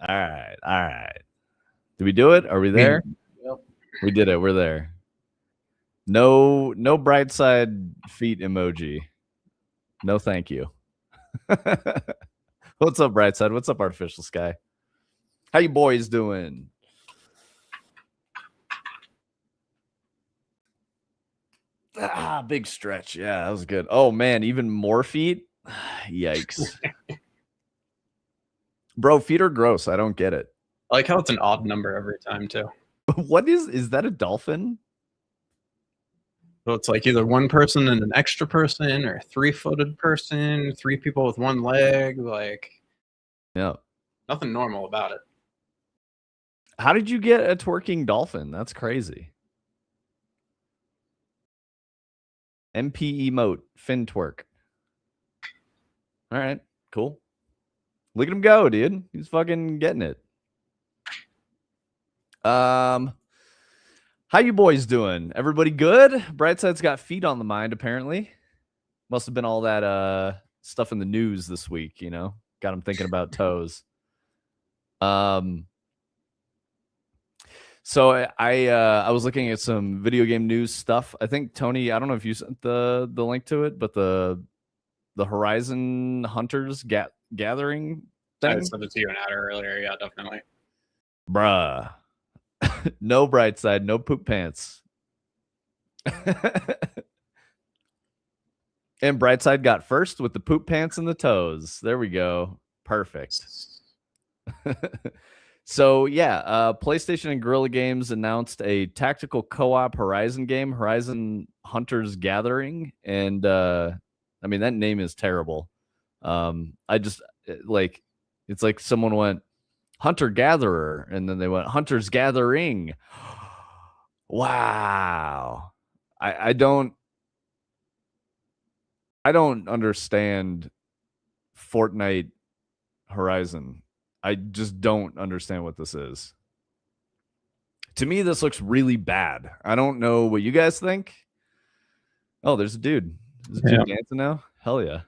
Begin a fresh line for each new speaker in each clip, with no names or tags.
All right. All right. Did we do it? Are we there?
Yep.
We did it. We're there. No bright side feet emoji. No, thank you. What's up, bright side? What's up, artificial sky? How you boys doing? Big stretch. Yeah, that was good. Oh man, even more feet. Yikes. Bro, feet are gross. I don't get it.
I like how it's an odd number every time too.
What is that a dolphin?
So it's like either one person and an extra person, or a 3-footed person, 3 people with 1 leg. Like,
yeah,
nothing normal about it.
How did you get a twerking dolphin? That's crazy. MP emote, fin twerk. All right, cool. Look at him go, dude. He's fucking getting it. How you boys doing? Everybody good? Brightside's got feet on the mind, apparently. Must have been all that stuff in the news this week, you know? Got him thinking about toes. So I was looking at some video game news stuff. I think Tony, I don't know if you sent the link to it, but the Horizon Hunters gathering thing.
I sent it to you and Adder earlier. Yeah, definitely.
Bruh. No bright side, no poop pants. And Brightside got first with the poop pants and the toes. There we go. Perfect. So yeah, PlayStation and Guerrilla Games announced a tactical co-op Horizon game, Horizon Hunters Gathering, and I mean that name is terrible. I just like it's like someone went Hunter Gatherer and then they went Hunters Gathering. Wow. I don't understand Fortnite Horizon. I just don't understand what this is. To me, this looks really bad. I don't know what you guys think. Oh, there's a dude. There's a dude dancing now? Hell yeah.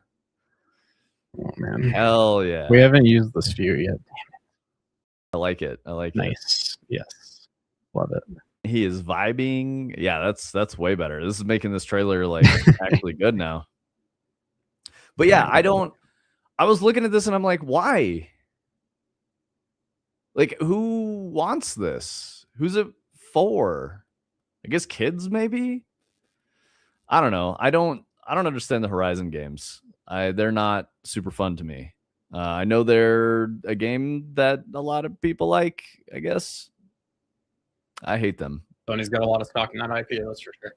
Oh, man.
Hell yeah.
We haven't used this view yet. Damn it.
I like it. I like it.
Nice. Yes. Love it.
He is vibing. Yeah, that's way better. This is making this trailer like actually good now. But yeah, I was looking at this and I'm like, why? Like, who wants this? Who's it for? I guess kids, maybe? I don't know. I don't understand the Horizon games. They're not super fun to me. I know they're a game that a lot of people like, I guess. I hate them.
Sony's got a lot of stock in that IP, that's for sure.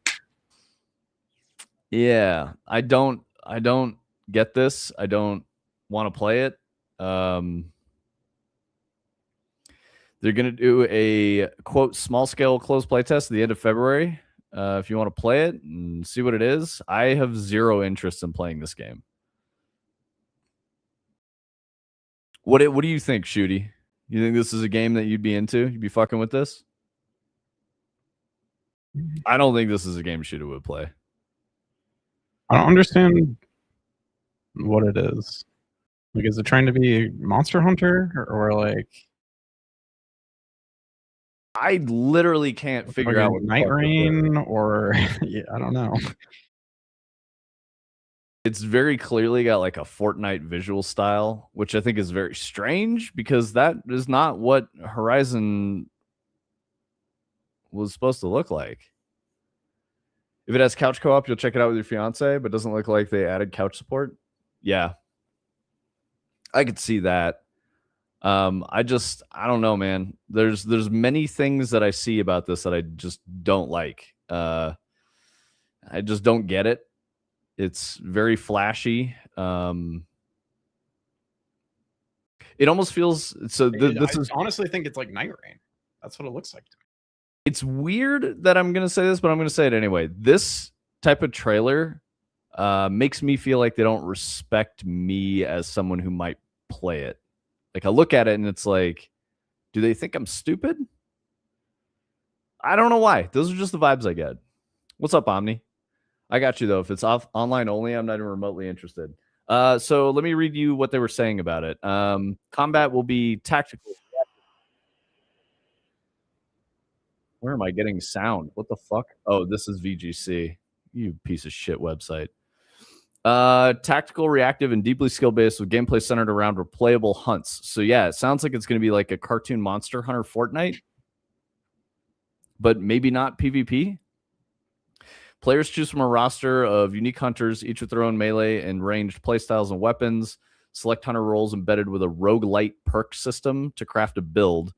Yeah, I don't get this. I don't want to play it. They're going to do a, quote, small-scale closed playtest at the end of February. If you want to play it and see what it is. I have zero interest in playing this game. What do you think, Shooty? You think this is a game that you'd be into? You'd be fucking with this? I don't think this is a game Shooty would play.
I don't understand what it is. Like, is it trying to be Monster Hunter or like...
I literally can't figure out what
Night Rain or yeah, I don't know.
It's very clearly got like a Fortnite visual style, which I think is very strange because that is not what Horizon was supposed to look like. If it has couch co-op, you'll check it out with your fiance, but doesn't look like they added couch support. Yeah, I could see that. I don't know, man. There's many things that I see about this that I just don't like. I just don't get it. It's very flashy. It almost feels so. I
honestly think it's like Night Rain. That's what it looks like to me.
It's weird that I'm going to say this, but I'm going to say it anyway. This type of trailer makes me feel like they don't respect me as someone who might play it. Like, I look at it and it's like, do they think I'm stupid? I don't know why. Those are just the vibes I get. What's up, Omni? I got you, though. If it's online only, I'm not even remotely interested. So let me read you what they were saying about it. Combat will be tactical Where am I getting sound? What the fuck? Oh, this is VGC. You piece of shit website. Tactical, reactive, and deeply skill based with gameplay centered around replayable hunts. So yeah, it sounds like it's going to be like a cartoon Monster Hunter Fortnite, but maybe not PvP. Players choose from a roster of unique hunters, each with their own melee and ranged playstyles and weapons. Select hunter roles embedded with a roguelite perk system to craft a build.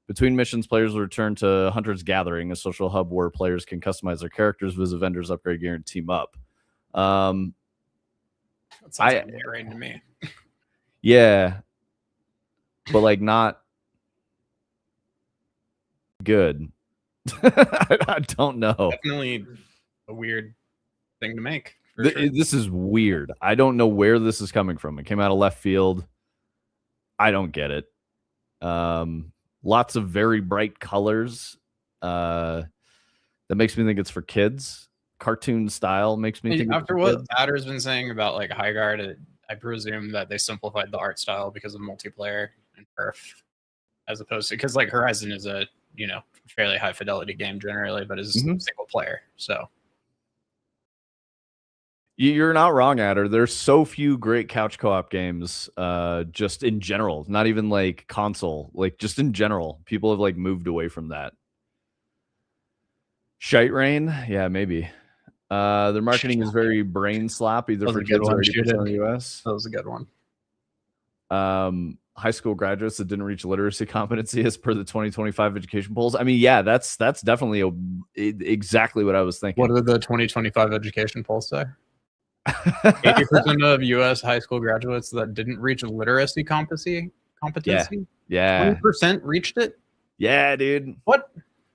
Between missions, players will return to Hunter's Gathering, a social hub where players can customize their characters, visit vendors, upgrade gear, and team up.
That sounds like narrating to me.
Yeah, but like not good. I don't know.
Definitely a weird thing to make. Sure.
This is weird. I don't know where this is coming from. It came out of left field. I don't get it. Lots of very bright colors. That makes me think it's for kids. Cartoon style makes me think.
After what Adder's been saying about like High Guard, I presume that they simplified the art style because of multiplayer and perf, as opposed to because like Horizon is a fairly high fidelity game generally, but is single player. So
you're not wrong, Adder. There's so few great couch co-op games, just in general, not even like console, like just in general. People have like moved away from that. Shite Rain, yeah, maybe. Their marketing is very brain slap, either for kids or 80% of the US.
That was a good one.
High school graduates that didn't reach literacy competency as per the 2025 education polls. I mean, yeah, that's definitely exactly what I was thinking.
What did the 2025 education polls say? 80% of U.S. high school graduates that didn't reach literacy competency.
Yeah.
20% reached it.
Yeah, dude.
What?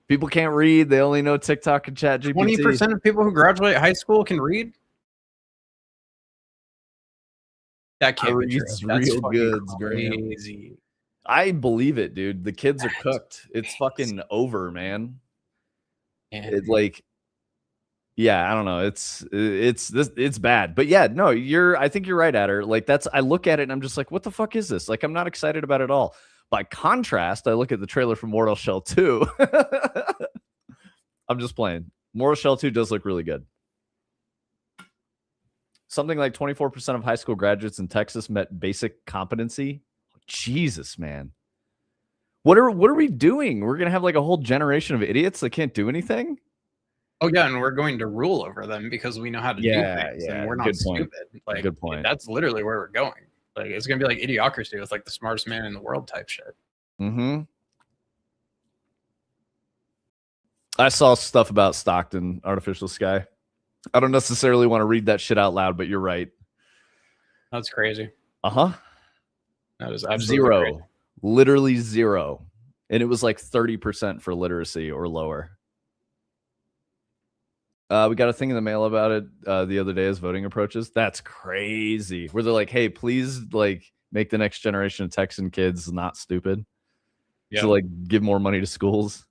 People can't read. They only know TikTok and ChatGPT.
20% of people who graduate high school can read. That can't be true. That's
real good.
Crazy.
I believe it, dude. The kids are cooked. It's fucking over, man. It's like, yeah, I don't know. It's bad. But yeah, no, I think you're right, Adder. Like I look at it and I'm just like, what the fuck is this? Like, I'm not excited about it at all. By contrast, I look at the trailer for Mortal Shell 2. I'm just playing. Mortal Shell 2 does look really good. Something like 24% of high school graduates in Texas met basic competency. Jesus, man. What are we doing? We're going to have like a whole generation of idiots that can't do anything?
Oh, yeah, and we're going to rule over them because we know how to do things, and we're not stupid. Like,
good point.
That's literally where we're going. Like, it's going to be like Idiocracy with like the smartest man in the world type shit.
Mm-hmm. I saw stuff about Stockton Artificial Sky. I don't necessarily want to read that shit out loud, but you're right.
That's crazy.
Uh-huh.
That is absolutely
zero.
crazy.
Literally zero. And it was like 30% for literacy or lower. We got a thing in the mail about it the other day as voting approaches. That's crazy. Where they're like, hey, please like make the next generation of Texan kids not stupid. Yeah. So like give more money to schools.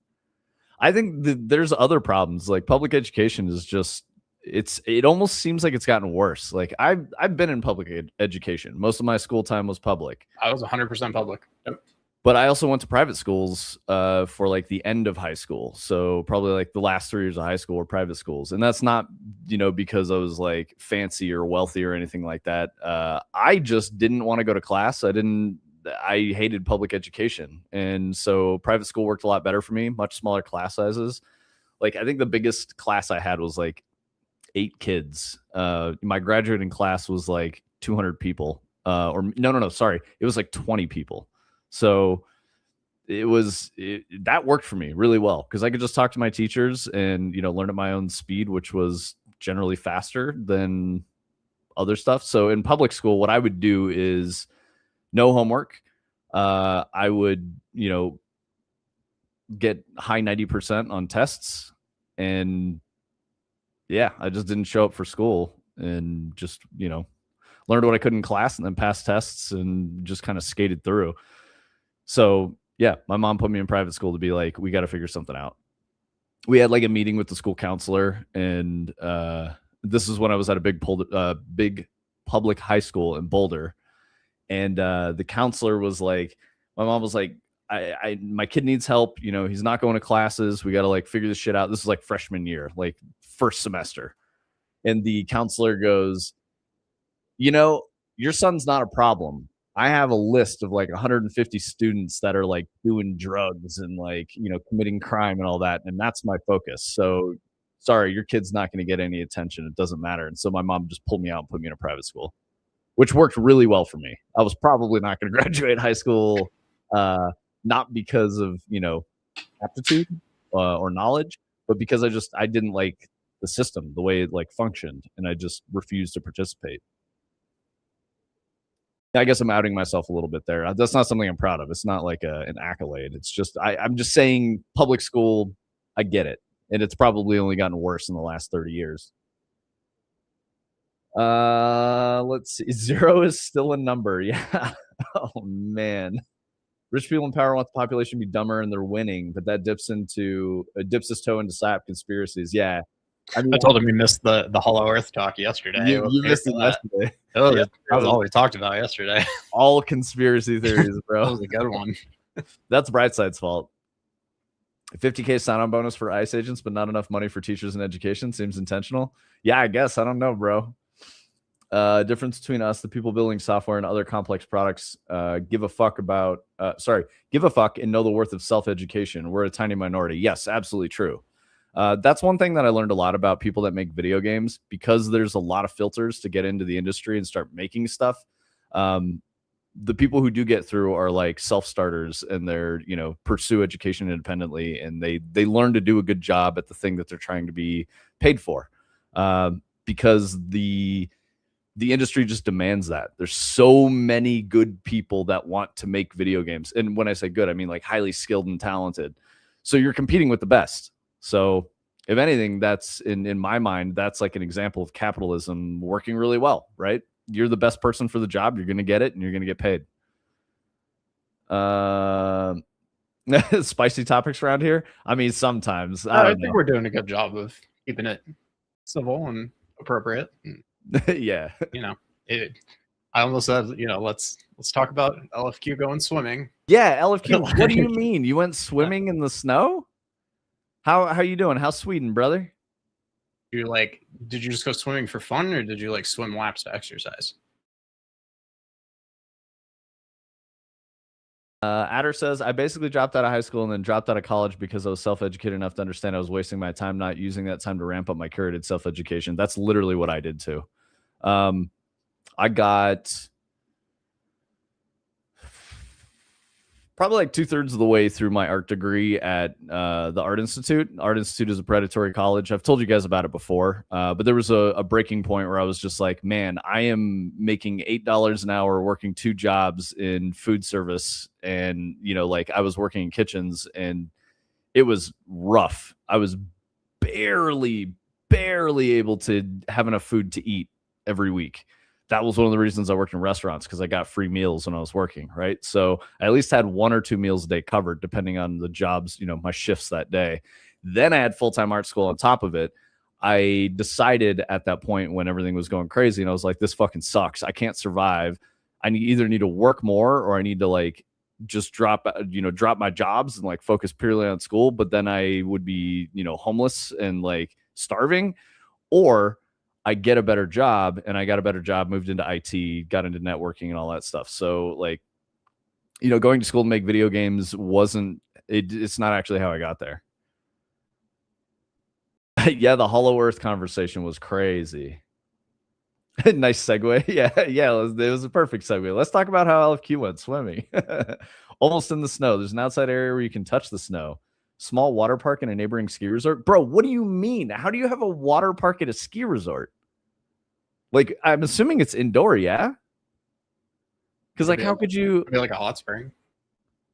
I think there's other problems. Like public education is just it almost seems like it's gotten worse. Like I've been in public education. Most of my school time was public.
I was 100% public. Yep.
But I also went to private schools for like the end of high school. So probably like the last 3 years of high school were private schools. And that's not, because I was like fancy or wealthy or anything like that. I just didn't want to go to class. I hated public education. And so private school worked a lot better for me, much smaller class sizes. Like I think the biggest class I had was like 8 kids. My graduating class was like 200 people. Sorry. It was like 20 people. So that worked for me really well because I could just talk to my teachers and, learn at my own speed, which was generally faster than other stuff. So in public school, what I would do is no homework. I would, get high 90% on tests. And yeah, I just didn't show up for school and just, learned what I could in class and then passed tests and just kind of skated through. So yeah, my mom put me in private school to be like, we got to figure something out. We had like a meeting with the school counselor, and this is when I was at a big public high school in Boulder. And the counselor was like, my mom was like, my kid needs help. You know, he's not going to classes. We got to like figure this shit out. This is like freshman year, like first semester. And the counselor goes, you know, your son's not a problem. I have a list of like 150 students that are like doing drugs and like, you know, committing crime and all that. And that's my focus. So sorry, your kid's not going to get any attention. It doesn't matter. And so my mom just pulled me out and put me in a private school, which worked really well for me. I was probably not going to graduate high school, not because of, you know, aptitude or knowledge, but because I didn't like the system, the way it like functioned, and I just refused to participate. I guess I'm outing myself a little bit there. That's not something I'm proud of. It's not like an accolade. It's just I'm just saying public school, I get it. And it's probably only gotten worse in the last 30 years. Let's see. 0 is still a number. Yeah. Oh man. Rich people in power want the population to be dumber and they're winning, but that dips his toe into SAP conspiracies. Yeah.
I told him you missed the Hollow Earth talk yesterday.
You missed it yesterday.
Oh, yeah, that was all we talked about yesterday.
All conspiracy theories, bro.
That was a good one.
That's Brightside's fault. 50K sign-on bonus for ICE agents, but not enough money for teachers and education. Seems intentional. Yeah, I guess. I don't know, bro. Difference between us, the people building software and other complex products, give a fuck and know the worth of self-education. We're a tiny minority. Yes, absolutely true. That's one thing that I learned a lot about people that make video games, because there's a lot of filters to get into the industry and start making stuff. The people who do get through are like self-starters, and they're, you know, pursue education independently, and they learn to do a good job at the thing that they're trying to be paid for, because the industry just demands that. There's so many good people that want to make video games, and when I say good, I mean like highly skilled and talented. So you're competing with the best. So if anything, that's in my mind, that's like an example of capitalism working really well, right? You're the best person for the job. You're going to get it, and you're going to get paid. Spicy topics around here. I mean, sometimes I think
we're doing a good job of keeping it civil and appropriate. And,
yeah,
you know, I almost said, you know, let's talk about LFQ going swimming.
Yeah, LFQ. What do you mean? You went swimming in the snow? How you doing? How's Sweden, brother?
Did you just go swimming for fun, or did you like swim laps to exercise?
Adder says, I basically dropped out of high school and then dropped out of college because I was self-educated enough to understand I was wasting my time not using that time to ramp up my curated self-education. That's literally what I did too. I got probably like 2/3 of the way through my art degree at the Art Institute. Art Institute is a predatory college. I've told you guys about it before, but there was a breaking point where I was just like, man, I am making $8 an hour working 2 jobs in food service. And, you know, like I was working in kitchens, and it was rough. I was barely able to have enough food to eat every week. That was one of the reasons I worked in restaurants, because I got free meals when I was working, right? So I at least had 1 or 2 meals a day covered, depending on the jobs, you know, my shifts that day. Then I had full-time art school on top of it. I decided at that point, when everything was going crazy, and I was like, this fucking sucks. I can't survive. I either need to work more, or I need to like just drop my jobs and like focus purely on school. But then I would be, you know, homeless and like starving, or I get a better job. And I got a better job, moved into IT, got into networking and all that stuff. So like, you know, going to school to make video games it's not actually how I got there. Yeah, the Hollow Earth conversation was crazy. Nice segue. Yeah, it was a perfect segue. Let's talk about how LFQ went swimming. Almost in the snow. There's an outside area where you can touch the snow. Small water park and a neighboring ski resort. Bro, what do you mean? How do you have a water park at a ski resort? Like, I'm assuming it's indoor, yeah? Because like, how could you...
Maybe like a hot spring.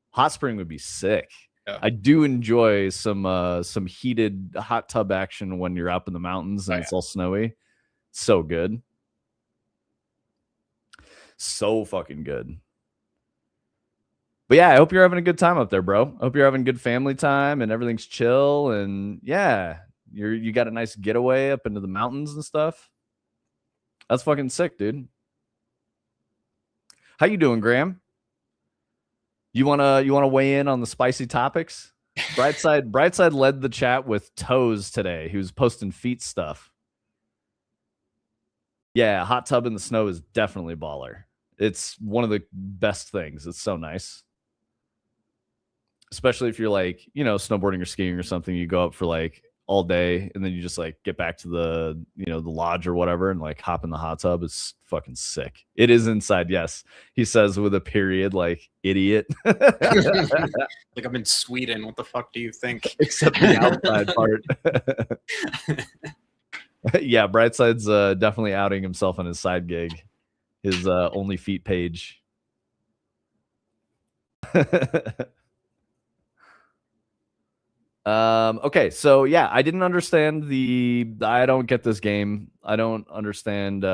Hot spring would be sick.
Yeah.
I do enjoy some heated hot tub action when you're up in the mountains and it's all snowy. So good. So fucking good. But yeah, I hope you're having a good time up there, bro. I hope you're having good family time and everything's chill. And yeah, you got a nice getaway up into the mountains and stuff. That's fucking sick, dude. How you doing, Graham? You wanna weigh in on the spicy topics? Brightside led the chat with toes today. He was posting feet stuff. Yeah, hot tub in the snow is definitely baller. It's one of the best things. It's so nice. Especially if you're like, snowboarding or skiing or something, you go up for like all day and then you just like get back to the, the lodge or whatever and like hop in the hot tub. It's fucking sick. It is inside, yes. He says with a period, like idiot.
Like I'm in Sweden. What the fuck do you think?
Except the outside part. Yeah, Brightside's definitely outing himself on his side gig. His only feet page. Okay, so yeah, I didn't understand I don't get this game. I don't understand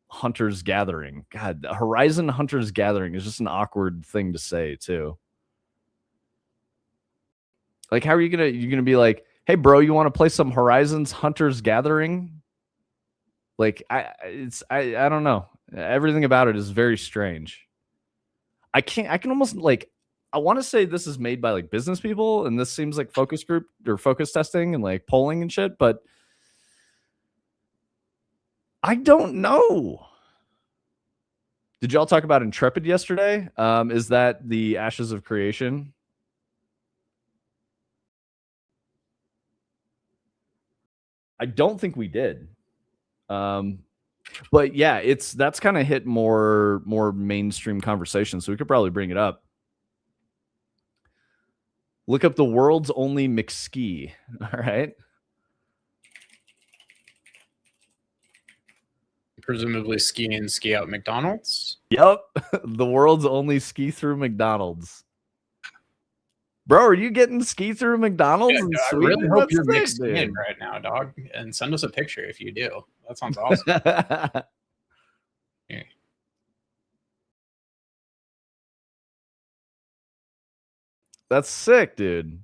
Hunter's Gathering. God, Horizon Hunter's Gathering is just an awkward thing to say too. Like, how are you gonna be like, hey bro, you want to play some Horizons Hunter's Gathering? Like, I don't know. Everything about it is very strange. I can almost like, I want to say this is made by like business people, and this seems like focus group or focus testing and like polling and shit, but I don't know. Did y'all talk about Intrepid yesterday? Is that the Ashes of Creation? I don't think we did. But yeah, that's kind of hit more mainstream conversation, so we could probably bring it up. Look up the world's only McSki. All right.
Presumably ski in, ski out McDonald's.
Yep. The world's only ski through McDonald's. Bro, are you getting ski through McDonald's?
Yeah, I really hope you're mixed in right now, dog. And send us a picture if you do. That sounds awesome. Yeah.
That's sick, dude.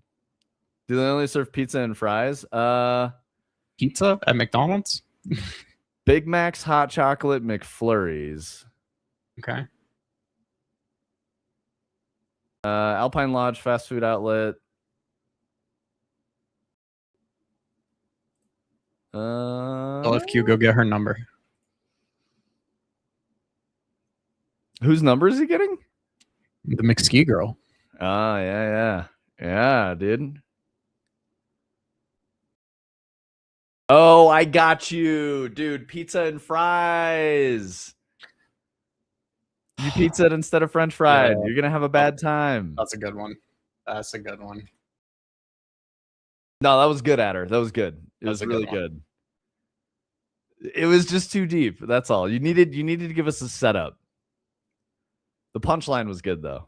Do they only serve pizza and fries?
Pizza at McDonald's?
Big Mac's, hot chocolate, McFlurries.
Okay.
Alpine Lodge fast food outlet.
LFQ, go get her number.
Whose number is he getting?
The McSki girl.
Oh, yeah, dude. Oh, I got you, dude. Pizza and fries. You pizza it instead of French fried.
Yeah.
You're gonna have a bad time.
That's a good one. That's a good one.
No, that was good, Adder. That was good. It was really good. It was just too deep. That's all. You needed to give us a setup. The punchline was good though.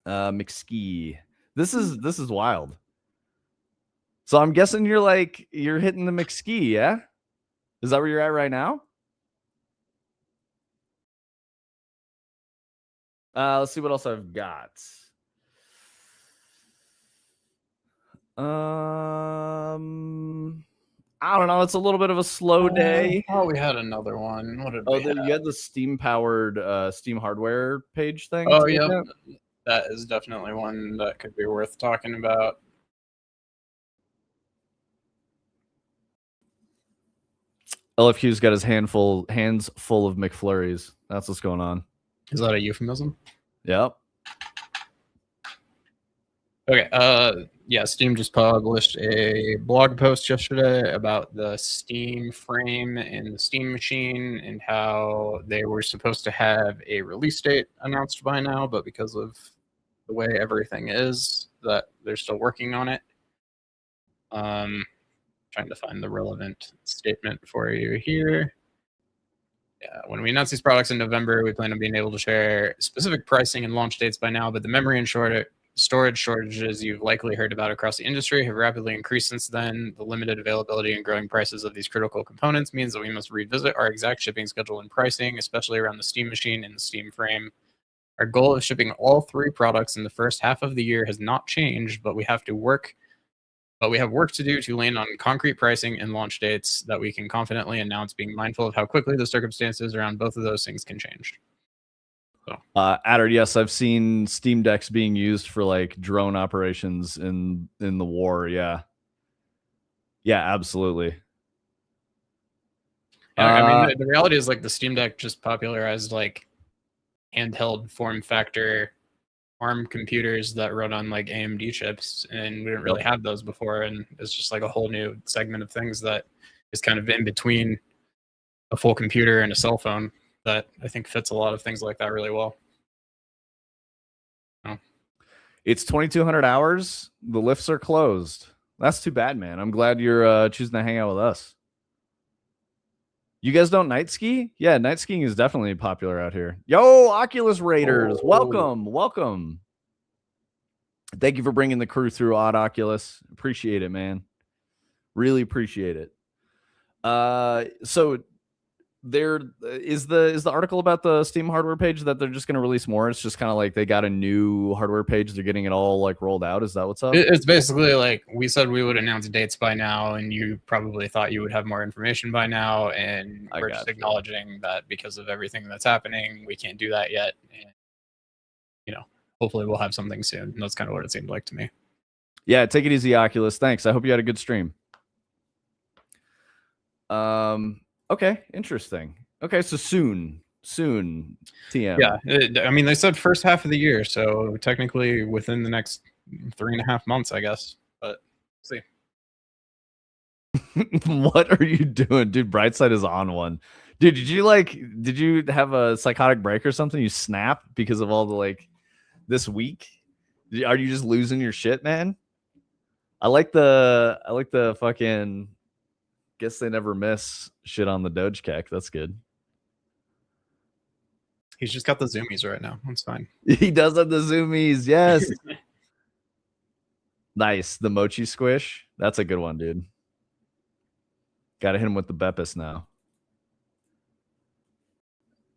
McSki. This is wild. So I'm guessing you're hitting the McSki, yeah? Is that where you're at right now? Let's see what else I've got. I don't know. It's a little bit of a slow day.
Oh, we had another one. What did we have?
You had the Steam powered Steam hardware page thing.
Oh, yeah. That is definitely one that could be worth talking about.
LFQ's got his hands full of McFlurries. That's what's going on.
Is that a euphemism?
Yep.
Okay. Yeah, Steam just published a blog post yesterday about the Steam frame and the Steam machine and how they were supposed to have a release date announced by now, but because of the way everything is, that they're still working on it. Trying to find the relevant statement for you here. Yeah, when we announce these products in November, we plan on being able to share specific pricing and launch dates by now, but the memory and storage shortages you've likely heard about across the industry have rapidly increased since then. The limited availability and growing prices of these critical components means that we must revisit our exact shipping schedule and pricing, especially around the Steam machine and the Steam frame. Our goal of shipping all 3 products in the first half of the year has not changed, but we have work to do to land on concrete pricing and launch dates that we can confidently announce, being mindful of how quickly the circumstances around both of those things can change.
Adder, yes, I've seen Steam Decks being used for like drone operations in the war. Yeah, absolutely.
I mean, the reality is like the Steam Deck just popularized like handheld form factor ARM computers that run on like AMD chips, and we didn't really have those before, and it's just like a whole new segment of things that is kind of in between a full computer and a cell phone that I think fits a lot of things like that really well.
It's 2,200 hours. The lifts are closed. That's too bad, man. I'm glad you're choosing to hang out with us. You guys don't night ski? Yeah, night skiing is definitely popular out here. Yo, Oculus Raiders, welcome. Thank you for bringing the crew through, Odd Oculus. Appreciate it, man. Really appreciate it. So there is the article about the Steam hardware page that they're just going to release more. It's just kind of like they got a new hardware page. They're getting it all like rolled out. Is that what's up?
It's basically like we said we would announce dates by now, and you probably thought you would have more information by now. And we're just acknowledging that because of everything that's happening, we can't do that yet. And, hopefully we'll have something soon. And that's kind of what it seemed like to me.
Yeah, take it easy, Oculus. Thanks. I hope you had a good stream. Okay, interesting. Okay, so soon, TM.
Yeah, I mean, they said first half of the year, so technically within the next 3.5 months, I guess. But see.
What are you doing, dude? Brightside is on one, dude. Did you have a psychotic break or something? You snap because of all the like this week? Are you just losing your shit, man? I like the fucking. Guess they never miss shit on the Doge Keck. That's good.
He's just got the zoomies right now. That's fine.
He does have the zoomies. Yes. Nice. The mochi squish. That's a good one, dude. Got to hit him with the Beppis now.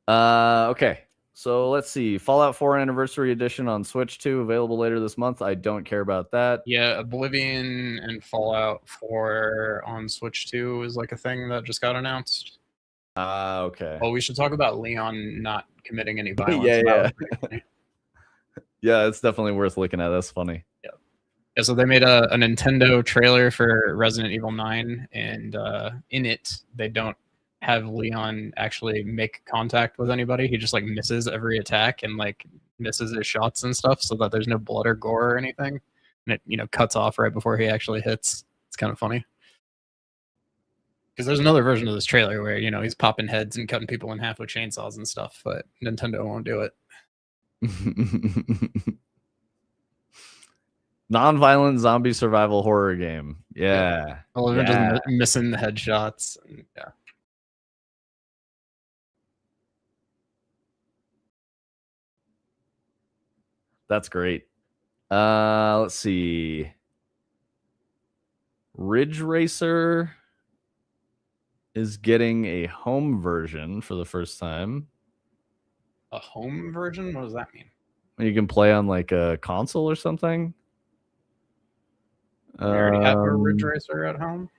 Okay. So let's see. Fallout 4 Anniversary Edition on Switch 2 available later this month. I don't care about that.
Yeah, Oblivion and Fallout 4 on Switch 2 is like a thing that just got announced.
Okay.
Well, we should talk about Leon not committing any violence.
Yeah. Yeah, it's definitely worth looking at. That's funny.
Yeah. Yeah, so they made a Nintendo trailer for Resident Evil 9, and in it, they don't have Leon actually make contact with anybody. He just like misses every attack and like misses his shots and stuff, so that there's no blood or gore or anything, and it cuts off right before he actually hits. It's kind of funny because there's another version of this trailer where he's popping heads and cutting people in half with chainsaws and stuff, but Nintendo won't do it.
Non-violent zombie survival horror game. Yeah.
Well, they're just missing the headshots. Yeah.
That's great. Let's see. Ridge Racer is getting a home version for the first time.
A home version? What does that mean?
You can play on like a console or something.
We already have a Ridge Racer at home.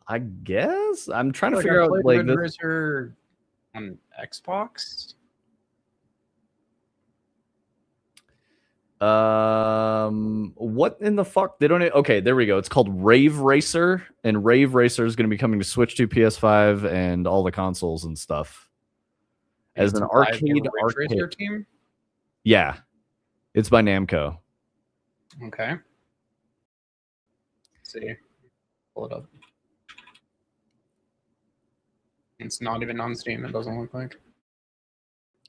I guess I'm trying to figure out like
Ridge Racer on Xbox.
What in the fuck? They don't. Okay, there we go. It's called Rave Racer, and Rave Racer is going to be coming to Switch 2, PS5, and all the consoles and stuff. As an arcade
Racer team.
Yeah, it's by Namco.
Okay. Let's see, pull it up. It's not even on Steam. It doesn't look like.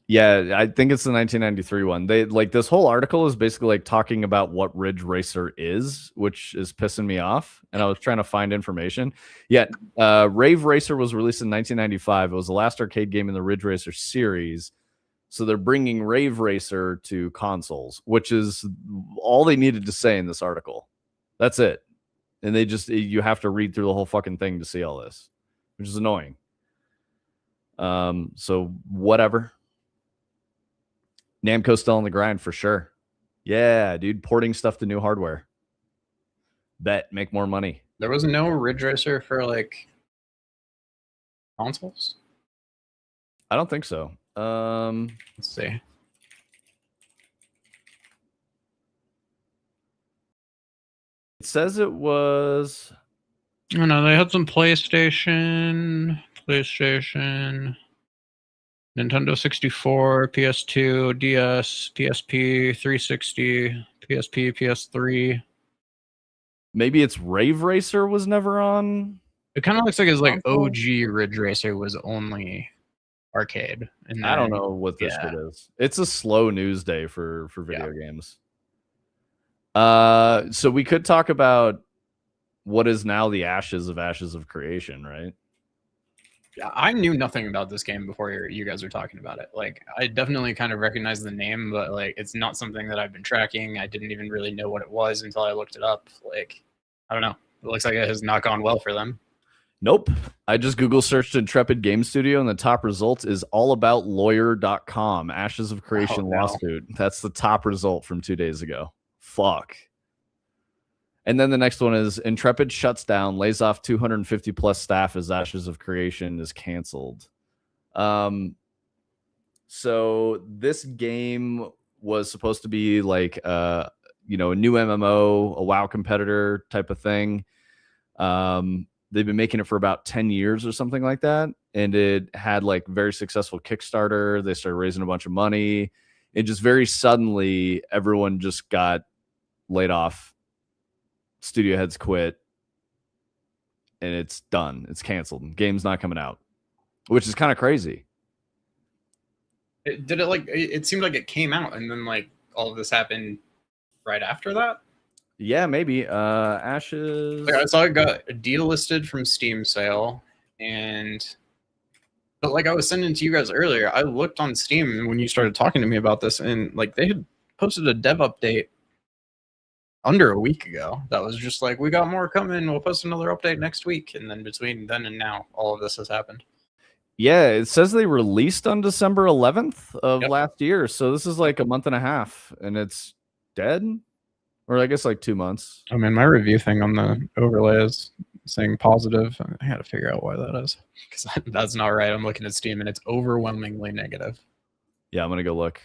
Yeah, I think it's the 1993 one. They like this whole article is basically like talking about what Ridge Racer is, which is pissing me off. And I was trying to find information. Yet, Rave Racer was released in 1995. It was the last arcade game in the Ridge Racer series. So they're bringing Rave Racer to consoles, which is all they needed to say in this article. That's it. And you have to read through the whole fucking thing to see all this, which is annoying. So whatever. Namco's still on the grind for sure. Yeah, dude, porting stuff to new hardware. Bet, make more money.
There was no Ridge Racer for like consoles?
I don't think so.
Let's see.
It says it was.
Oh no, they had some PlayStation, Nintendo 64, PS2, DS, PSP, 360, PSP, PS3.
Maybe it's Rave Racer was never on.
It kind of looks like it's like
console?
OG Ridge Racer was only arcade. And
I don't
then-
know what this
yeah.
shit is. It's a slow news day for video games. So we could talk about what is now the Ashes of Creation, right?
Yeah, I knew nothing about this game before you guys were talking about it. Like, I definitely kind of recognize the name, but like, it's not something that I've been tracking. I didn't even really know what it was until I looked it up. Like, I don't know. It looks like it has not gone well for them.
Nope. I just Google searched Intrepid Game Studio, and the top result is allaboutLawyer.com. Ashes of Creation lawsuit. That's the top result from 2 days ago. Fuck. And then the next one is Intrepid shuts down, lays off 250 plus staff as Ashes of Creation is canceled. So this game was supposed to be like a new MMO, a WoW competitor type of thing. They've been making it for about 10 years or something like that. And it had like very successful Kickstarter. They started raising a bunch of money. And just very suddenly, everyone just got laid off. Studio heads quit. And it's done. It's canceled. Game's not coming out, which is kind of crazy.
It seemed like it came out and then like all of this happened right after that.
Yeah, maybe. Ashes.
Like, I saw it got delisted from Steam sale, but like I was sending to you guys earlier, I looked on Steam when you started talking to me about this, and like they had posted a dev update under a week ago that was just like, we got more coming, we'll post another update next week. And then between then and now, all of this has happened.
Yeah, it says they released on December 11th of last year. So this is like a month and a half, and it's dead. Or I guess like 2 months.
I mean, my review thing on the overlay is saying positive. I had to figure out why that is.
Because that's not right. I'm looking at Steam and it's overwhelmingly negative.
Yeah, I'm going to go look.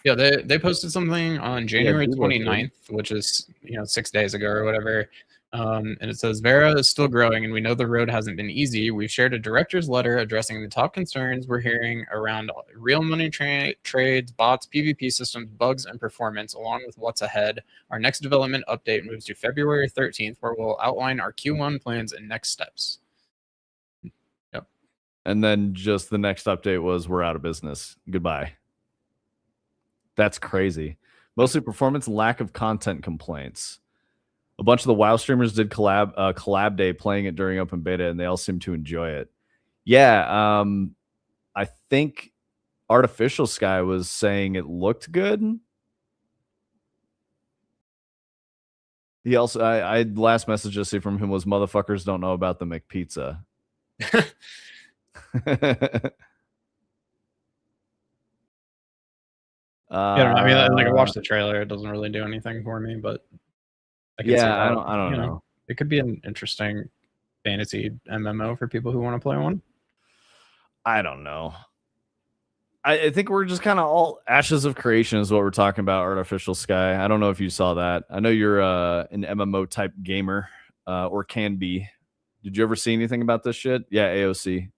Yeah, they posted something on January 29th, which is 6 days ago or whatever. And it says, Vera is still growing, and we know the road hasn't been easy. We've shared a director's letter addressing the top concerns we're hearing around real money trades, bots, PvP systems, bugs, and performance, along with what's ahead. Our next development update moves to February 13th, where we'll outline our Q1 plans and next steps. Yep.
And then just the next update was, we're out of business. Goodbye. That's crazy. Mostly performance and lack of content complaints. A bunch of the WoW streamers did collab day playing it during open beta, and they all seem to enjoy it. Yeah, I think Artificial Sky was saying it looked good. He also, I last message I see from him was, motherfuckers don't know about the McPizza.
Yeah, I mean, like I watched the trailer. It doesn't really do anything for me, but I can see that.
I don't know.
It could be an interesting fantasy MMO for people who want to play one. I don't know.
I think we're just kind of all Ashes of Creation is what we're talking about. Artificial Sky. I don't know if you saw that. I know you're an MMO type gamer, or can be. Did you ever see anything about this shit? Yeah, AOC.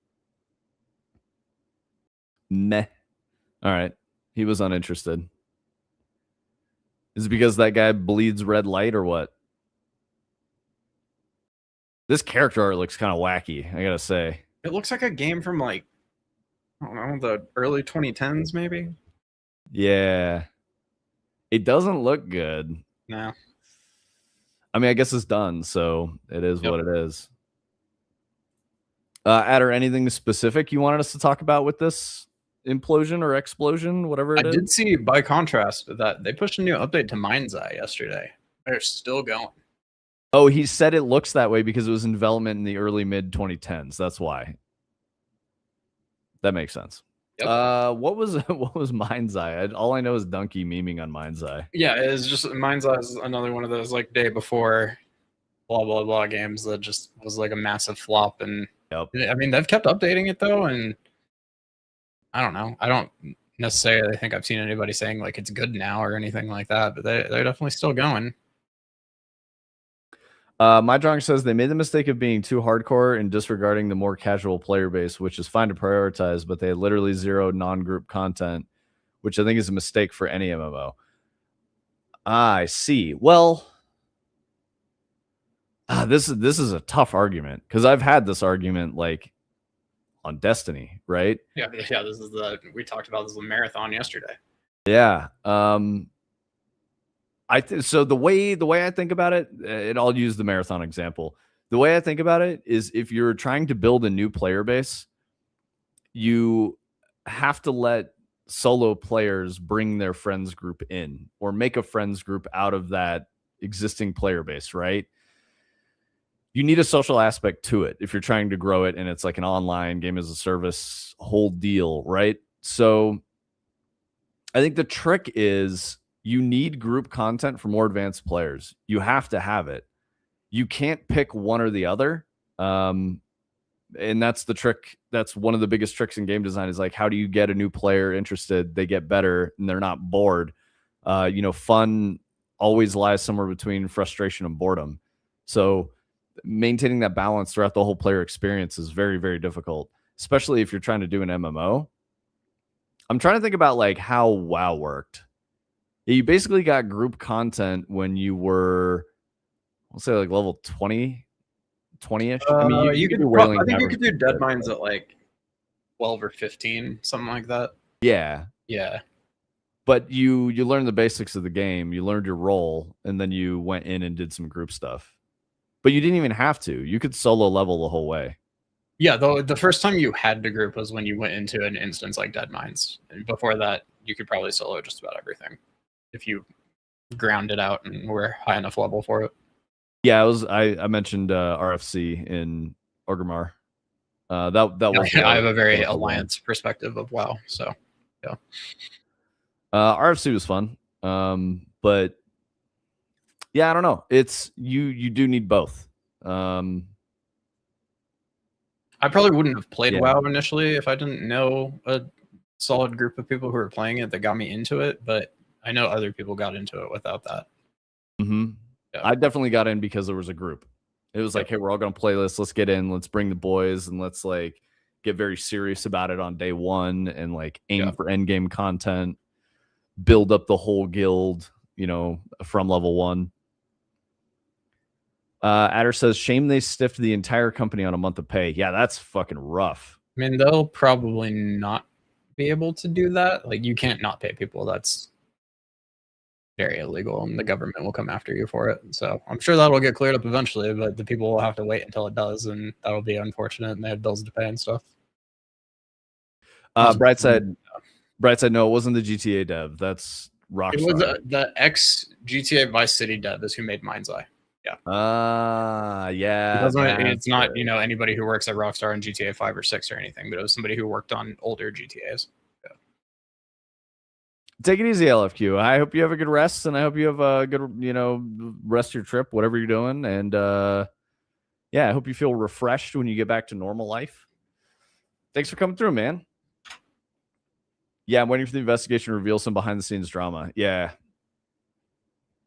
Meh. All right. He was uninterested. Is it because that guy bleeds red light or what? This character art looks kind of wacky, I gotta say.
It looks like a game from like, I don't know, the early 2010s maybe?
Yeah. It doesn't look good.
No.
I mean, I guess it's done, so it is what it is. Adder, anything specific you wanted us to talk about with this implosion or explosion, whatever it is?
I did see, by contrast, that they pushed a new update to Mind's Eye yesterday. They're still going.
Oh, he said it looks that way because it was in development in the early mid 2010s. That's why. That makes sense.
Yep.
What was Mind's Eye? All I know is Donkey memeing on Mind's Eye.
Yeah, it's just Mind's Eye is another one of those like day before blah blah blah games that just was like a massive flop, and
Yep.
I mean, they've kept updating it though, and I don't know. I don't necessarily think I've seen anybody saying like it's good now or anything like that, but they're definitely still going.
My drawing says they made the mistake of being too hardcore and disregarding the more casual player base, which is fine to prioritize, but they had literally zero non-group content, which I think is a mistake for any MMO. I see. Well, this is a tough argument because I've had this argument like on Destiny, right?
Yeah. This is we talked about this in marathon yesterday.
Yeah. So the way I think about it, and I'll use the marathon example. The way I think about it is if you're trying to build a new player base, you have to let solo players bring their friends group in or make a friends group out of that existing player base, right? You need a social aspect to it if you're trying to grow it and it's like an online game as a service whole deal, right? So I think the trick is you need group content for more advanced players. You have to have it. You can't pick one or the other. And that's the trick. That's one of the biggest tricks in game design is like, how do you get a new player interested? They get better and they're not bored. Fun always lies somewhere between frustration and boredom. So maintaining that balance throughout the whole player experience is very, very difficult, especially if you're trying to do an MMO. I'm trying to think about like how WoW worked. You basically got group content when you were, we'll say like level 20-ish. I mean, you could do Wailing.
I think you could do Dead Mines at like 12 or 15, something like that.
Yeah.
Yeah.
But you learned the basics of the game. You learned your role, and then you went in and did some group stuff. But you didn't even have to. You could solo level the whole way.
Yeah, though the first time you had to group was when you went into an instance like Dead Mines. And before that, you could probably solo just about everything if you ground it out and were high enough level for it.
Yeah, I mentioned RFC in Orgrimmar. That was.
I have a very alliance perspective of WoW, so yeah.
RFC was fun, but yeah, I don't know. It's you do need both.
I probably wouldn't have played WoW initially if I didn't know a solid group of people who were playing it that got me into it, but I know other people got into it without that.
Mm-hmm. Yeah. I definitely got in because there was a group. It was like, hey, we're all going to play this. Let's get in. Let's bring the boys and let's like get very serious about it on day one and like aim for end game content, build up the whole guild, from level 1. Adder says, shame they stiffed the entire company on a month of pay. Yeah, that's fucking rough.
I mean, they'll probably not be able to do that. Like, you can't not pay people. That's very illegal, and the government will come after you for it. So I'm sure that'll get cleared up eventually, but the people will have to wait until it does, and that'll be unfortunate, and they have bills to pay and stuff.
Bright said, no, it wasn't the GTA dev. That's Rockstar.
It was the ex GTA Vice City dev is who made Mind's Eye. Yeah.
Yeah.
It's not, anybody who works at Rockstar in GTA 5 or 6 or anything, but it was somebody who worked on older GTAs. Yeah.
Take it easy, LFQ. I hope you have a good rest, and I hope you have a good, rest of your trip, whatever you're doing. And I hope you feel refreshed when you get back to normal life. Thanks for coming through, man. Yeah, I'm waiting for the investigation to reveal some behind-the-scenes drama. Yeah.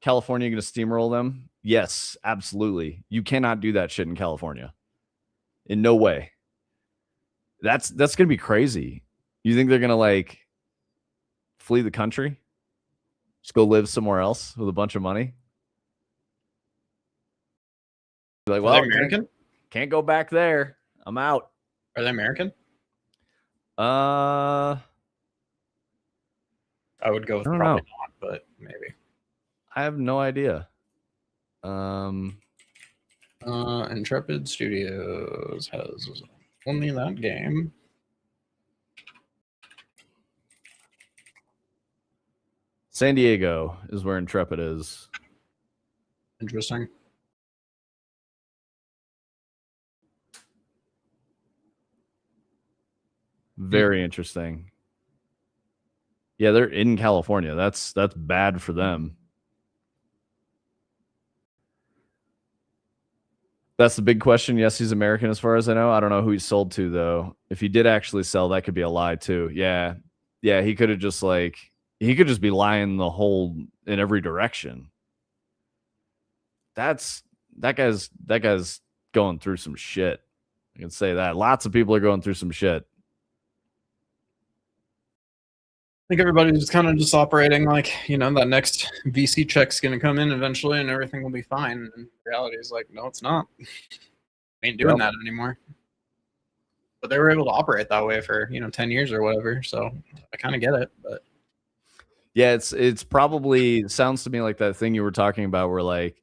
California going to steamroll them? Yes, absolutely. You cannot do that shit in California. In no way. That's going to be crazy. You think they're going to like flee the country? Just go live somewhere else with a bunch of money? Like, well,
American?
Can't go back there. I'm out.
Are they American?
I
would go with probably not, but maybe.
I have no idea.
Intrepid Studios has only that game.
San Diego is where Intrepid is.
Interesting.
Very interesting. Yeah, they're in California. That's bad for them. That's the big question. Yes, he's American as far as I know. I don't know who he's sold to, though. If he did actually sell, that could be a lie, too. Yeah. Yeah, he could have just, like, he could just be lying the whole in every direction. That guy's going through some shit. I can say that. Lots of people are going through some shit.
I think everybody's just kind of just operating like, you know, that next VC check's going to come in eventually and everything will be fine. And reality is like, no, it's not. Ain't doing that anymore. But they were able to operate that way for, you know, 10 years or whatever. So I kind of get it. But
yeah, it's probably sounds to me like that thing you were talking about where like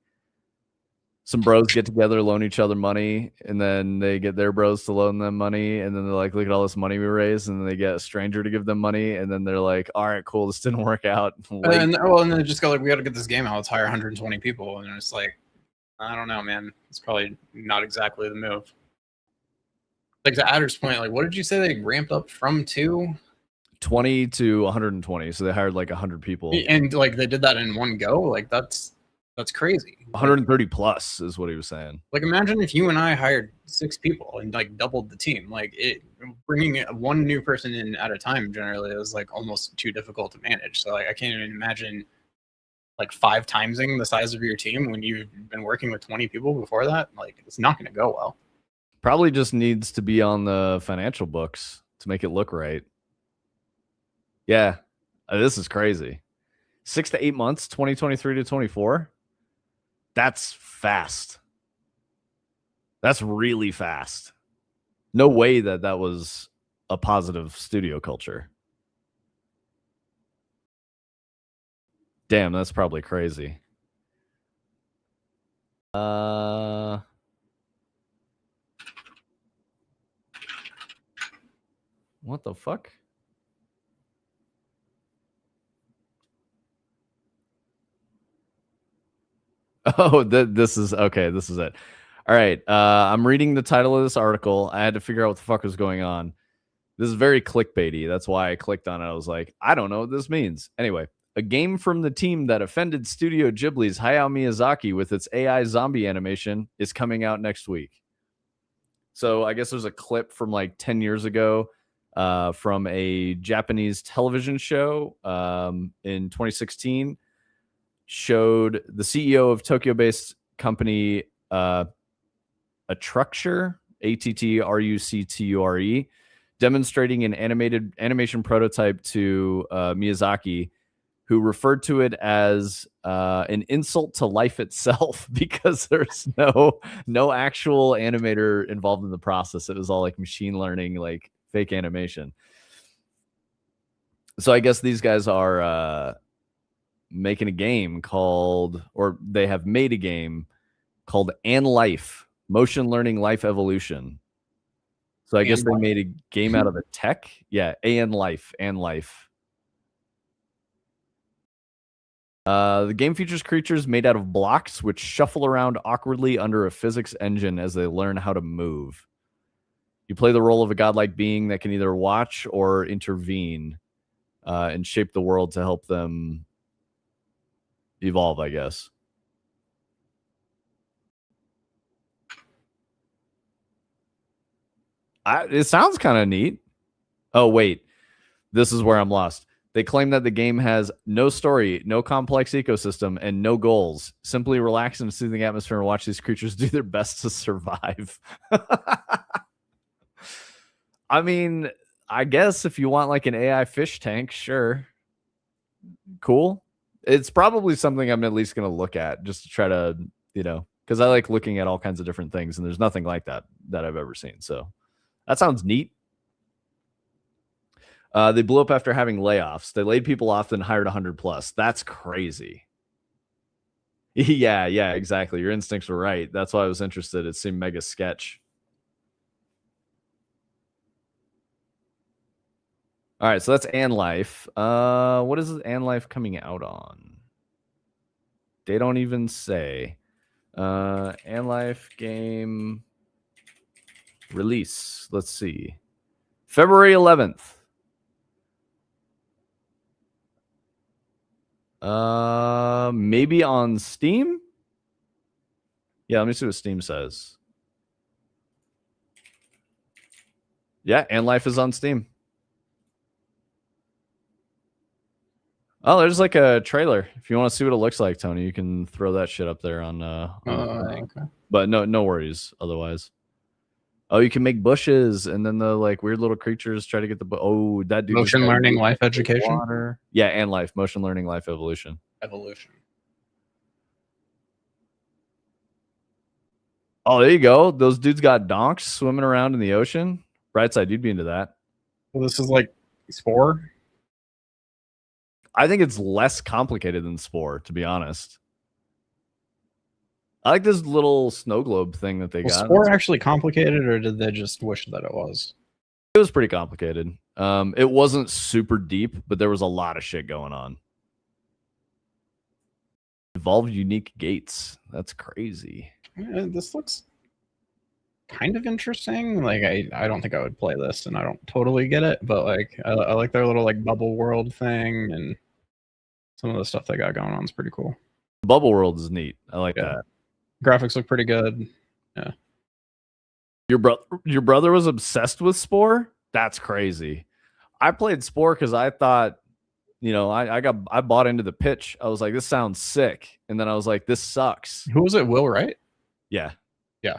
some bros get together, loan each other money, and then they get their bros to loan them money, and then they're like, look at all this money we raised, and then they get a stranger to give them money, and then they're like, all right, cool, this didn't work out.
and then they just go like, we got to get this game out, let's hire 120 people. And it's like, I don't know, man. It's probably not exactly the move. Like to Adder's point, like what did you say they ramped up from to?
20 to 120. So they hired like 100 people.
And like they did that in one go? Like that's crazy.
130 plus is what he was saying.
Like imagine if you and I hired 6 people and like doubled the team. Like it bringing one new person in at a time generally is like almost too difficult to manage. So like I can't even imagine like 5 timesing the size of your team when you've been working with 20 people before that. Like it's not going to go well.
Probably just needs to be on the financial books to make it look right. Yeah, this is crazy. 6 to 8 months, 2023 to 24. That's fast. That's really fast. No way that was a positive studio culture. Damn, that's probably crazy. What the fuck? Oh, this is okay. This is it. All right. I'm reading the title of this article. I had to figure out what the fuck was going on. This is very clickbaity. That's why I clicked on it. I was like, I don't know what this means. Anyway, a game from the team that offended Studio Ghibli's Hayao Miyazaki with its AI zombie animation is coming out next week. So I guess there's a clip from like 10 years ago from a Japanese television show in 2016. Showed the CEO of Tokyo-based company Atructure, Attructure, demonstrating an animation prototype to Miyazaki, who referred to it as an insult to life itself because there's no actual animator involved in the process. It was all like machine learning, like fake animation. So I guess these guys are making a game called, or they have made a game called An Life, Motion Learning Life Evolution. So I guess they made a game out of a tech. Yeah, An Life. The game features creatures made out of blocks which shuffle around awkwardly under a physics engine as they learn how to move. You play the role of a godlike being that can either watch or intervene and shape the world to help them evolve, I guess. It sounds kind of neat. Oh, wait. This is where I'm lost. They claim that the game has no story, no complex ecosystem, and no goals. Simply relax in a soothing atmosphere and watch these creatures do their best to survive. I mean, I guess if you want like an AI fish tank, sure. Cool. It's probably something I'm at least going to look at just to try to, you know, because I like looking at all kinds of different things, and there's nothing like that I've ever seen. So that sounds neat. They blew up after having layoffs. They laid people off and hired 100 plus. That's crazy. Yeah, exactly. Your instincts were right. That's why I was interested. It seemed mega sketch. All right, so that's An Life. What is An Life coming out on? They don't even say. An Life game release. Let's see. February 11th. Maybe on Steam? Yeah, let me see what Steam says. Yeah, and Life is on Steam. Oh, there's like a trailer. If you want to see what it looks like, Tony, you can throw that shit up there on
Okay.
but no worries otherwise. Oh, you can make bushes, and then the like weird little creatures try to get the oh that dude
Motion learning, life education,
water. Yeah, and life motion learning, life evolution. Oh, there you go. Those dudes got donks swimming around in the ocean. Brightside, you'd be into that.
Well, this is like Spore.
I think it's less complicated than Spore, to be honest. I like this little snow globe thing that they got.
Spore actually complicated, or did they just wish that it was?
It was pretty complicated. It wasn't super deep, but there was a lot of shit going on. Evolved unique gates. That's crazy.
Yeah, this looks kind of interesting. Like I don't think I would play this, and I don't totally get it, but like I like their little like bubble world thing, and some of the stuff they got going on is pretty cool.
Bubble world is neat. I like that.
Graphics look pretty good. Yeah.
Your brother was obsessed with Spore? That's crazy. I played Spore because I thought, you know, I bought into the pitch. I was like, this sounds sick. And then I was like, this sucks.
Who was it? Will Wright?
Yeah.
Yeah.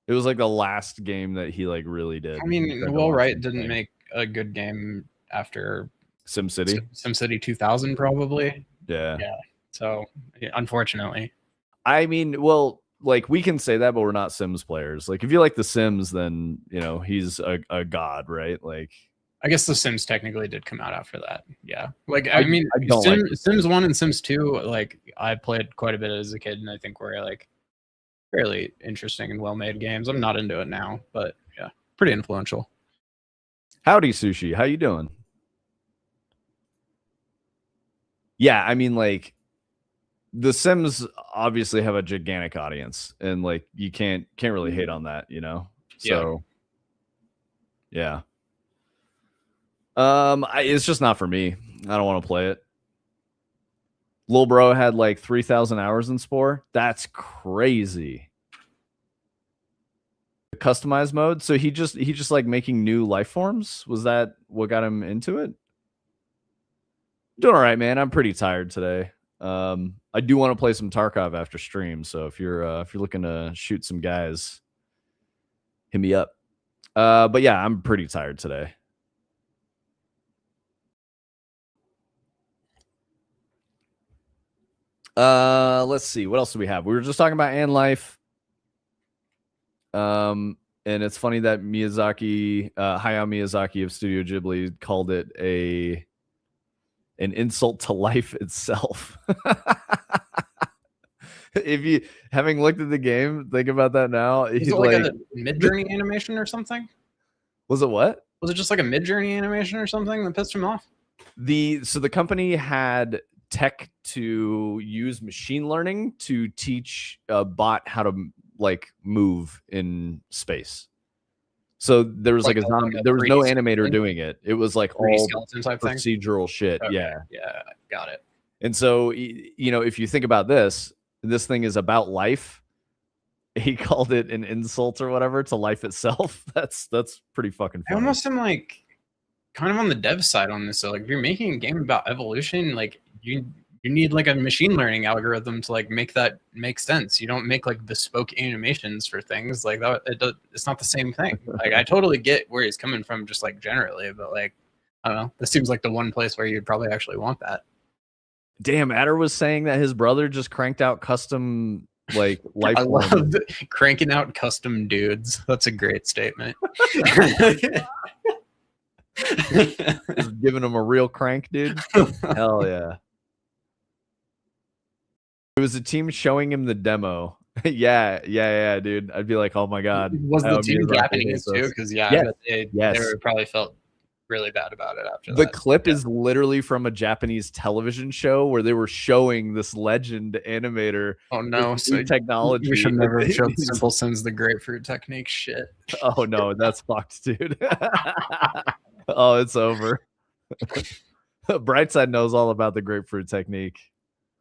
It was like the last game that he like really did.
I mean, Will Wright didn't make a good game after
SimCity
2000, probably.
Yeah.
Yeah. So, unfortunately.
I mean, well, like we can say that, but we're not Sims players. Like if you like The Sims, then you know he's a god, right? Like
I guess The Sims technically did come out after that. Yeah. Like I mean,
Sims
1 and Sims 2, like I played quite a bit as a kid, and I think were like fairly interesting and well-made games. I'm not into it now, but yeah, pretty influential.
Howdy Sushi, how you doing? Yeah, I mean, like The Sims obviously have a gigantic audience, and like you can't really hate on that, you know. So yeah. It's just not for me. I don't want to play it. Lil bro had like 3,000 hours in Spore. That's crazy. The customized mode. So he just like making new life forms. Was that what got him into it? Doing all right, man. I'm pretty tired today. I do want to play some Tarkov after stream. So if you're looking to shoot some guys, hit me up. But yeah, I'm pretty tired today. Let's see. What else do we have? We were just talking about Ann Life. And it's funny that Hayao Miyazaki of Studio Ghibli called it an insult to life itself. If you having looked at the game, think about that now.
Was it like a mid-journey animation or something?
Was it what?
Was it just like a mid-journey animation or something that pissed him off?
So the company had tech to use machine learning to teach a bot how to like move in space. So there was like a zombie. There was no animator doing it. It was like all procedural shit.
Okay.
Yeah,
got it.
And so you know, if you think about this thing is about life. He called it an insult or whatever to life itself. That's pretty fucking funny.
I almost am like kind of on the dev side on this. So like if you're making a game about evolution, like you need like a machine learning algorithm to like make that make sense. You don't make like bespoke animations for things like that. It's not the same thing. Like I totally get where he's coming from, just like generally, but like I don't know. This seems like the one place where you'd probably actually want that.
Damn, Adder was saying that his brother just cranked out custom like life.
I love cranking out custom dudes. That's a great statement.
Just giving him a real crank, dude. Hell yeah. It was a team showing him the demo. yeah, dude. I'd be like, oh my god.
Was the team Japanese too? Because they probably felt really bad about it after
the clip is literally from a Japanese television show where they were showing this legend animator.
Oh no, so
technology.
We should never have showed Simple Sims the grapefruit technique shit.
Oh no, that's fucked, dude. Oh, it's over. Brightside knows all about the grapefruit technique.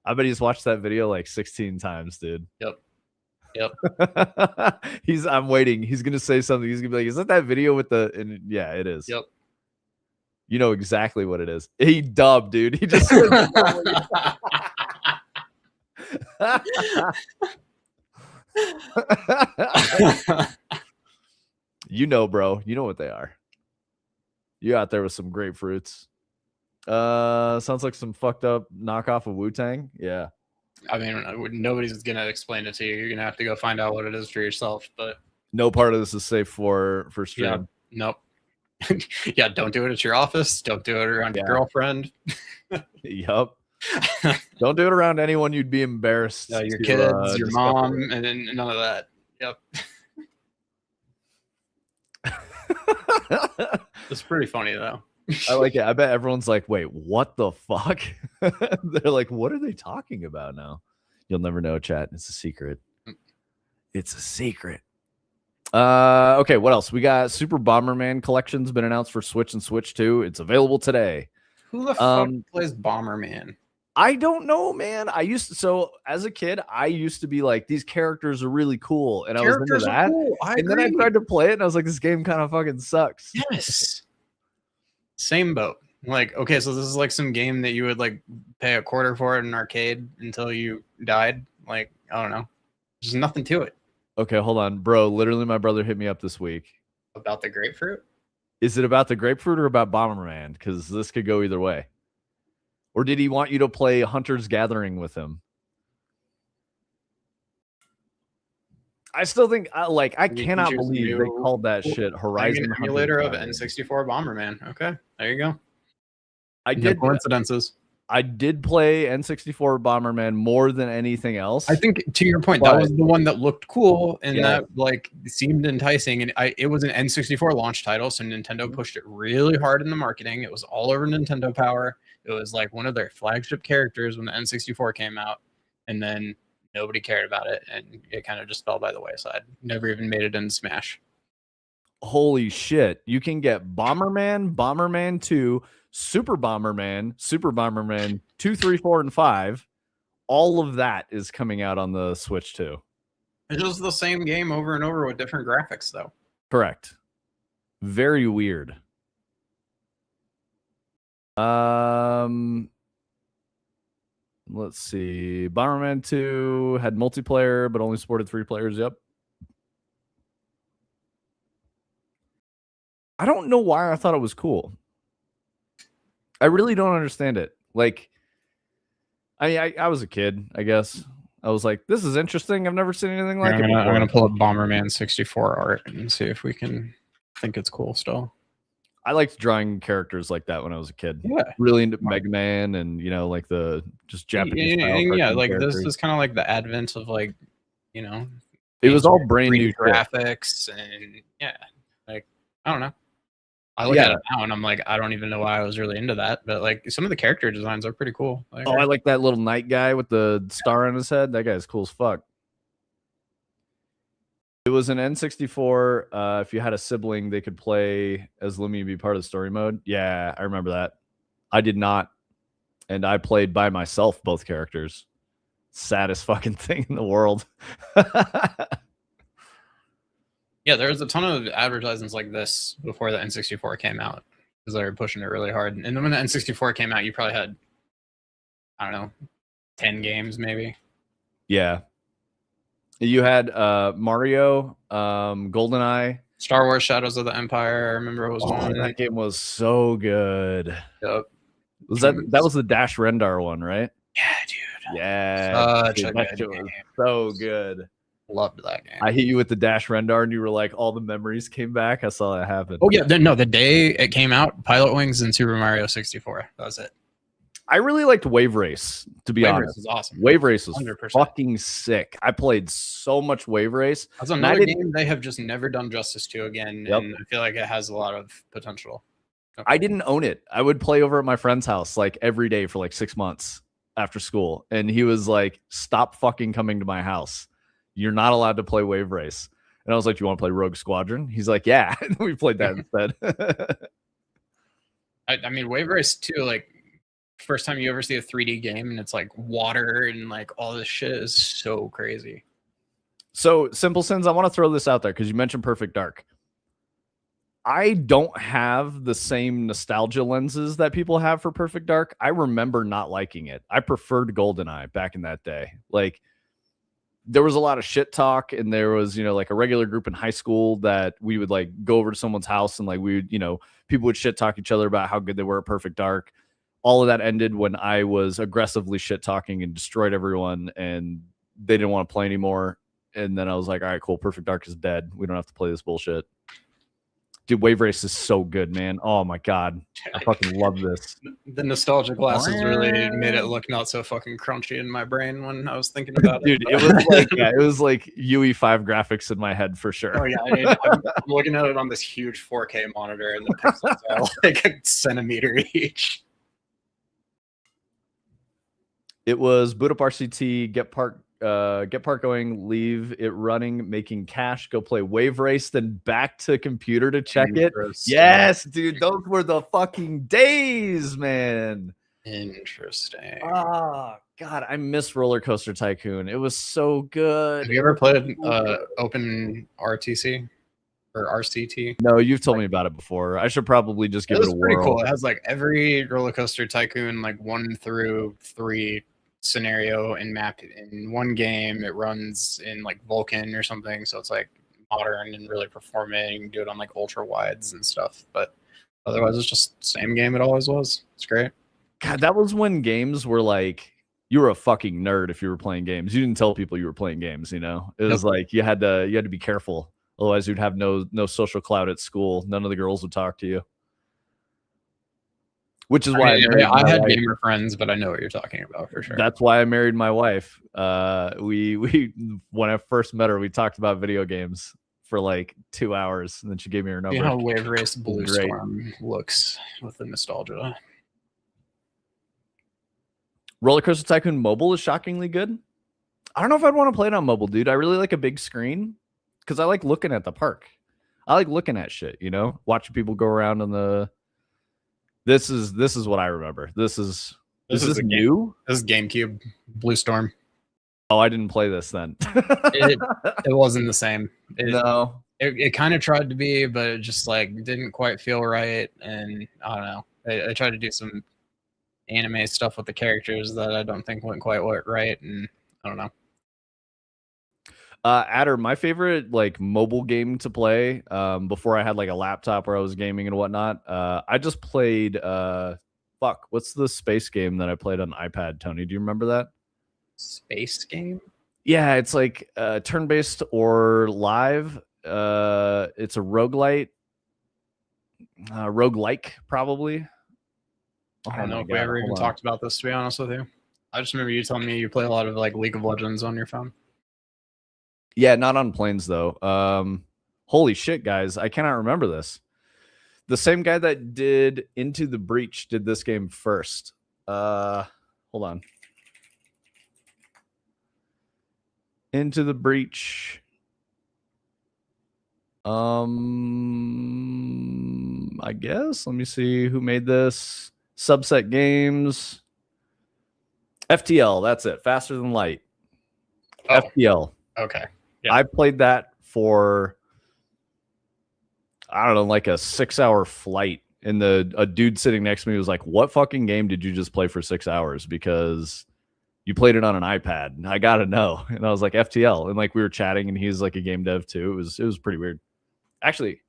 I bet he's watched that video like 16 times, dude.
Yep. Yep.
I'm waiting. He's gonna say something. He's gonna be like, "Is that video with the?" And yeah, it is.
Yep.
You know exactly what it is. He dubbed, dude. He just. You know, bro. You know what they are. You out there with some grapefruits. Sounds like some fucked up knockoff of Wu-Tang. Yeah.
I mean, nobody's gonna explain it to you. You're gonna have to go find out what it is for yourself. But
no part of this is safe for stream.
Yeah, nope. Yeah, don't do it at your office. Don't do it around your girlfriend.
Yup. Don't do it around anyone you'd be embarrassed.
Your kids, your mom, and then none of that. Yep. It's pretty funny though.
I like it. I bet everyone's like, wait, what the fuck? They're like, what are they talking about now? You'll never know, chat. It's a secret. It's a secret. Okay, what else? We got Super Bomberman collection's been announced for Switch and Switch 2. It's available today.
Who the fuck plays Bomberman?
I don't know, man. So as a kid, I used to be like, these characters are really cool, and I was into that.
Cool.
And then I tried to play it, and I was like, this game kind of fucking sucks.
Yes. Same boat. Like, okay, so this is like some game that you would like pay $0.25 for at an arcade until you died. Like, I don't know. There's nothing to it.
Okay, hold on, bro. Literally, my brother hit me up this week.
About the grapefruit?
Is it about the grapefruit or about Bomberman? Because this could go either way. Or did he want you to play Hunter's Gathering with him? I still think, I cannot believe they called that shit Horizon.
An emulator of N64 Bomberman. Okay, there you go.
No
coincidences.
I did play N64 Bomberman more than anything else.
I think, to your point, that was the one that looked cool and that like seemed enticing. And it was an N64 launch title, so Nintendo pushed it really hard in the marketing. It was all over Nintendo Power. It was like one of their flagship characters when the N64 came out, and then nobody cared about it, and it kind of just fell by the wayside. Never even made it in Smash.
Holy shit. You can get Bomberman, Bomberman 2, Super Bomberman 2, 3, 4, and 5. All of that is coming out on the Switch too.
It's just the same game over and over with different graphics, though.
Correct. Very weird. Let's see. Bomberman 2 had multiplayer, but only supported 3 players. Yep. I don't know why I thought it was cool. I really don't understand it. Like, I was a kid, I guess. I was like, this is interesting. I've never seen anything like it.
I'm gonna pull up Bomberman 64 art and see if we can think it's cool still.
I liked drawing characters like that when I was a kid.
Yeah.
Really into Mega Man and, like the just Japanese style.
Yeah, like this is kind of like the advent of like,
it was all brand new
graphics and yeah, like, I don't know. I look at it now and I'm like, I don't even know why I was really into that, but like some of the character designs are pretty cool.
I like that little knight guy with the star on his head. That guy's cool as fuck. It was an N64. If you had a sibling, they could play as Lumia and be part of the story mode. Yeah, I remember that. I did not. And I played by myself, both characters. Saddest fucking thing in the world.
Yeah, there was a ton of advertisements like this before the N64 came out because they were pushing it really hard. And then when the N64 came out, you probably had, I don't know, 10 games maybe.
Yeah. You had Mario, GoldenEye,
Star Wars Shadows of the Empire. I remember it was one.
That game was so good.
Yep.
Was that was the Dash Rendar one, right?
Yeah, dude.
Yeah.
Such a good game.
So good.
Loved that game.
I hit you with the Dash Rendar and you were like, all the memories came back. I saw that happen.
Oh, yeah. No, the day it came out, Pilot Wings and Super Mario 64. That was it.
I really liked Wave Race, to be honest.
Wave Race was awesome.
Wave Race was
100%.
fucking sick. I played so much Wave Race.
That's another game they have just never done justice to again, and I feel like it has a lot of potential. Okay.
I didn't own it. I would play over at my friend's house like every day for like 6 months after school, and he was like, stop fucking coming to my house. You're not allowed to play Wave Race. And I was like, do you want to play Rogue Squadron? He's like, yeah. And we played that instead.
I mean, Wave Race too, like, first time you ever see a 3D game and it's like water and like all this shit is so crazy.
So, Simple Sins, I want to throw this out there because you mentioned Perfect Dark. I don't have the same nostalgia lenses that people have for Perfect Dark. I remember not liking it. I preferred GoldenEye back in that day. Like, there was a lot of shit talk, and there was, like a regular group in high school that we would like go over to someone's house and like we would, people would shit talk each other about how good they were at Perfect Dark. All of that ended when I was aggressively shit talking and destroyed everyone, and they didn't want to play anymore. And then I was like, all right, cool. Perfect Dark is dead. We don't have to play this bullshit. Dude, Wave Race is so good, man. Oh my God. I fucking love this.
The nostalgia glasses really made it look not so fucking crunchy in my brain when I was thinking about it.
Dude, it was like UE5 graphics in my head for sure.
Oh yeah, I'm looking at it on this huge 4K monitor, and the pixels are like a centimeter each.
It was boot up RCT, get park going, leave it running, making cash, go play Wave Race, then back to computer to check it. Yes, dude, those were the fucking days, man.
Interesting.
Oh God, I miss Roller Coaster Tycoon. It was so good.
Have you ever played Open RTC or RCT?
No, you've told me about it before. I should probably just give it a whirl.
Pretty cool. It has like every Roller Coaster Tycoon, like 1 through 3 scenario and map in one game. It runs in like Vulkan or something, so it's like modern and really performing. You can do it on like ultra wides and stuff, but otherwise it's just the same game it always was. It's great.
God, that was when games were like, you were a fucking nerd if you were playing games. You didn't tell people you were playing games, It was like you had to be careful, otherwise you'd have no social clout at school. None of the girls would talk to you. Which is why
I had gamer friends, but I know what you're talking about for sure.
That's why I married my wife. We when I first met her, we talked about video games for like 2 hours, and then she gave me her number.
See how Wave Race Blue Storm looks with the nostalgia.
Roller Coaster Tycoon Mobile is shockingly good. I don't know if I'd want to play it on mobile, dude. I really like a big screen because I like looking at the park. I like looking at shit, watching people go around on the. This is what I remember. This is new.
This is GameCube Blue Storm.
Oh, I didn't play this then.
it wasn't the same.
No,
it kind of tried to be, but it just like didn't quite feel right. And I don't know. I tried to do some anime stuff with the characters that I don't think went quite right, and I don't know.
Adder, my favorite like mobile game to play before I had like a laptop where I was gaming and whatnot. I just played what's the space game that I played on iPad, Tony? Do you remember that?
Space game?
Yeah, it's like turn-based or live. It's a roguelite. Roguelike, probably.
I don't know if we ever even talked about this, to be honest with you. I just remember you telling me you play a lot of like League of Legends on your phone.
Yeah, not on planes though. Holy shit, guys. I cannot remember this. The same guy that did Into the Breach did this game first. Hold on. Into the Breach. I guess. Let me see who made this. Subset Games. FTL, that's it. Faster Than Light.
Oh.
FTL.
Okay. Yeah.
I played that for, I don't know, like a 6-hour flight. And a dude sitting next to me was like, what fucking game did you just play for 6 hours? Because you played it on an iPad. And I got to know. And I was like, FTL. And like we were chatting, and he's like a game dev too. It was pretty weird. Actually,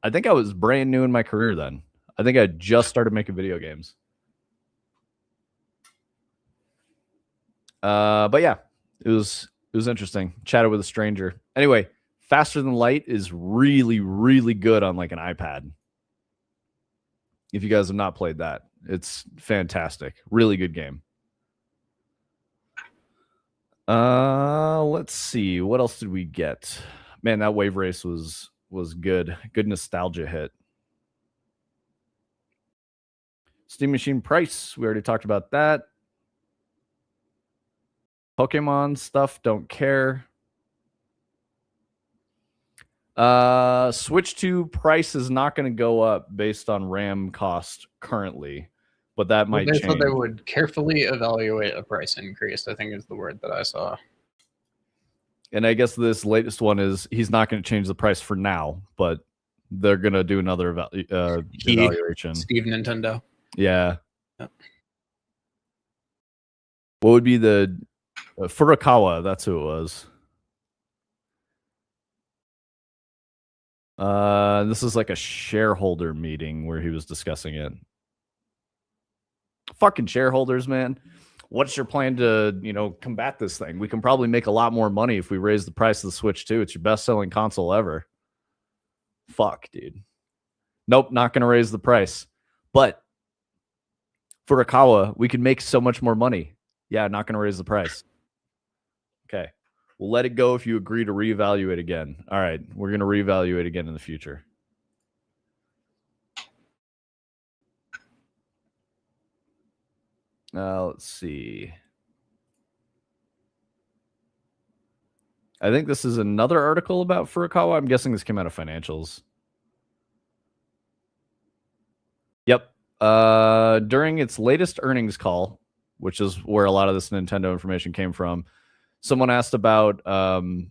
I think I was brand new in my career then. I think I just started making video games. But yeah, it was interesting. Chatted with a stranger. Anyway, Faster Than Light is really, really good on like an iPad. If you guys have not played that, it's fantastic. Really good game. Let's see. What else did we get? Man, that Wave Race was good. Good nostalgia hit. Steam Machine price. We already talked about that. Pokemon stuff, don't care. Switch 2 price is not going to go up based on RAM cost currently, but that might change.
They said they would carefully evaluate a price increase, I think is the word that I saw.
And I guess this latest one is he's not going to change the price for now, but they're going to do another evaluation.
Steve Nintendo.
Yeah.
Yep.
What would be the Furukawa? That's who it was. This is like a shareholder meeting where he was discussing it. Fucking shareholders, man. What's your plan to, combat this thing? We can probably make a lot more money if we raise the price of the Switch 2. It's your best-selling console ever. Fuck, dude. Nope, not going to raise the price. But Furukawa, we can make so much more money. Yeah, not going to raise the price. Okay. We'll let it go if you agree to reevaluate again. All right, we're going to reevaluate again in the future. Let's see. I think this is another article about Furukawa. I'm guessing this came out of financials. Yep. During its latest earnings call, which is where a lot of this Nintendo information came from, someone asked about the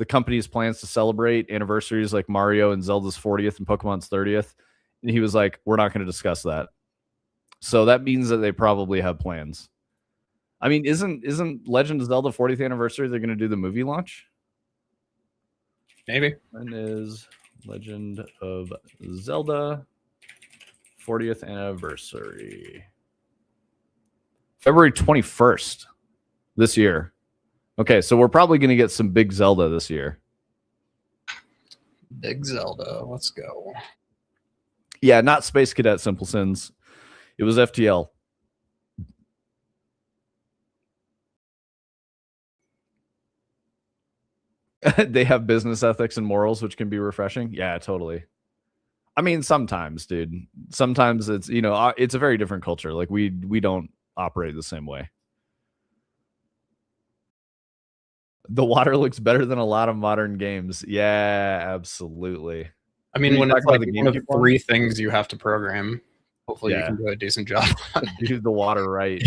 company's plans to celebrate anniversaries like Mario and Zelda's 40th and Pokemon's 30th. And he was like, we're not going to discuss that. So that means that they probably have plans. I mean, isn't Legend of Zelda 40th anniversary? They're going to do the movie launch?
Maybe.
When is Legend of Zelda 40th anniversary? February 21st this year. Okay, so we're probably going to get some big Zelda this year.
Big Zelda. Let's go.
Yeah, not Space Cadet Simple Sins. It was FTL. They have business ethics and morals, which can be refreshing. Yeah, totally. I mean, sometimes, dude. Sometimes it's, it's a very different culture. Like we don't operate the same way. The water looks better than a lot of modern games. Yeah, absolutely.
I mean, when it's like one of
GameCube
three things you have to program, hopefully you can do a decent job.
Do the water right.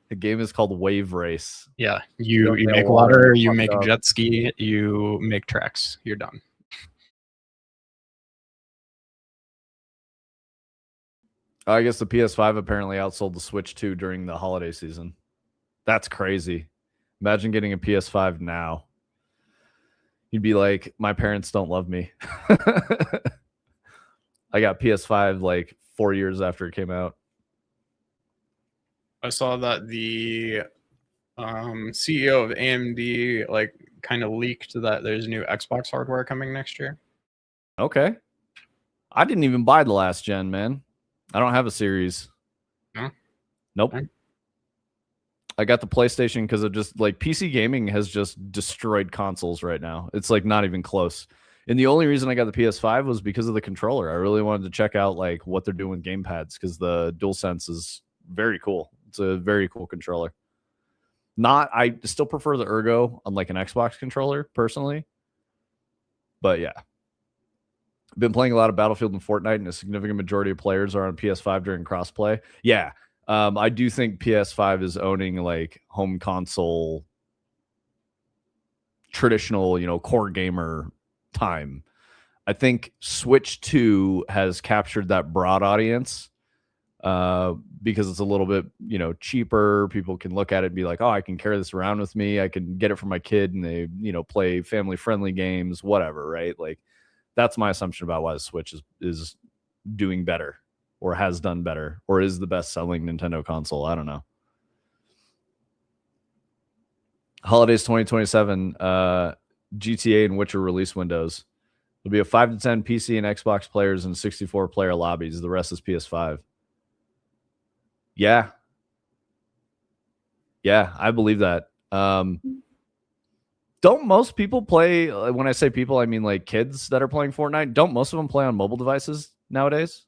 The game is called Wave Race.
Yeah, you make water, you make jet ski, you make tracks. You're done.
I guess the PS5 apparently outsold the Switch 2 during the holiday season. That's crazy. Imagine getting a PS5 now. You'd be like, my parents don't love me. I got PS5 like 4 years after it came out.
I saw that the CEO of AMD like kind of leaked that there's new Xbox hardware coming next year.
Okay. I didn't even buy the last gen, man. I don't have a series.
No?
Nope. Okay. I got the PlayStation because of just like PC gaming has just destroyed consoles right now. It's like not even close. And the only reason I got the PS5 was because of the controller. I really wanted to check out like what they're doing with gamepads because the DualSense is very cool. It's a very cool controller. I still prefer the Ergo on like an Xbox controller personally. But yeah. I've been playing a lot of Battlefield and Fortnite, and a significant majority of players are on PS5 during crossplay. Yeah. I do think PS5 is owning like home console traditional, core gamer time. I think Switch 2 has captured that broad audience because it's a little bit, cheaper. People can look at it and be like, oh, I can carry this around with me. I can get it for my kid and they, play family-friendly games, whatever, right? Like that's my assumption about why the Switch is doing better. Or has done better, or is the best-selling Nintendo console. I don't know. Holidays 2027, GTA and Witcher release windows. There'll be a 5 to 10 PC and Xbox players and 64-player lobbies. The rest is PS5. Yeah. Yeah, I believe that. Don't most people play, when I say people, I mean like kids that are playing Fortnite, don't most of them play on mobile devices nowadays?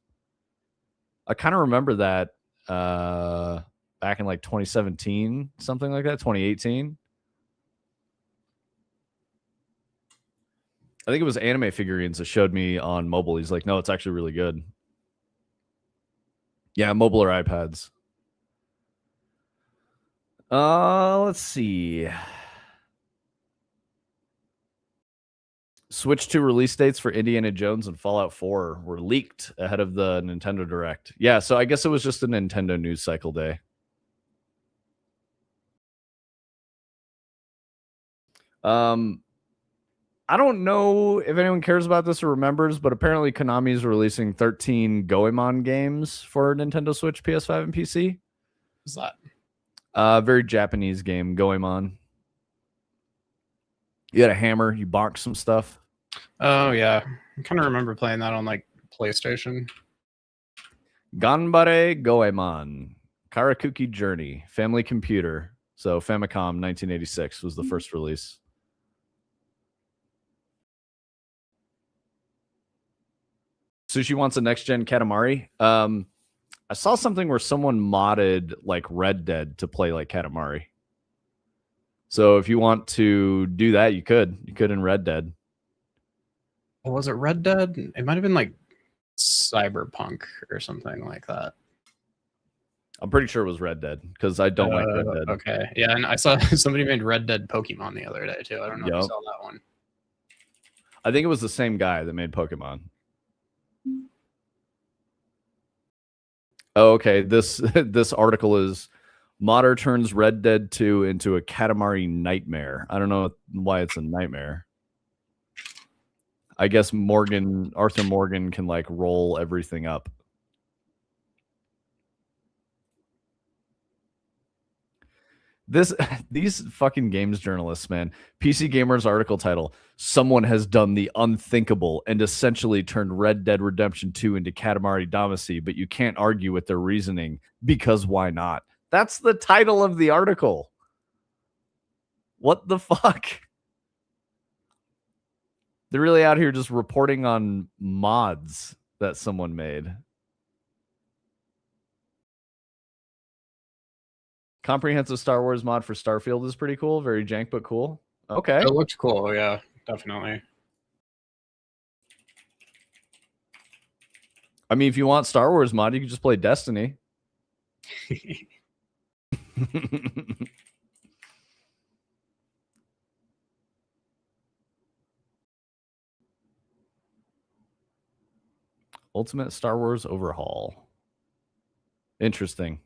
I kind of remember that back in like 2017, something like that, 2018. I think it was Anime Figurines that showed me on mobile. He's like, no, it's actually really good. Yeah, mobile or iPads. Let's see. Switch 2 release dates for Indiana Jones and Fallout 4 were leaked ahead of the Nintendo Direct. Yeah, so I guess it was just a Nintendo news cycle day. I don't know if anyone cares about this or remembers, but apparently Konami is releasing 13 Goemon games for Nintendo Switch, PS5, and PC.
What's that?
Very Japanese game, Goemon. You had a hammer, you bonk some stuff.
Oh yeah, I kind of remember playing that on like PlayStation.
Ganbare Goemon, Karakuki Journey, Family Computer. So Famicom 1986 was the first release. Sushi wants a next-gen Katamari. I saw something where someone modded like Red Dead to play like Katamari. So if you want to do that, you could. You could in Red Dead.
What was it, Red Dead? It might have been like Cyberpunk or something like that.
I'm pretty sure it was Red Dead because I don't like Red Dead.
Okay, yeah, and I saw somebody made Red Dead Pokemon the other day too. I don't know if you saw that one.
I think it was the same guy that made Pokemon. Oh, okay. This article is modder turns Red Dead 2 into a Katamari nightmare. I don't know why it's a nightmare. I guess Arthur Morgan can like roll everything up. These fucking games journalists, man. PC Gamer's article title: someone has done the unthinkable and essentially turned Red Dead Redemption 2 into Katamari Damacy, but you can't argue with their reasoning because why not? That's the title of the article. What the fuck? They're really out here just reporting on mods that someone made. Comprehensive Star Wars mod for Starfield is pretty cool. Very jank, but cool. Okay.
It looks cool. Yeah, definitely.
I mean, if you want Star Wars mod, you can just play Destiny. Ultimate Star Wars overhaul. Interesting.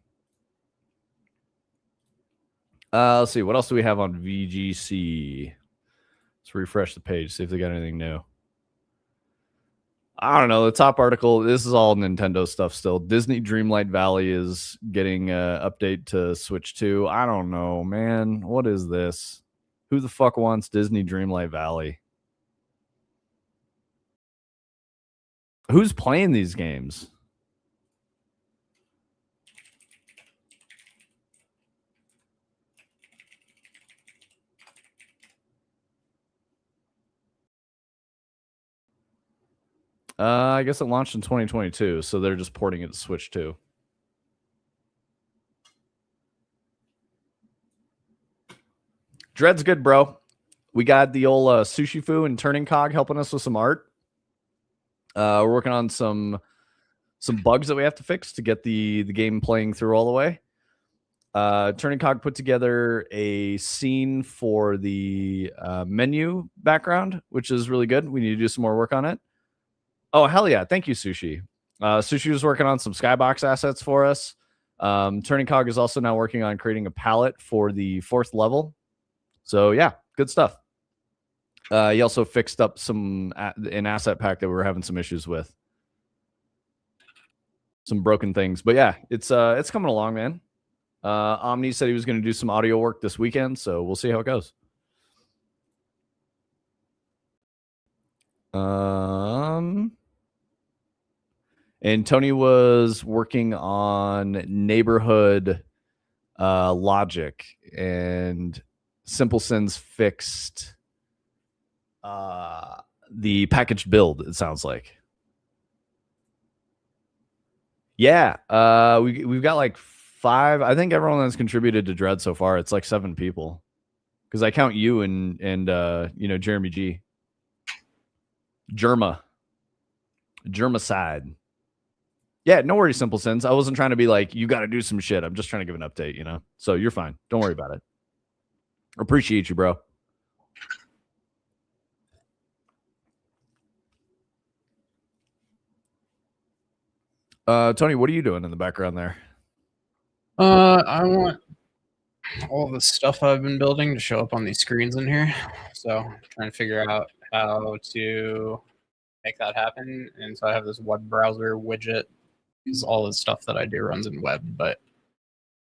Let's see. What else do we have on VGC? Let's refresh the page, see if they got anything new. I don't know. The top article, this is all Nintendo stuff still. Disney Dreamlight Valley is getting an update to Switch 2. I don't know, man. What is this? Who the fuck wants Disney Dreamlight Valley? Who's playing these games? I guess it launched in 2022, so they're just porting it to Switch 2. Dread's good, bro. We got the old Sushi Fu and Turning Cog helping us with some art. We're working on some bugs that we have to fix to get the game playing through all the way. Turning Cog put together a scene for the menu background, which is really good. We need to do some more work on it. Oh, hell yeah. Thank you, Sushi. Sushi was working on some Skybox assets for us. Turning Cog is also now working on creating a palette for the 4th level. So, yeah, good stuff. He also fixed up an asset pack that we were having some issues with. Some broken things. But, yeah, it's coming along, man. Omni said he was going to do some audio work this weekend, so we'll see how it goes. And Tony was working on neighborhood logic, and Simple Sins fixed the package build, it sounds like. Yeah, we've got like 5. I think everyone that's contributed to Dread so far, it's like 7 people. Because I count you and Jeremy G. Germicide. Yeah, no worries, Simple Sins. I wasn't trying to be like, you got to do some shit. I'm just trying to give an update, you know? So you're fine. Don't worry about it. Appreciate you, bro. Tony, what are you doing in the background there?
I want all the stuff I've been building to show up on these screens in here. So I'm trying to figure out how to make that happen. And so I have this web browser widget because all the stuff that I do runs in web, but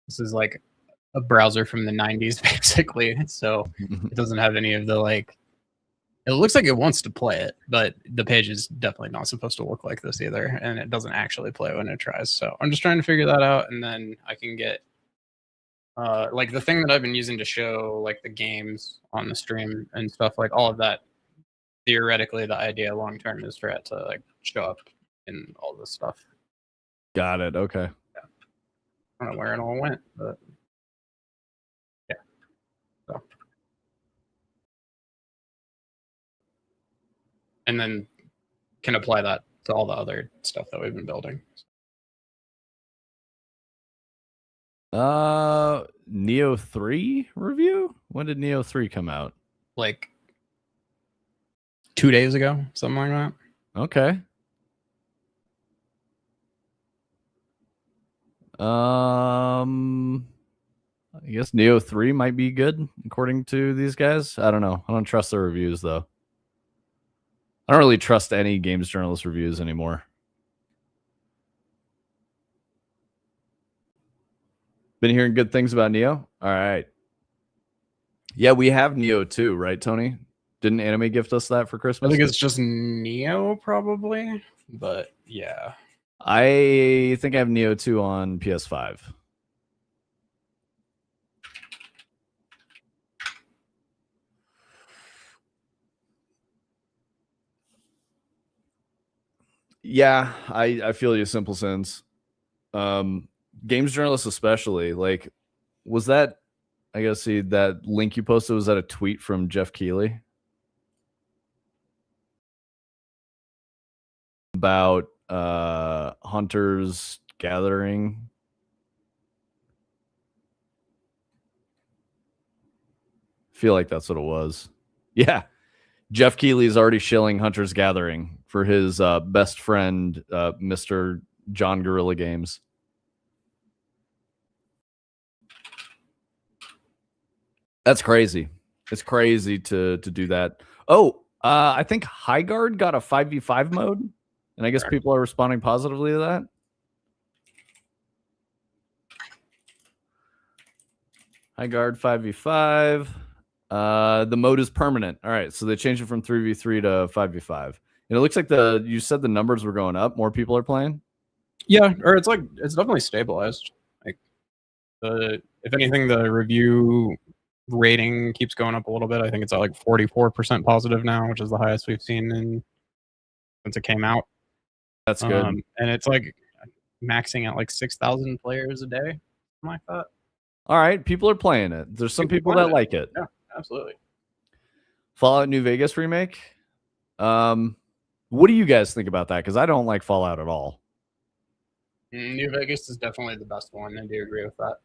this is like a browser from the 90s basically. So it doesn't have any of the like, it looks like it wants to play it, but the page is definitely not supposed to look like this either. And it doesn't actually play when it tries. So I'm just trying to figure that out. And then I can get like the thing that I've been using to show like the games on the stream and stuff, like all of that. Theoretically, the idea long term is for it to like show up in all this stuff.
Got it. Okay.
Yeah. I don't know where it all went, but yeah. So. And then can apply that to all the other stuff that we've been building.
Neo 3 review? When did Neo 3 come out?
Like 2 days ago, something like that.
Okay. I guess Neo 3 might be good according to these guys. I don't know. I don't trust their reviews though. I don't really trust any games journalist reviews anymore. Been hearing good things about Neo? All right. Yeah, we have Neo too, right, Tony? Didn't Anime gift us that for Christmas?
I think it's just Neo probably, but yeah.
I think I have Neo 2 on PS5. Yeah, I feel you, Simple Sins. Games journalists especially, like, was that, I gotta see, that link you posted, was that a tweet from Jeff Keighley? About Hunter's Gathering? Feel like that's what it was. Yeah. Jeff Keighley is already shilling Hunter's Gathering for his best friend, Mr. John Guerrilla Games. That's crazy. It's crazy to do that. Oh, I think Highguard got a 5v5 mode, and I guess people are responding positively to that. Highguard 5v5. The mode is permanent. All right, so they changed it from 3v3 to 5v5. And it looks like you said the numbers were going up. More people are playing.
Yeah, or it's definitely stabilized. Like if anything, the review rating keeps going up a little bit. I think it's at like 44% positive now, which is the highest we've seen since it came out.
That's good.
And it's like maxing at like 6,000 players a day, something like that.
All right, people are playing it. There's some people that like it.
Yeah, absolutely.
Fallout New Vegas remake. What do you guys think about that? Because I don't like Fallout at all.
New Vegas is definitely the best one. I do agree with that.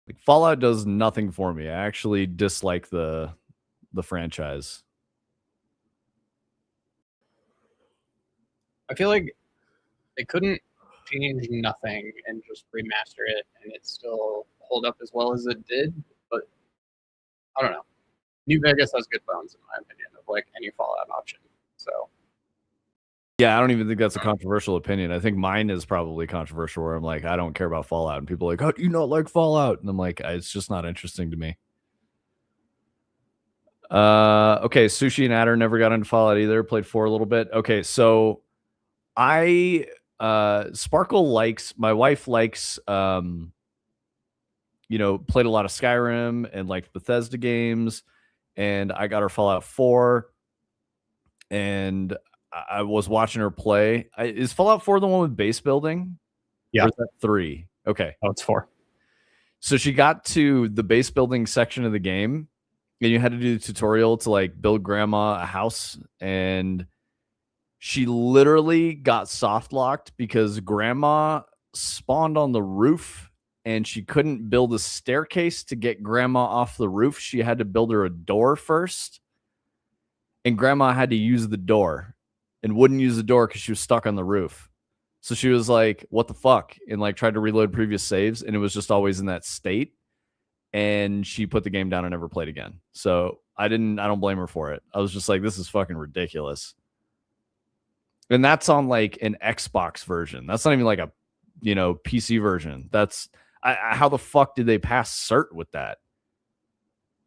Like, Fallout does nothing for me. I actually dislike the franchise.
I feel like they couldn't change nothing and just remaster it and it still hold up as well as it did. But I don't know. New Vegas has good bones in my opinion of like any Fallout option. So
yeah, I don't even think that's a controversial opinion. I think mine is probably controversial where I'm like, I don't care about Fallout. And people are like, how do you not like Fallout? And I'm like, it's just not interesting to me. Okay, Sushi and Adder never got into Fallout either. Played 4 a little bit. Okay, so Sparkle likes, my wife likes, played a lot of Skyrim and liked Bethesda games. And I got her Fallout 4. And I was watching her play. Is Fallout 4 the one with base building?
Yeah.
Or is that 3? Okay.
Oh, it's 4.
So she got to the base building section of the game, and you had to do the tutorial to like build grandma a house. And she literally got soft locked because grandma spawned on the roof and she couldn't build a staircase to get grandma off the roof. She had to build her a door first. And grandma had to use the door. and wouldn't use the door because she was stuck on the roof. So she was like, what the fuck? And like tried to reload previous saves, and it was just always in that state. And she put the game down and never played again. So I don't blame her for it. I was just like, this is fucking ridiculous. And that's on like an Xbox version. That's not even like a, PC version. That's how the fuck did they pass cert with that?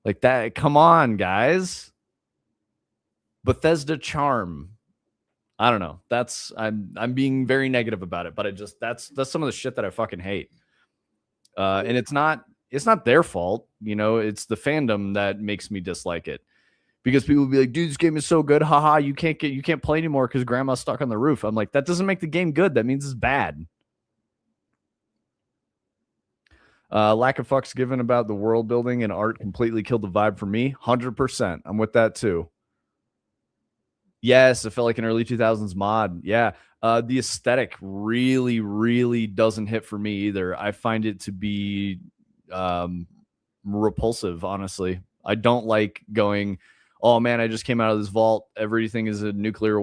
Like that. Come on, guys. Bethesda charm. I don't know. I'm being very negative about it, but that's some of the shit that I fucking hate. And it's not their fault, it's the fandom that makes me dislike it. Because people will be like, dude, this game is so good. Haha, you can't play anymore because grandma's stuck on the roof. I'm like, that doesn't make the game good. That means it's bad. Lack of fucks given about the world building and art completely killed the vibe for me. 100%. I'm with that too. Yes, it felt like an early 2000s mod. Yeah. The aesthetic really, really doesn't hit for me either. I find it to be repulsive, honestly. I don't like going, oh man, I just came out of this vault. Everything is a nuclear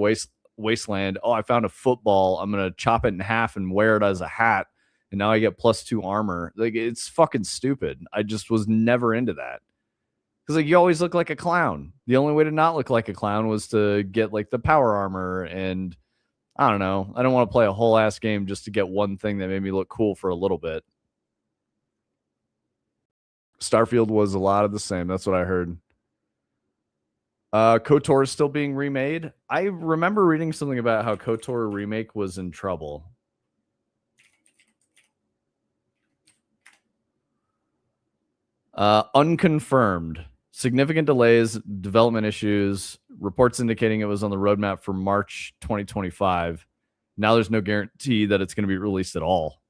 wasteland. Oh, I found a football. I'm going to chop it in half and wear it as a hat. And now I get +2 armor. Like, it's fucking stupid. I just was never into that. Because like you always look like a clown. The only way to not look like a clown was to get like the power armor, and I don't know. I don't want to play a whole ass game just to get one thing that made me look cool for a little bit. Starfield was a lot of the same. That's what I heard. KOTOR is still being remade. I remember reading something about how KOTOR remake was in trouble. Unconfirmed. Significant delays, development issues, reports indicating it was on the roadmap for March 2025. Now there's no guarantee that it's going to be released at all.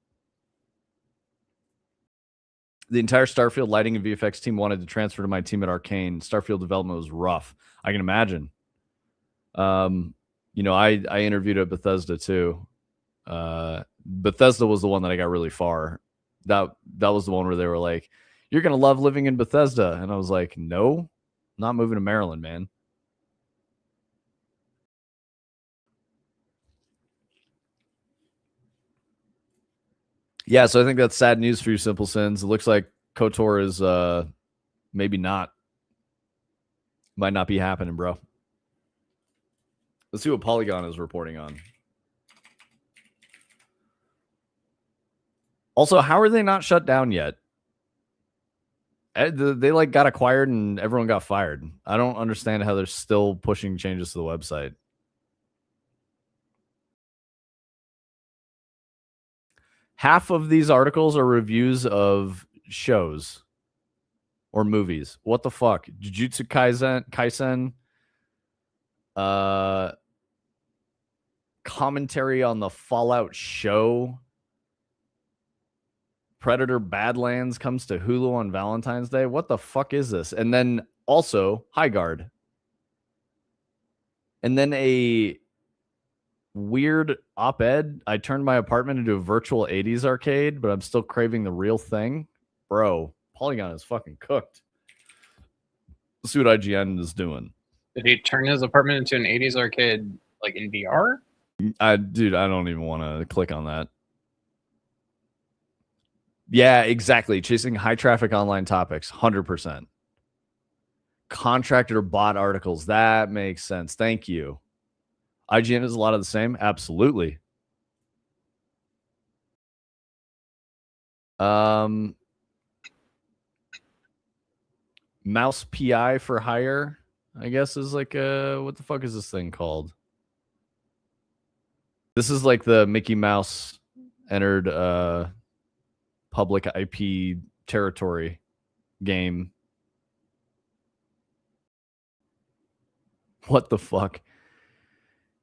The entire Starfield lighting and VFX team wanted to transfer to my team at Arcane. Starfield development was rough. I can imagine. I interviewed at Bethesda too. Bethesda was the one that I got really far. That was the one where they were like, you're going to love living in Bethesda. And I was like, no, not moving to Maryland, man. Yeah, so I think that's sad news for you, Simple Sins. It looks like KOTOR is maybe not. Might not be happening, bro. Let's see what Polygon is reporting on. Also, how are they not shut down yet? They like got acquired and everyone got fired. I don't understand how they're still pushing changes to the website. Half of these articles are reviews of shows or movies. What the fuck? Jujutsu Kaisen, commentary on the Fallout show. Predator Badlands comes to Hulu on Valentine's Day. What the fuck is this? And then also High Guard. And then a weird op-ed. I turned my apartment into a virtual 80s arcade, but I'm still craving the real thing. Bro, Polygon is fucking cooked. Let's see what IGN is doing.
Did he turn his apartment into an 80s arcade, like in VR?
Dude, I don't even want to click on that. Yeah, exactly. Chasing high traffic online topics, 100%. Contracted or bot articles. That makes sense. Thank you. IGN is a lot of the same. Absolutely. Mouse PI for hire, I guess, is like what the fuck is this thing called? This is like the Mickey Mouse entered public IP territory game. What the fuck?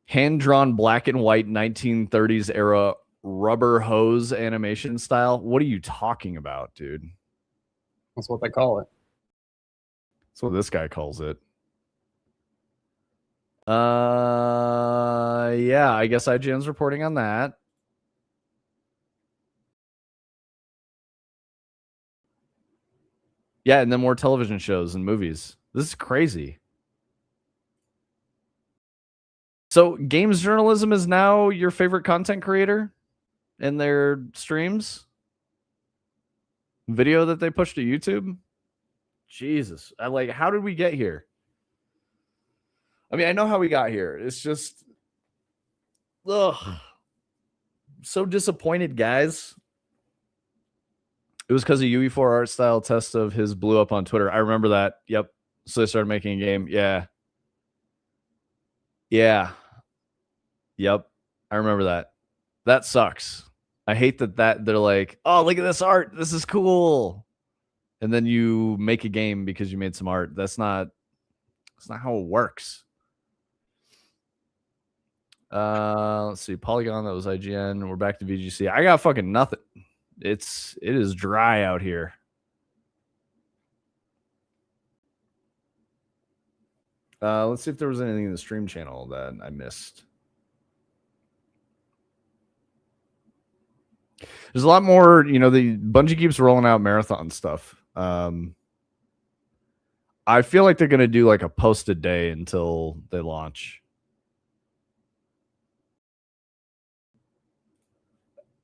Hand-drawn black and white 1930s era rubber hose animation style. What are you talking about, dude?
That's what they call it.
That's what this guy calls it. Yeah, I guess IGN's reporting on that. Yeah, and then more television shows and movies. This is crazy. So games journalism is now your favorite content creator in their streams? Video that they push to YouTube? Jesus. How did we get here? I mean, I know how we got here. It's just, ugh. So disappointed, guys. It was because of UE4 art style test of his blew up on Twitter. I remember that. Yep. So they started making a game. Yeah. Yeah. Yep. I remember that. That sucks. I hate that they're like, oh, look at this art. This is cool. And then you make a game because you made some art. That's not how it works. Let's see. Polygon, that was IGN. We're back to VGC. I got fucking nothing. It is dry out here. Let's see if there was anything in the stream channel that I missed. There's a lot more, the Bungie keeps rolling out marathon stuff. I feel like they're going to do like a post a day until they launch.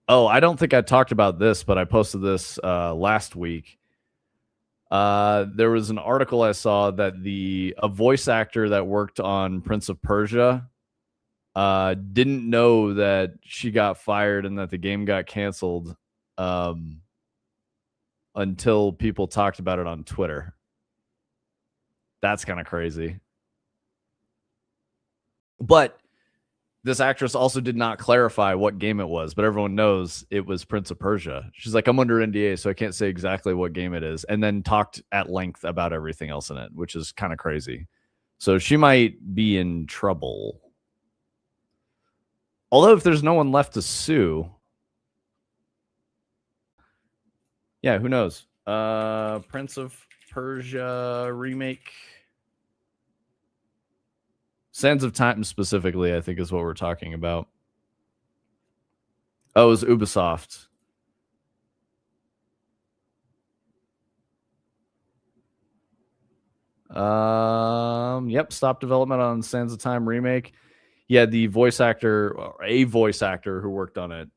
Oh, I don't think I talked about this, but I posted this last week. There was an article I saw that a voice actor that worked on Prince of Persia didn't know that she got fired and that the game got canceled until people talked about it on Twitter. That's kind of crazy. But this actress also did not clarify what game it was, but everyone knows it was Prince of Persia. She's like, I'm under NDA, so I can't say exactly what game it is, and then talked at length about everything else in it, which is kind of crazy. So she might be in trouble. Although if there's no one left to sue, yeah, who knows? Prince of Persia remake. Sands of Time specifically, I think, is what we're talking about. Oh, it was Ubisoft. Yep, stop development on Sands of Time remake. Yeah, the voice actor, or a voice actor who worked on it,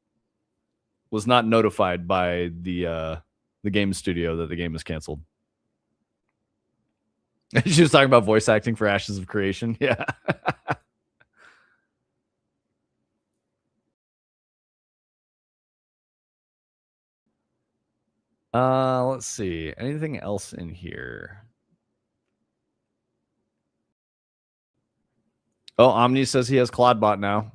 was not notified by the game studio that the game is canceled. She was talking about voice acting for Ashes of Creation. Yeah. Let's see. Anything else in here? Oh, Omni says he has Cloudbot now.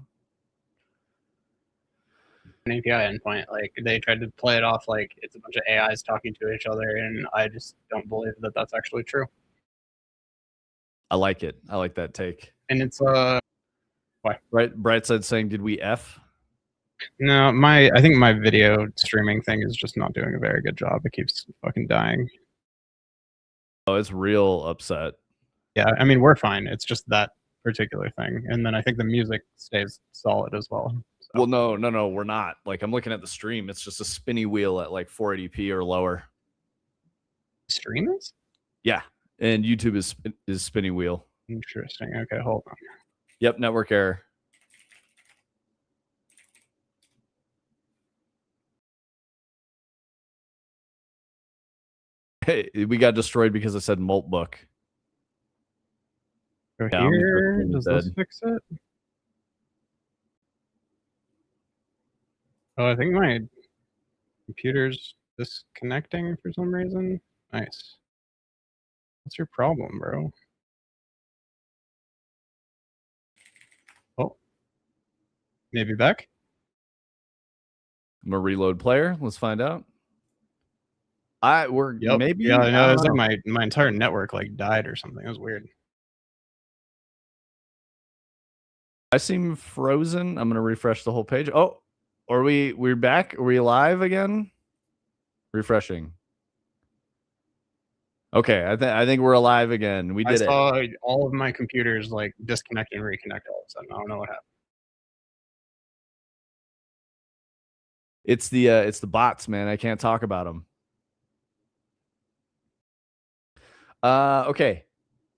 An API endpoint. Like they tried to play it off like it's a bunch of AIs talking to each other, and I just don't believe that that's actually true.
I like it. I like that take.
And it's
why? Right, Brightside saying, "Did we F?"
No, I think my video streaming thing is just not doing a very good job. It keeps fucking dying.
Oh, it's real upset.
Yeah, I mean we're fine. It's just that particular thing, and then I think the music stays solid as well. So.
Well, no, we're not. Like I'm looking at the stream. It's just a spinny wheel at like 480p or lower.
Stream is?
Yeah, and YouTube is spinny wheel.
Interesting. Okay, hold on.
Yep, network error. Hey, we got destroyed because I said malt book.
Go here. Does this fix it? Oh, I think my computer's disconnecting for some reason. Nice. What's your problem, bro? Oh. Maybe back?
I'm gonna reload player. Let's find out. Maybe.
Yeah, no, it was like my entire network like died or something. It was weird.
I seem frozen. I'm gonna refresh the whole page. Oh, we're back? Are we live again? Refreshing. Okay, I think we're alive again. We did it.
I saw all of my computers like disconnect and reconnect all of a sudden. I don't know what happened.
It's the bots, man. I can't talk about them. Okay.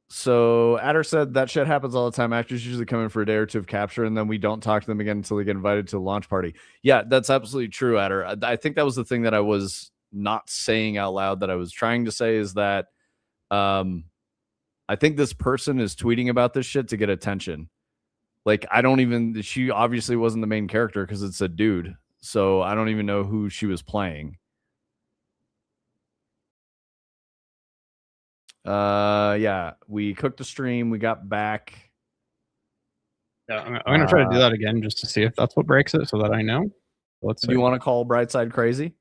So Adder said that shit happens all the time. Actors usually come in for a day or two of capture, and then we don't talk to them again until they get invited to the launch party. Yeah, that's absolutely true, Adder. I think that was the thing that I was not saying out loud that I was trying to say is that I think this person is tweeting about this shit to get attention. Like, she obviously wasn't the main character because it's a dude. So I don't even know who she was playing. Yeah, we cooked the stream. We got back.
Yeah, I'm gonna try to do that again just to see if that's what breaks it, so that I know. Let's see.
Do you want to call Brightside crazy?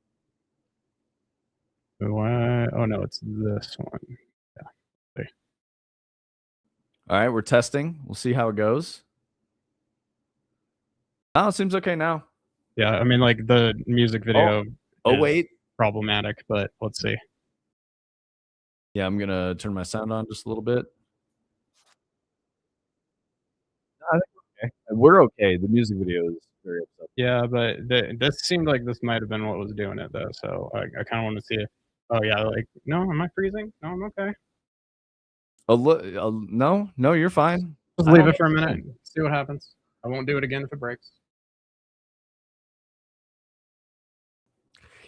Oh no, it's this one. Yeah. See.
All right, we're testing. We'll see how it goes. Oh, it seems okay now.
Yeah, I mean, like the music video.
Oh wait,
problematic, but let's see.
Yeah, I'm gonna turn my sound on just a little bit. I think we're okay. The music video is very upsetting.
Yeah, but this seemed like this might have been what was doing it though. So I kind of want to see if. Oh yeah, like no, am I freezing? No, I'm okay.
No, you're fine.
Just leave it for a minute. See what happens. I won't do it again if it breaks.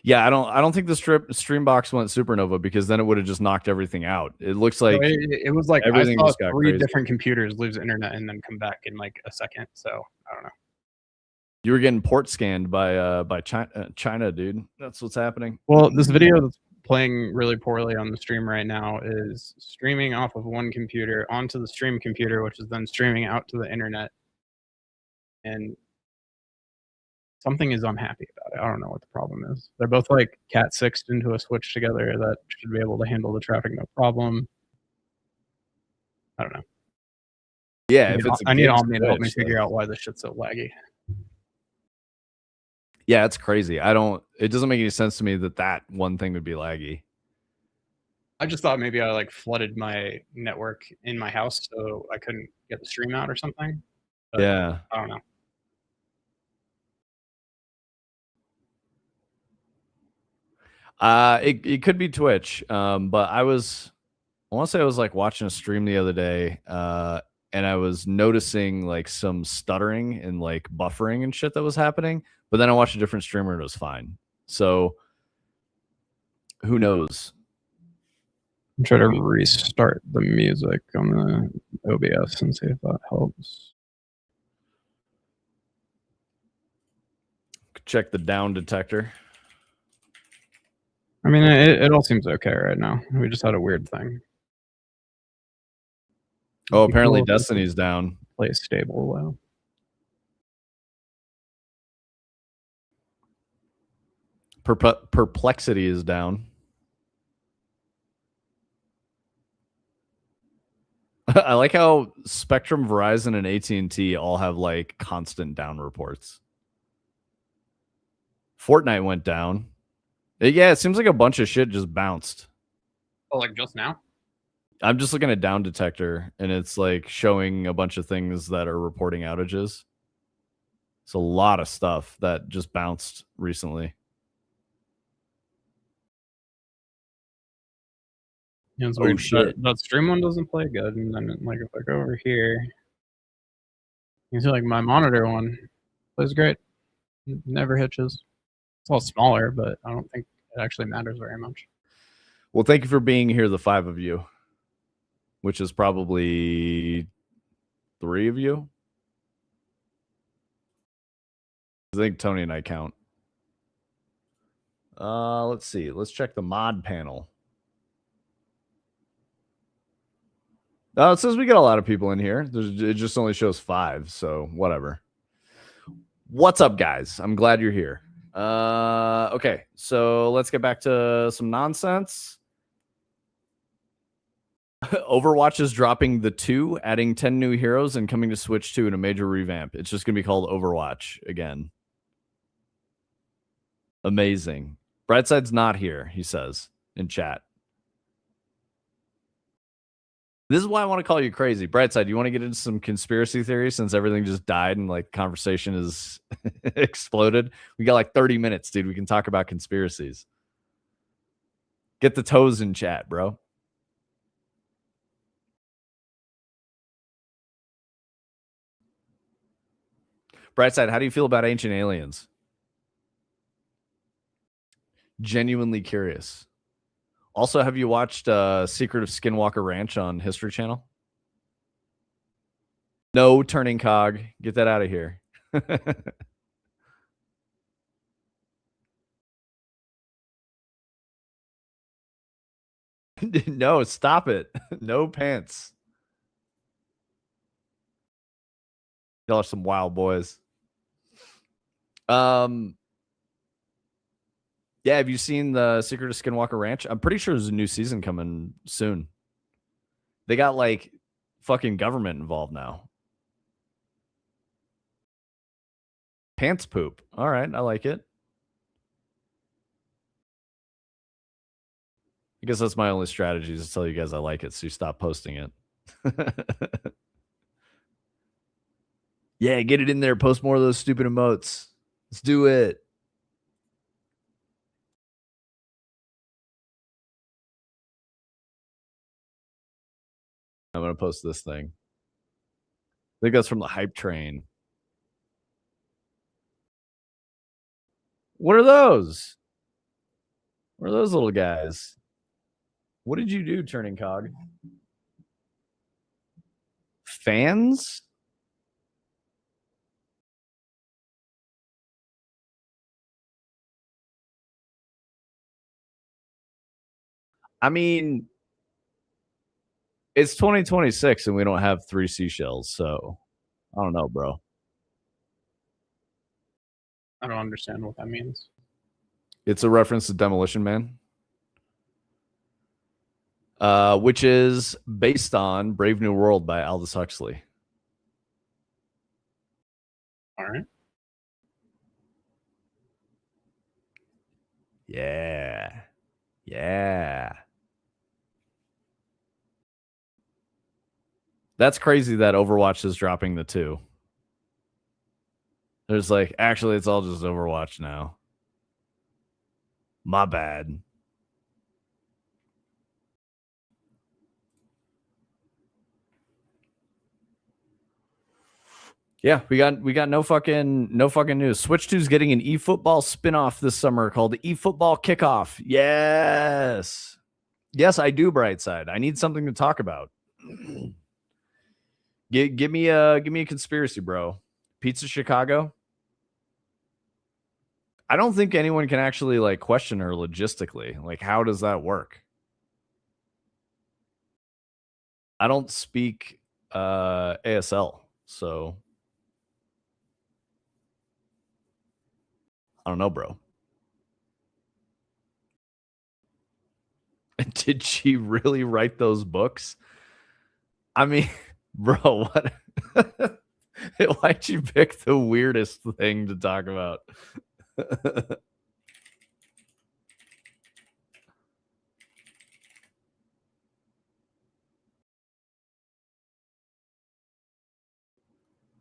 Yeah, I don't think the Streambox went supernova because then it would have just knocked everything out. It looks like
so it was like
everything
I saw
just got
3
crazy.
different computers lose internet and then come back in like a second. So I don't know.
You were getting port scanned by China, dude. That's what's happening.
Well, this video that's playing really poorly on the stream right now is streaming off of one computer onto the stream computer, which is then streaming out to the internet. And something is unhappy about it. I don't know what the problem is. They're both like Cat 6'd into a switch together that should be able to handle the traffic no problem. I don't know.
Yeah,
I need Omni to help me figure out why this shit's so laggy.
Yeah, it's crazy. It doesn't make any sense to me that one thing would be laggy.
I just thought maybe I like flooded my network in my house so I couldn't get the stream out or something. But
yeah.
I don't know.
It could be Twitch. But I want to say I was like watching a stream the other day, and I was noticing like some stuttering and like buffering and shit that was happening. But then I watched a different streamer and it was fine. So who knows?
I'm trying to restart the music on the OBS and see if that helps.
Check the down detector.
I mean, it all seems okay right now. We just had a weird thing.
Oh, apparently Destiny's down.
Play stable though.
Perplexity is down. I like how Spectrum, Verizon, and AT&T all have like constant down reports. Fortnite went down. Yeah, it seems like a bunch of shit just bounced.
Oh, like just now?
I'm just looking at down detector, and it's like showing a bunch of things that are reporting outages. It's a lot of stuff that just bounced recently.
Yeah, it's weird. Shit. That stream one doesn't play good, and then like if I go over here, you see like my monitor one plays great. It never hitches. It's all smaller, but I don't think it actually matters very much.
Well, thank you for being here, the 5 of you, which is probably 3 of you. I think Tony and I count. Let's see. Let's check the mod panel. Oh, it says we got a lot of people in here. It just only shows 5, so whatever. What's up, guys? I'm glad you're here. Okay, so let's get back to some nonsense. Overwatch is dropping the 2, adding 10 new heroes, and coming to Switch 2 in a major revamp. It's just going to be called Overwatch again. Amazing. Brightside's not here, he says in chat. This is why I want to call you crazy. Brightside, you want to get into some conspiracy theories since everything just died and like conversation is exploded? We got like 30 minutes, dude. We can talk about conspiracies. Get the toes in chat, bro. Brightside, how do you feel about Ancient Aliens? Genuinely curious. Also, have you watched Secret of Skinwalker Ranch on History Channel? No, Turning Cog. Get that out of here. No, stop it. No pants. Y'all are some wild boys. Yeah, have you seen the Secret of Skinwalker Ranch? I'm pretty sure there's a new season coming soon. They got like fucking government involved now. Pants poop. All right, I like it. I guess that's my only strategy is to tell you guys I like it, so you stop posting it. Yeah, get it in there. Post more of those stupid emotes. Let's do it. I'm going to post this thing. I think that's from the hype train. What are those? What are those little guys? What did you do, Turning Cog? Fans? I mean, it's 2026 and we don't have 3 seashells, so I don't know, bro.
I don't understand what that means.
It's a reference to Demolition Man, which is based on Brave New World by Aldous Huxley.
All right.
Yeah. Yeah. That's crazy that Overwatch is dropping the 2. There's like, actually, it's all just Overwatch now. My bad. Yeah, we got no fucking news. Switch 2's getting an eFootball spinoff this summer called the eFootball Kickoff. Yes. Yes, I do, Brightside. I need something to talk about. Give me a conspiracy, bro. Pizza Chicago. I don't think anyone can actually like question her logistically. Like, how does that work? I don't speak ASL, so I don't know, bro. Did she really write those books? I mean, bro, what? Why'd you pick the weirdest thing to talk about?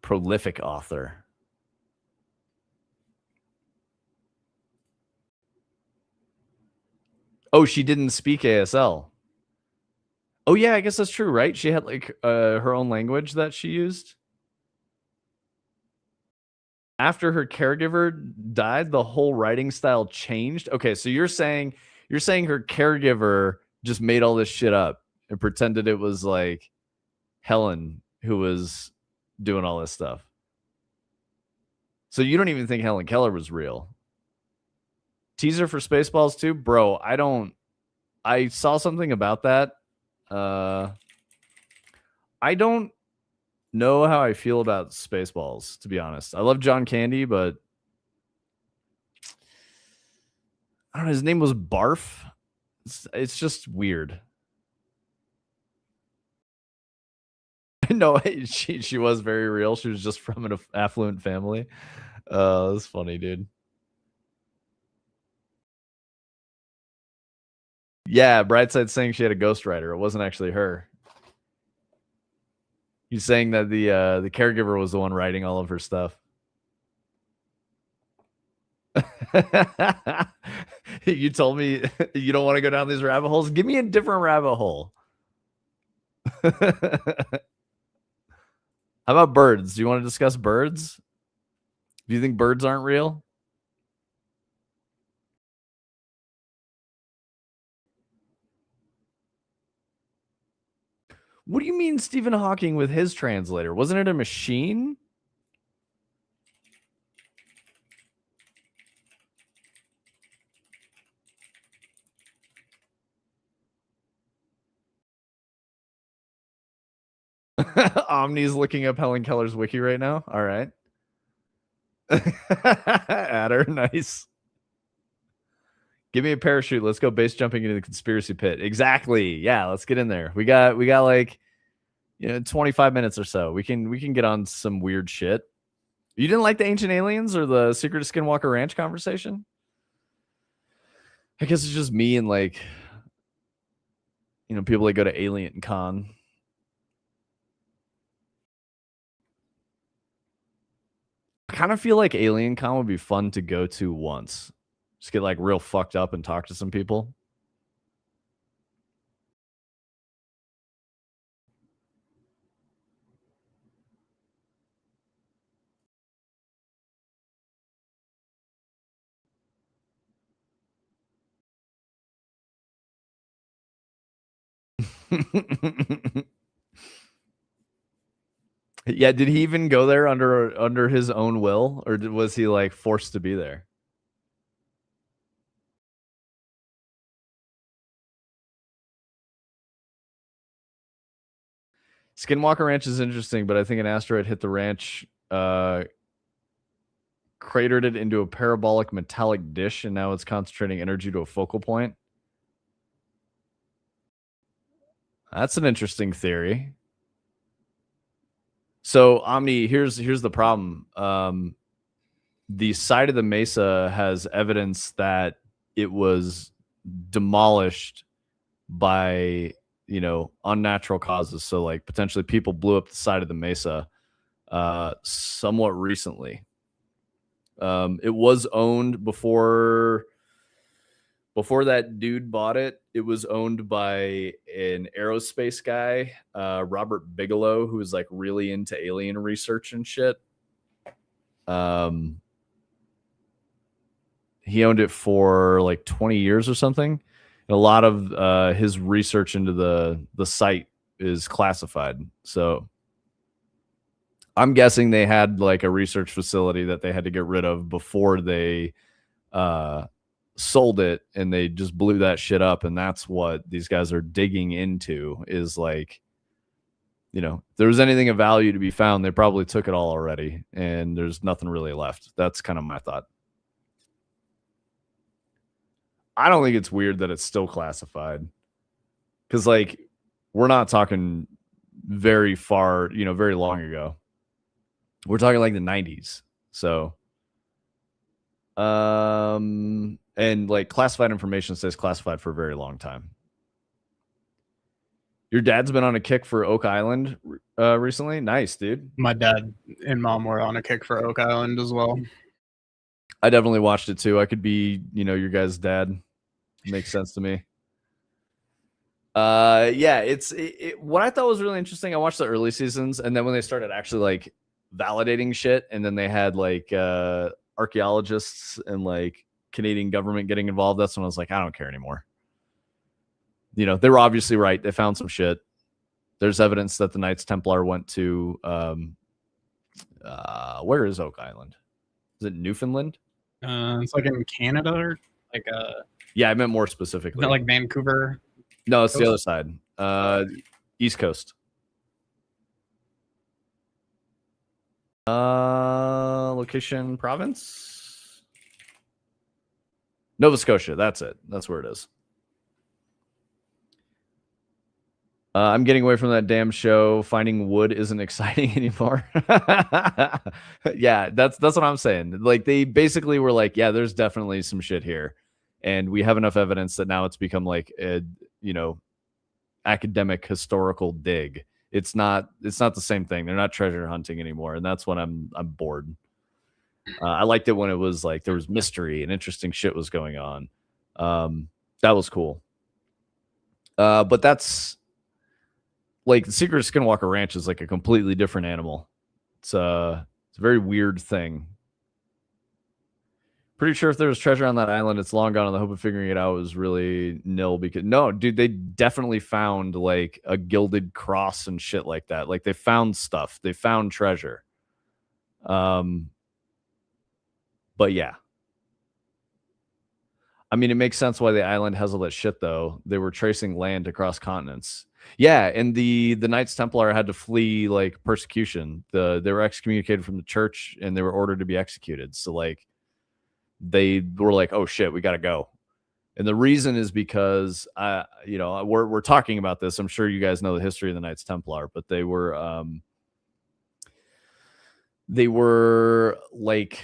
Prolific author. Oh, she didn't speak ASL. Oh yeah, I guess that's true, right? She had like her own language that she used. After her caregiver died, the whole writing style changed. Okay, so you're saying her caregiver just made all this shit up and pretended it was like Helen who was doing all this stuff. So you don't even think Helen Keller was real? Teaser for Spaceballs 2? Bro, I saw something about that. I don't know how I feel about Spaceballs, to be honest. I love John Candy, but I don't know. His name was Barf. It's just weird. No, she was very real. She was just from an affluent family. That's funny, dude. Yeah, Brightside saying she had a ghostwriter. It wasn't actually her. He's saying that the caregiver was the one writing all of her stuff. You told me you don't want to go down these rabbit holes. Give me a different rabbit hole. How about birds? Do you want to discuss birds? Do you think birds aren't real? What do you mean Stephen Hawking with his translator? Wasn't it a machine? Omni's looking up Helen Keller's wiki right now. All right. Adder, nice. Give me a parachute. Let's go base jumping into the conspiracy pit. Exactly. Yeah, let's get in there. We got like 25 minutes or so. We can get on some weird shit. You didn't like the Ancient Aliens or the Secret of Skinwalker Ranch conversation? I guess it's just me and like people that go to Alien Con. I kind of feel like Alien Con would be fun to go to once. Just get like real fucked up and talk to some people. Yeah, did he even go there under his own will, or was he like forced to be there? Skinwalker Ranch is interesting, but I think an asteroid hit the ranch, cratered it into a parabolic metallic dish, and now it's concentrating energy to a focal point. That's an interesting theory. So Omni, here's the problem. The side of the mesa has evidence that it was demolished by unnatural causes. So like potentially people blew up the side of the mesa somewhat recently. It was owned before that dude bought it. It was owned by an aerospace guy, Robert Bigelow, who was like really into alien research and shit. He owned it for like 20 years or something. And a lot of his research into the site is classified. So I'm guessing they had like a research facility that they had to get rid of before they sold it, and they just blew that shit up. And that's what these guys are digging into, is like, if there was anything of value to be found, they probably took it all already, and there's nothing really left. That's kind of my thought. I don't think it's weird that it's still classified, because like we're not talking very far, very long ago. We're talking like the 90s. So and like classified information stays classified for a very long time. Your dad's been on a kick for Oak Island recently. Nice, dude.
My dad and mom were on a kick for Oak Island as well.
I definitely watched it too. I could be, your guys' dad. Makes sense to me. Yeah, it's what I thought was really interesting. I watched the early seasons, and then when they started actually like validating shit, and then they had like archaeologists and like Canadian government getting involved, that's when I was like, I don't care anymore. They were obviously right. They found some shit. There's evidence that the Knights Templar went to where is Oak Island? Is it Newfoundland?
It's like in Canada, or like
yeah, I meant more specifically.
Not like Vancouver.
No, it's the other side. East Coast. Location, province, Nova Scotia. That's it. That's where it is. I'm getting away from that damn show. Finding wood isn't exciting anymore. Yeah, that's what I'm saying. Like they basically were like, yeah, there's definitely some shit here, and we have enough evidence that now it's become like a academic historical dig. It's not the same thing. They're not treasure hunting anymore, and that's when I'm bored. I liked it when it was like there was mystery and interesting shit was going on. That was cool. But that's like the Secret of Skinwalker Ranch is like a completely different animal. It's a very weird thing. Pretty sure if there was treasure on that island, it's long gone, and the hope of figuring it out was really nil. Because no, dude, they definitely found like a gilded cross and shit like that. Like they found stuff. They found treasure. But yeah. I mean, it makes sense why the island has all that shit, though. They were tracing land across continents. Yeah, and the Knights Templar had to flee like persecution. They were excommunicated from the church, and they were ordered to be executed. So like, they were like, "Oh shit, we got to go." And the reason is because we're talking about this. I'm sure you guys know the history of the Knights Templar, but they were like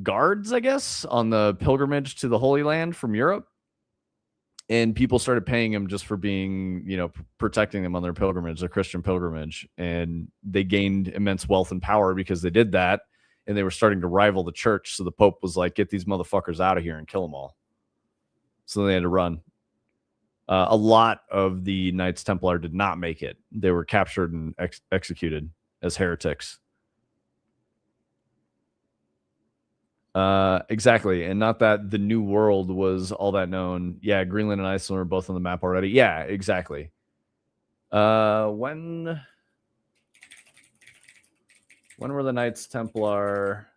guards, I guess, on the pilgrimage to the Holy Land from Europe. And people started paying them just for being, protecting them on their pilgrimage, their Christian pilgrimage. And they gained immense wealth and power because they did that. And they were starting to rival the church. So the Pope was like, get these motherfuckers out of here and kill them all. So they had to run. A lot of the Knights Templar did not make it. They were captured and executed as heretics. Exactly. And not that the New World was all that known. Yeah, Greenland and Iceland were both on the map already. Yeah, exactly. When were the Knights Templar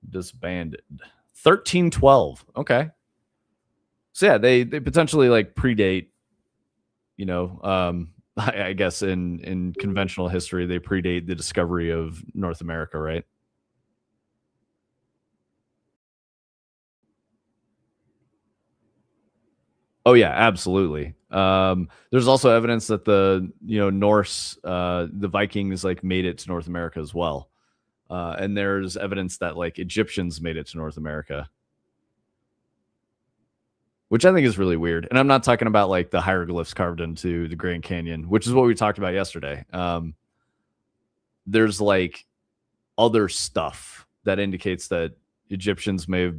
disbanded? 1312. Okay. So yeah, they potentially like predate, I guess in conventional history, they predate the discovery of North America, right? Oh yeah, absolutely. There's also evidence that the Norse, the Vikings like made it to North America as well, and there's evidence that like Egyptians made it to North America, which I think is really weird. And I'm not talking about like the hieroglyphs carved into the Grand Canyon, which is what we talked about yesterday. There's like other stuff that indicates that Egyptians may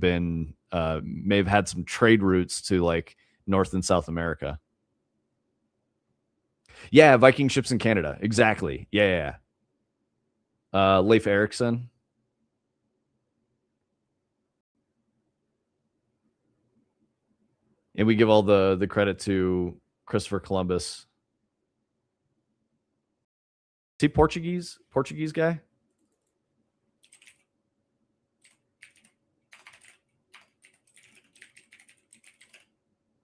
have had some trade routes to like North and South America. Yeah, Viking ships in Canada. Exactly. Yeah. Leif Erikson. And we give all the credit to Christopher Columbus. Is he Portuguese? Portuguese guy?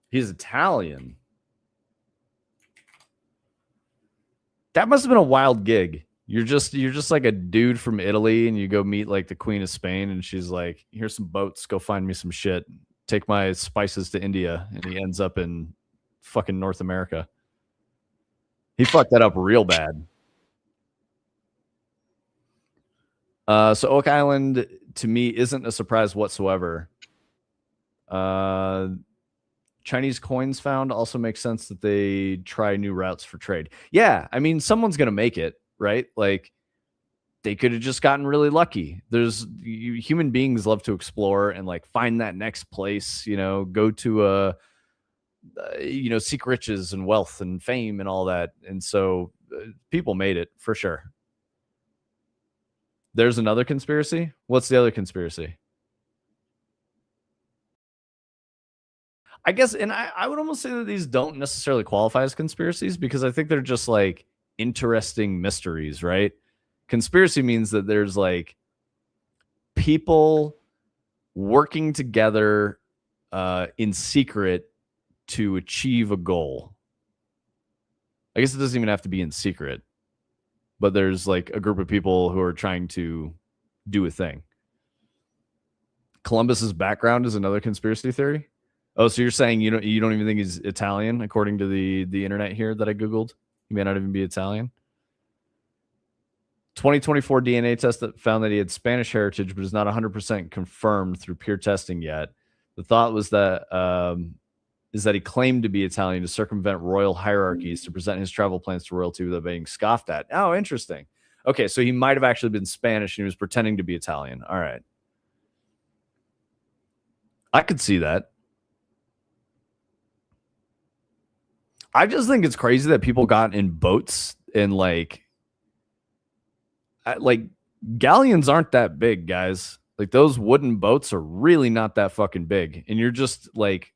He's Italian. That must have been a wild gig. You're just like a dude from Italy, and you go meet like the Queen of Spain, and she's like, "Here's some boats. Go find me some shit. Take my spices to India," and he ends up in fucking North America. He fucked that up real bad. So Oak Island to me isn't a surprise whatsoever. Chinese coins found also makes sense that they try new routes for trade. Yeah, I mean, someone's gonna make it, right? Like they could have just gotten really lucky. Human beings love to explore and like find that next place, go to seek riches and wealth and fame and all that. And so people made it for sure. There's another conspiracy. What's the other conspiracy? I guess, and I would almost say that these don't necessarily qualify as conspiracies because I think they're just like interesting mysteries, right? Conspiracy means that there's like people working together in secret to achieve a goal. I guess it doesn't even have to be in secret, but there's like a group of people who are trying to do a thing. Columbus's background is another conspiracy theory. Oh, so you're saying you don't even think he's Italian, according to the internet here that I Googled? He may not even be Italian. 2024 DNA test that found that he had Spanish heritage, but is not 100% confirmed through peer testing yet. The thought was that is that he claimed to be Italian to circumvent royal hierarchies to present his travel plans to royalty without being scoffed at. Oh, interesting. Okay, so he might have actually been Spanish and he was pretending to be Italian. All right. I could see that. I just think it's crazy that people got in boats and like galleons aren't that big, guys. Like those wooden boats are really not that fucking big. And you're just like,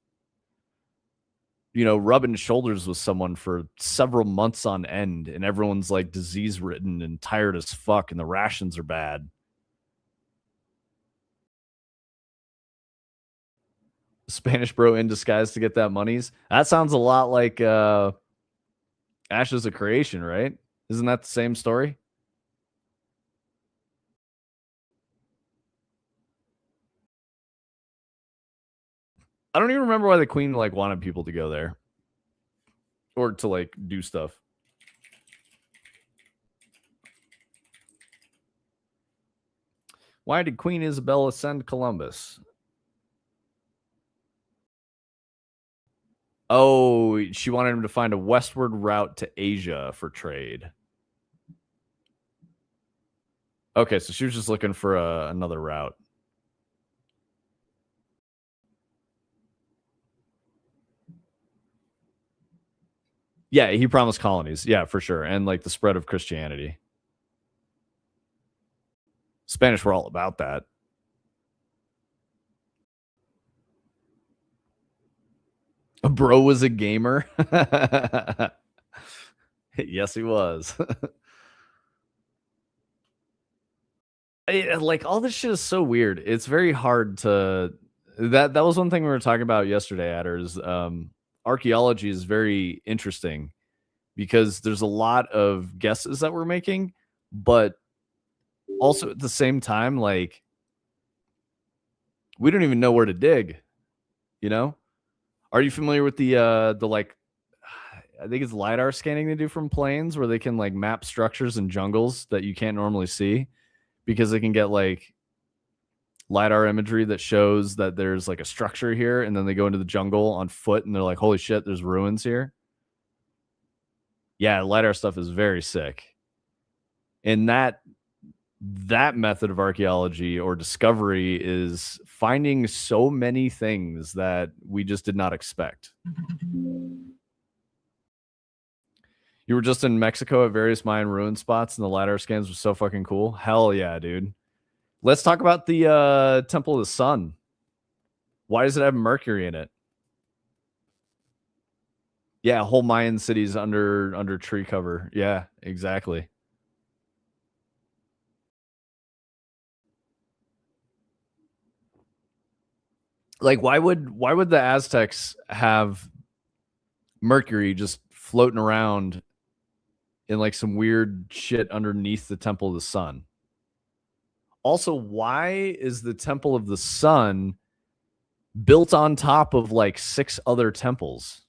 you know, rubbing shoulders with someone for several months on end, and everyone's like disease ridden and tired as fuck, and the rations are bad. Spanish bro in disguise to get that monies. That sounds a lot like Ashes of Creation, right? Isn't that the same story? I don't even remember why the queen like wanted people to go there or to like do stuff. Why did Queen Isabella send Columbus? Oh, she wanted him to find a westward route to Asia for trade. Okay, so she was just looking for another route. Yeah, he promised colonies. Yeah, for sure. And like the spread of Christianity. Spanish were all about that. Bro was a gamer. Yes, he was. Like all this shit is so weird. It's very hard to that was one thing we were talking about yesterday, Adders. Archaeology is very interesting because there's a lot of guesses that we're making, but also at the same time, like we don't even know where to dig, you know? Are you familiar with the like I think it's LiDAR scanning they do from planes where they can like map structures in jungles that you can't normally see because they can get like LiDAR imagery that shows that there's like a structure here, and then they go into the jungle on foot and they're like, holy shit, there's ruins here. Yeah, LiDAR stuff is very sick. And that method of archaeology or discovery is finding so many things that we just did not expect. You were just in Mexico at various Mayan ruin spots, and the LiDAR scans were so fucking cool. Hell yeah, dude. Let's talk about the Temple of the Sun. Why does it have Mercury in it? Yeah, whole Mayan cities under tree cover. Yeah, exactly. Like why would the Aztecs have Mercury just floating around in like some weird shit underneath the Temple of the Sun? Also, why is the Temple of the Sun built on top of like 6 other temples?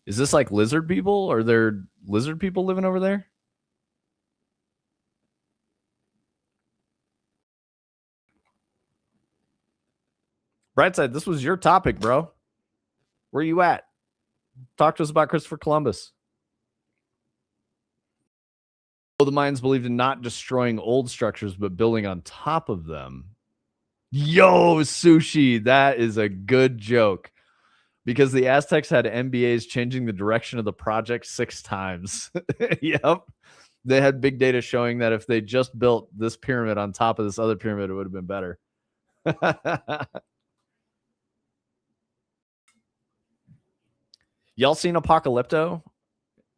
Is this like lizard people? Are there lizard people living over there? Brightside, this was your topic, bro. Where you at? Talk to us about Christopher Columbus. The Mayans believed in not destroying old structures, but building on top of them. Yo, Sushi, that is a good joke. Because the Aztecs had MBAs changing the direction of the project 6 times. Yep. They had big data showing that if they just built this pyramid on top of this other pyramid, it would have been better. Y'all seen Apocalypto?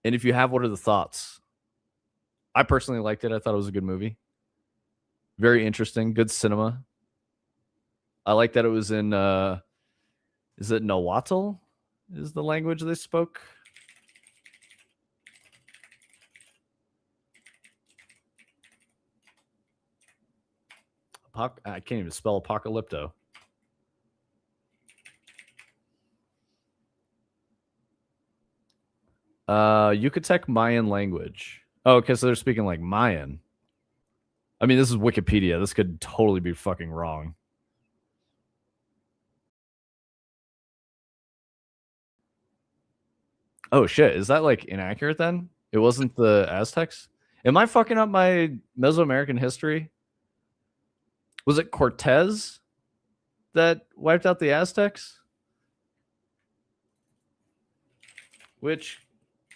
And if you have, what are the thoughts? I personally liked it. I thought it was a good movie. Very interesting. Good cinema. I like that it was in, is it Nahuatl? Is the language they spoke? I can't even spell Apocalypto. Yucatec Mayan language. Oh, okay, so they're speaking like Mayan. I mean, this is Wikipedia. This could totally be fucking wrong. Oh shit, is that like inaccurate then? It wasn't the Aztecs? Am I fucking up my Mesoamerican history? Was it Cortez that wiped out the Aztecs? Which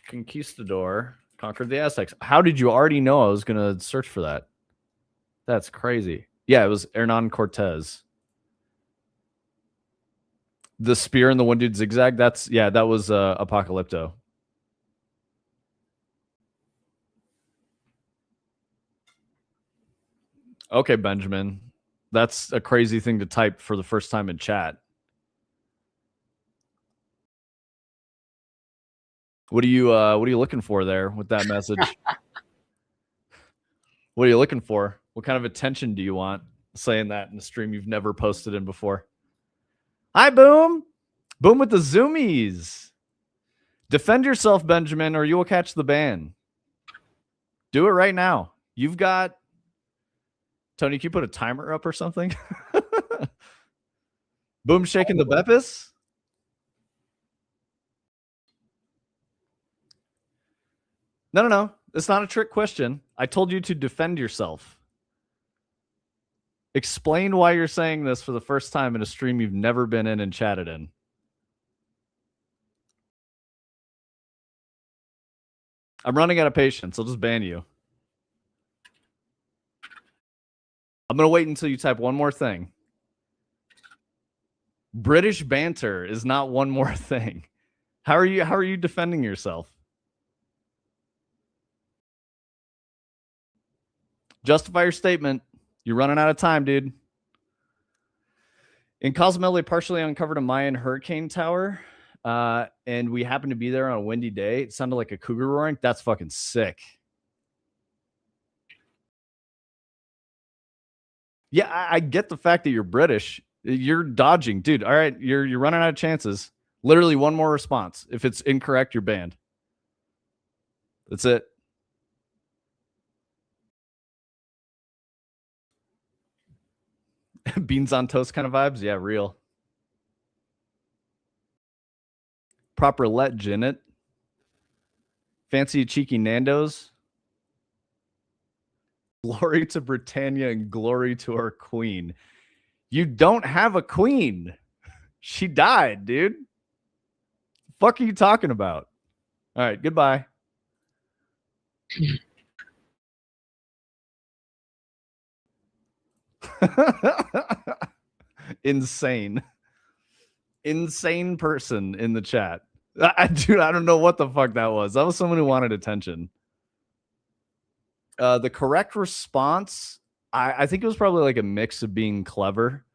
conquistador Conquered the Aztecs. How did you already know I was going to search for that? That's crazy. Yeah, it was Hernan Cortez. The spear and the one dude zigzag. That was Apocalypto. Okay, Benjamin. That's a crazy thing to type for the first time in chat. What are you looking for there with that message? What are you looking for? What kind of attention do you want saying that in a stream you've never posted in before? Hi, Boom. Boom with the zoomies. Defend yourself, Benjamin, or you will catch the ban. Do it right now. You've got... Tony, can you put a timer up or something? Boom shaking the Beppis? No. It's not a trick question. I told you to defend yourself. Explain why you're saying this for the first time in a stream you've never been in and chatted in. I'm running out of patience. I'll just ban you. I'm going to wait until you type one more thing. British banter is not one more thing. How are you defending yourself? Justify your statement. You're running out of time, dude. In Cozumel, they partially uncovered a Mayan hurricane tower, and we happened to be there on a windy day. It sounded like a cougar roaring. That's fucking sick. Yeah, I get the fact that you're British. You're dodging, dude. All right, you're running out of chances. Literally one more response. If it's incorrect, you're banned. That's it. Beans on toast kind of vibes? Yeah, real. Proper let gin it. Fancy cheeky Nando's. Glory to Britannia and glory to our queen. You don't have a queen. She died, dude. The fuck are you talking about? All right, goodbye. Insane person in the chat. Dude, I don't know what the fuck that was. That was someone who wanted attention. The correct response, I think it was probably like a mix of being clever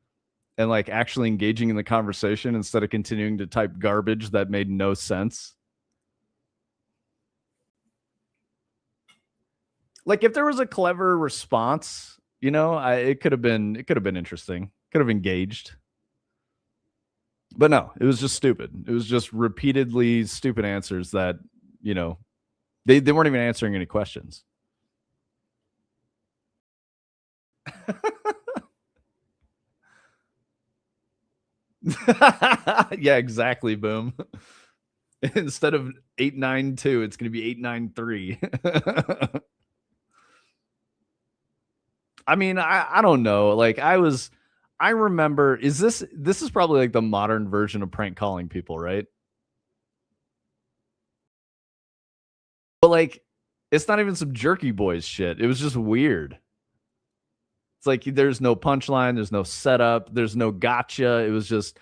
and like actually engaging in the conversation instead of continuing to type garbage that made no sense. Like if there was a clever response, it could have been interesting. Could have engaged. But no, it was just stupid. It was just repeatedly stupid answers that, they weren't even answering any questions. Yeah, exactly. Boom. Instead of 892, it's going to be 893. I mean, I don't know. Like I remember, this is probably like the modern version of prank calling people, right? But like, it's not even some jerky boys shit. It was just weird. It's like there's no punchline, there's no setup, there's no gotcha. It was just,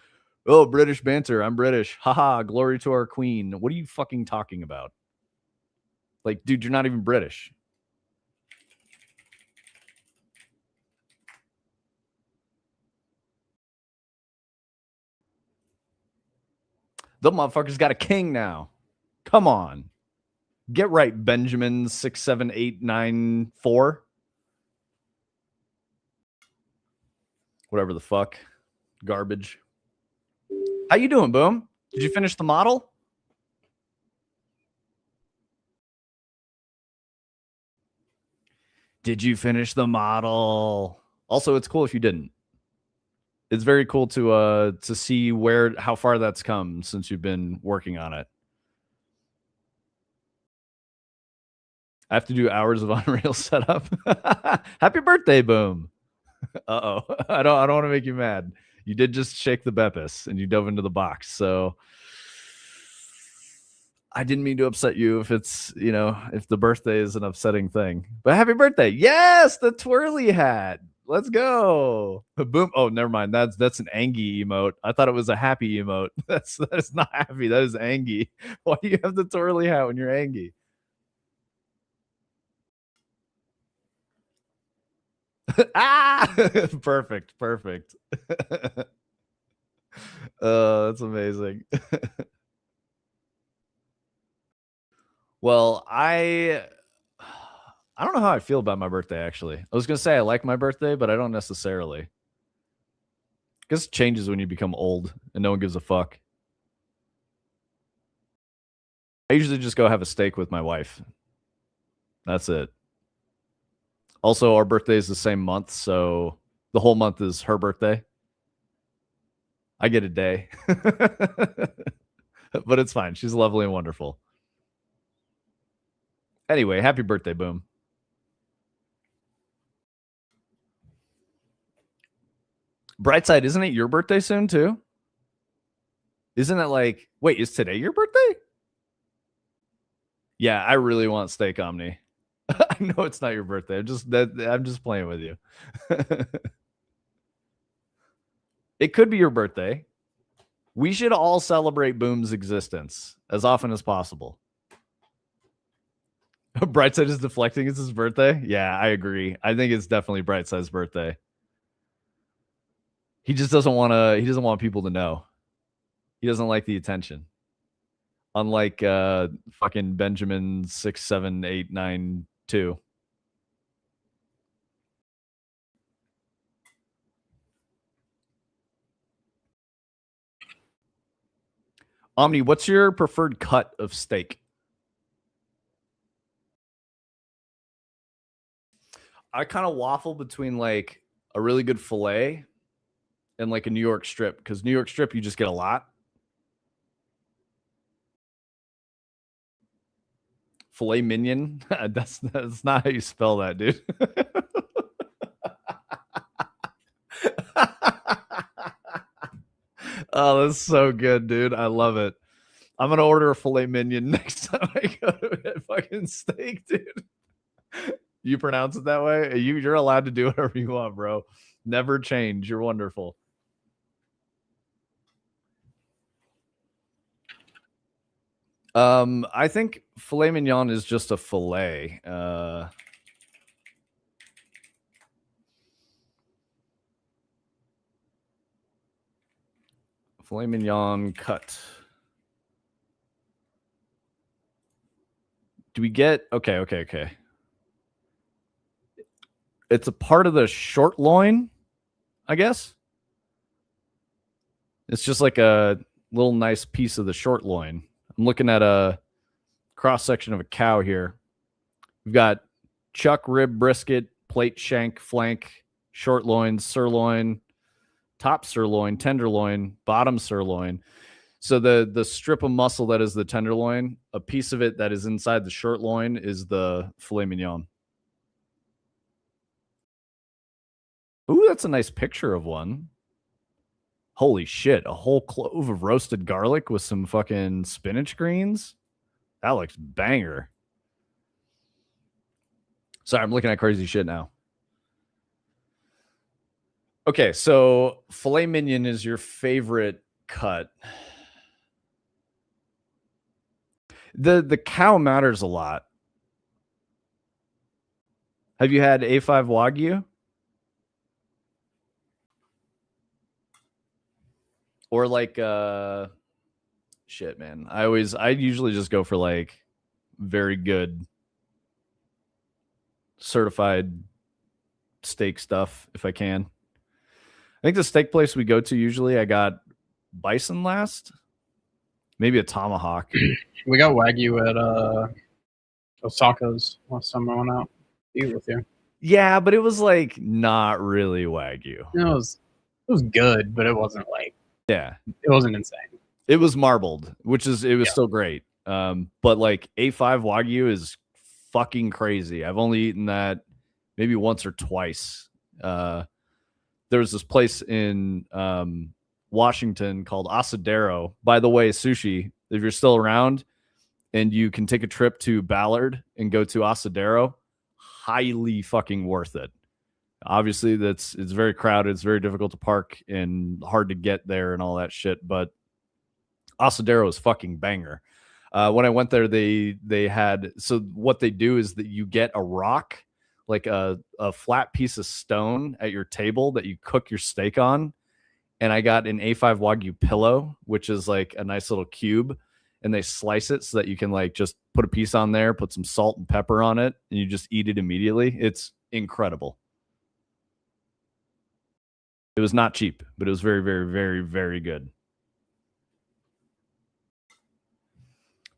oh, British banter. I'm British. Haha, glory to our queen. What are you fucking talking about? Like, dude, you're not even British. The motherfucker's got a king now. Come on. Get right, Benjamin 67894. Whatever the fuck. Garbage. How you doing, Boom? Did you finish the model? Did you finish the model? Also, it's cool if you didn't. It's very cool to see how far that's come since you've been working on it. I have to do hours of Unreal setup. Happy birthday, Boom. Uh-oh. I don't want to make you mad. You did just shake the Beppis and you dove into the box. So I didn't mean to upset you if it's, if the birthday is an upsetting thing. But happy birthday. Yes, the twirly hat. Let's go. Boom. Oh, never mind. That's an Angie emote. I thought it was a happy emote. That is not happy. That is Angie. Why do you have the twirly hat when you're Angie? Ah, perfect. That's amazing. Well, I don't know how I feel about my birthday, actually. I was going to say I like my birthday, but I don't necessarily. I guess it changes when you become old and no one gives a fuck. I usually just go have a steak with my wife. That's it. Also, our birthday is the same month, so the whole month is her birthday. I get a day. But it's fine. She's lovely and wonderful. Anyway, happy birthday, Boom. Brightside, isn't it your birthday soon too? Isn't it like, wait, is today your birthday? Yeah, I really want steak Omni. I know it's not your birthday. I'm just playing with you. It could be your birthday. We should all celebrate Boom's existence as often as possible. Brightside is deflecting. It's his birthday. Yeah, I agree. I think it's definitely Brightside's birthday. He just doesn't want to. He doesn't want people to know. He doesn't like the attention. Unlike fucking Benjamin 67892. Omni, what's your preferred cut of steak? I kind of waffle between like a really good fillet and like a New York strip, because New York strip you just get a lot. Filet mignon. That's not how you spell that, dude. Oh, that's so good, dude. I love it. I'm gonna order a filet mignon next time I go to a fucking steak, dude. You pronounce it that way? You're allowed to do whatever you want, bro. Never change. You're wonderful. I think filet mignon is just a filet. Filet mignon cut. Do we get okay. It's a part of the short loin, I guess. It's just like a little nice piece of the short loin. I'm looking at a cross section of a cow here. We've got chuck, rib, brisket, plate, shank, flank, short loin, sirloin, top sirloin, tenderloin, bottom sirloin. So the strip of muscle that is the tenderloin, a piece of it that is inside the short loin is the filet mignon. Ooh, that's a nice picture of one. Holy shit, a whole clove of roasted garlic with some fucking spinach greens. That looks banger. Sorry, I'm looking at crazy shit now. Okay, so filet mignon is your favorite cut. The cow matters a lot. Have you had A5 Wagyu? Or like shit, man. I usually just go for like very good certified steak stuff if I can. I think the steak place we go to usually I got bison last. Maybe a tomahawk.
We got Wagyu at Osaka's last time I went out to eat with you.
Yeah, but it was like not really Wagyu.
It was good, but it wasn't like,
yeah,
it wasn't insane.
It was marbled, which is still great. But like A5 Wagyu is fucking crazy. I've only eaten that maybe once or twice. There was this place in Washington called Asadero. By the way, sushi, if you're still around, and you can take a trip to Ballard and go to Asadero, highly fucking worth it. Obviously, it's very crowded. It's very difficult to park and hard to get there and all that shit. But Asadero is fucking banger. When I went there, they had, so what they do is that you get a rock, like a flat piece of stone at your table that you cook your steak on. And I got an A5 Wagyu pillow, which is like a nice little cube, and they slice it so that you can like just put a piece on there, put some salt and pepper on it, and you just eat it immediately. It's incredible. It was not cheap, but it was very, very, very, very good.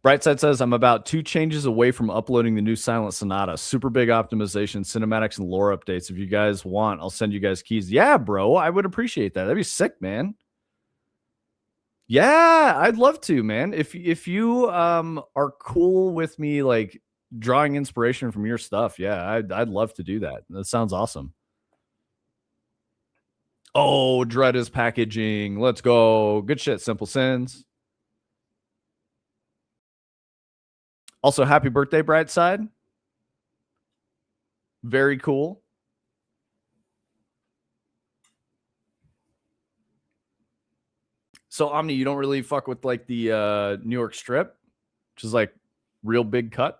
Brightside says, I'm about 2 changes away from uploading the new Silent Sonata. Super big optimization, cinematics, and lore updates. If you guys want, I'll send you guys keys. Yeah, bro, I would appreciate that. That'd be sick, man. Yeah, I'd love to, man. If you are cool with me like drawing inspiration from your stuff, yeah, I'd love to do that. That sounds awesome. Oh, Dread is packaging. Let's go. Good shit, Simple Sins. Also, happy birthday, Brightside. Very cool. So, Omni, you don't really fuck with like the New York strip, which is like real big cut?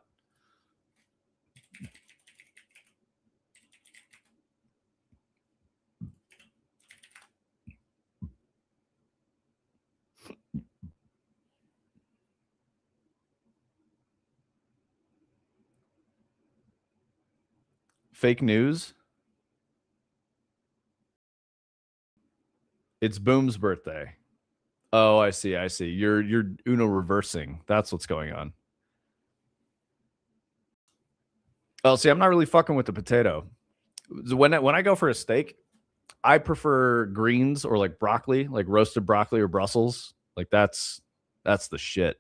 Fake news. It's Boom's birthday. Oh, I see. I see. You're Uno reversing. That's what's going on. Oh, see, I'm not really fucking with the potato. When I go for a steak, I prefer greens or like broccoli, like roasted broccoli or Brussels. Like that's the shit.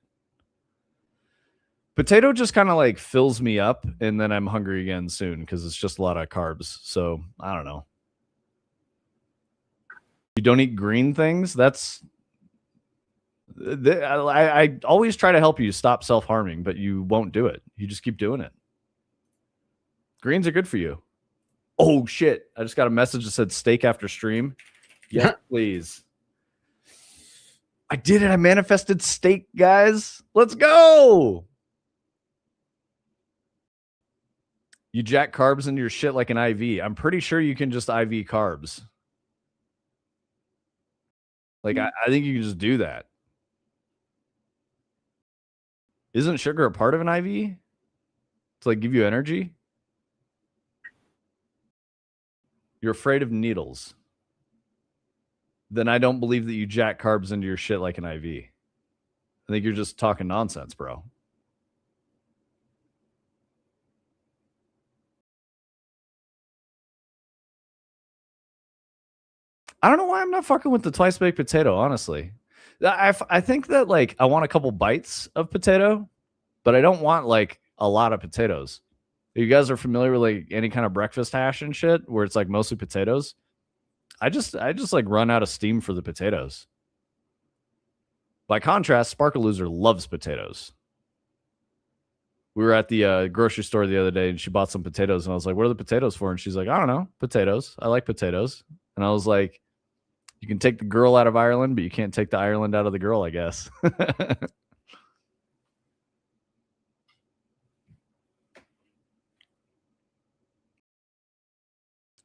Potato just kind of like fills me up, and then I'm hungry again soon because it's just a lot of carbs. So I don't know. You don't eat green things? That's I always try to help you stop self-harming, but you won't do it. You just keep doing it. Greens are good for you. Oh shit! I just got a message that said steak after stream. Yes, please. I did it. I manifested steak, guys. Let's go. You jack carbs into your shit like an IV. I'm pretty sure you can just IV carbs. Like, I think you can just do that. Isn't sugar a part of an IV? To like give you energy? You're afraid of needles. Then I don't believe that you jack carbs into your shit like an IV. I think you're just talking nonsense, bro. I don't know why I'm not fucking with the twice baked potato, honestly. I think that like I want a couple bites of potato, but I don't want like a lot of potatoes. You guys are familiar with like any kind of breakfast hash and shit where it's like mostly potatoes? I just like run out of steam for the potatoes. By contrast, Sparkle Loser loves potatoes. We were at the grocery store the other day and she bought some potatoes and I was like, what are the potatoes for? And she's like, I don't know, potatoes. I like potatoes. And I was like, you can take the girl out of Ireland, but you can't take the Ireland out of the girl, I guess.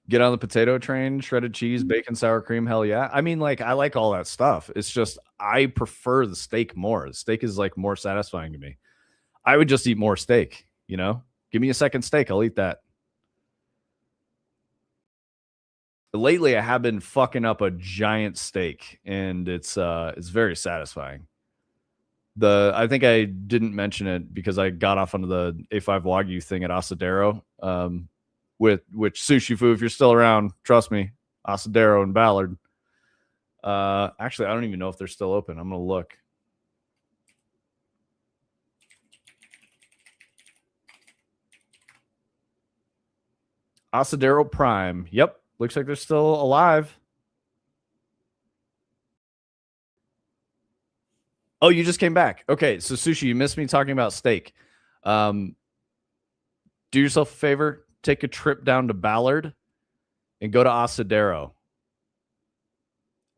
Get on the potato train, shredded cheese, bacon, sour cream, hell yeah. I mean, like, I like all that stuff. It's just I prefer the steak more. The steak is like more satisfying to me. I would just eat more steak, you know? Give me a second steak, I'll eat that. Lately, I have been fucking up a giant steak, and it's very satisfying. I think I didn't mention it because I got off onto the A5 Wagyu thing at Asadero. With which Sushi Fu, if you're still around, trust me, Asadero and Ballard. Actually, I don't even know if they're still open. I'm gonna look. Asadero Prime. Yep, looks like they're still alive. Oh, you just came back. Okay, so Sushi, you missed me talking about steak. Do yourself a favor, take a trip down to Ballard and go to Asadero.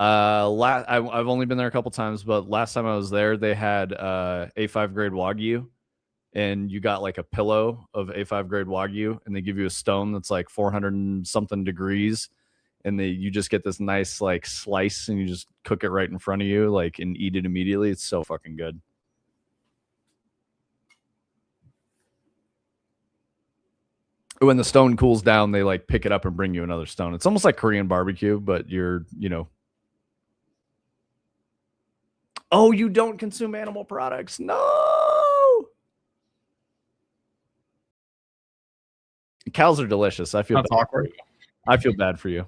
I've only been there a couple times, but last time I was there, they had A5 grade Wagyu, and you got like a pillow of A5 grade Wagyu, and they give you a stone that's like 400 and something degrees, and you just get this nice like slice, and you just cook it right in front of you, like, and eat it immediately. It's so fucking good. When the stone cools down, they like pick it up and bring you another stone. It's almost like Korean barbecue, but you're, oh, you don't consume animal products. No. Cows are delicious. I feel
That's awkward.
I feel bad for you.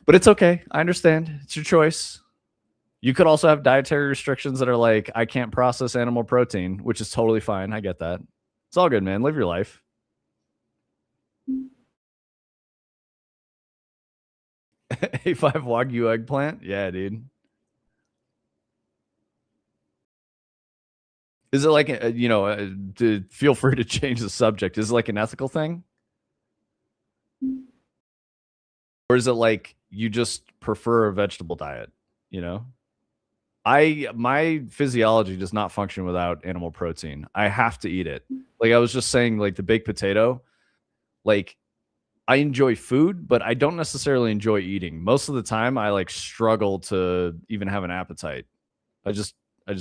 But it's okay. I understand. It's your choice. You could also have dietary restrictions that are like, I can't process animal protein, which is totally fine. I get that. It's all good, man. Live your life. A5 Wagyu eggplant? Yeah, dude. Is it like, feel free to change the subject. Is it like an ethical thing? Or is it like you just prefer a vegetable diet, my physiology does not function without animal protein. I have to eat it. Like I was just saying, like the baked potato, like I enjoy food, but I don't necessarily enjoy eating. Most of the time I like struggle to even have an appetite. I just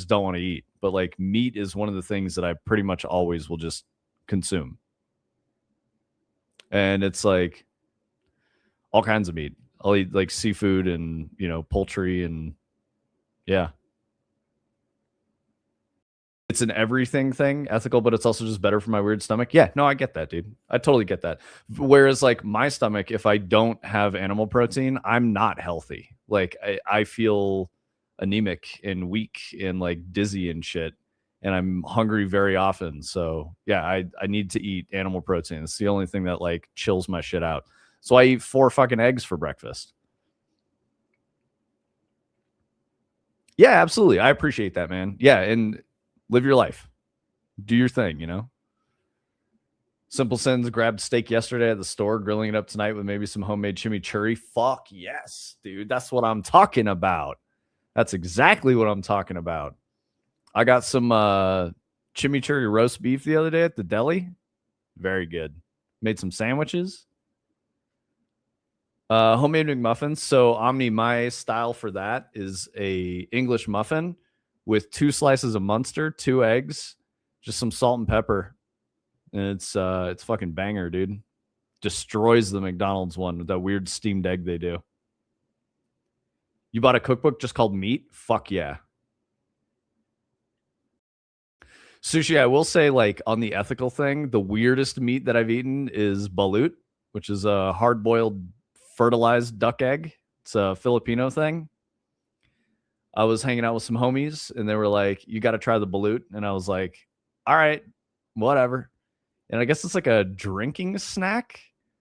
don't want to eat. But like meat is one of the things that I pretty much always will just consume. And it's like all kinds of meat. I'll eat like seafood and, poultry and yeah. It's an everything thing, ethical, but it's also just better for my weird stomach. Yeah, no, I get that, dude. I totally get that. Whereas like my stomach, if I don't have animal protein, I'm not healthy. Like I feel anemic and weak and like dizzy and shit. And I'm hungry very often. So yeah, I need to eat animal protein. It's the only thing that like chills my shit out. So I eat 4 fucking eggs for breakfast. Yeah, absolutely. I appreciate that, man. Yeah, and live your life. Do your thing, Simple Sins grabbed steak yesterday at the store, grilling it up tonight with maybe some homemade chimichurri. Fuck yes, dude. That's what I'm talking about. That's exactly what I'm talking about. I got some chimichurri roast beef the other day at the deli. Very good. Made some sandwiches. Homemade McMuffins. So Omni, my style for that is a English muffin with 2 slices of Munster, 2 eggs, just some salt and pepper. And it's fucking banger, dude. Destroys the McDonald's one with that weird steamed egg they do. You bought a cookbook just called Meat? Fuck yeah. Sushi, I will say, like, on the ethical thing, the weirdest meat that I've eaten is balut, which is a hard-boiled fertilized duck egg. It's a Filipino thing. I was hanging out with some homies, and they were like, you got to try the balut. And I was like, all right, whatever. And I guess it's like a drinking snack.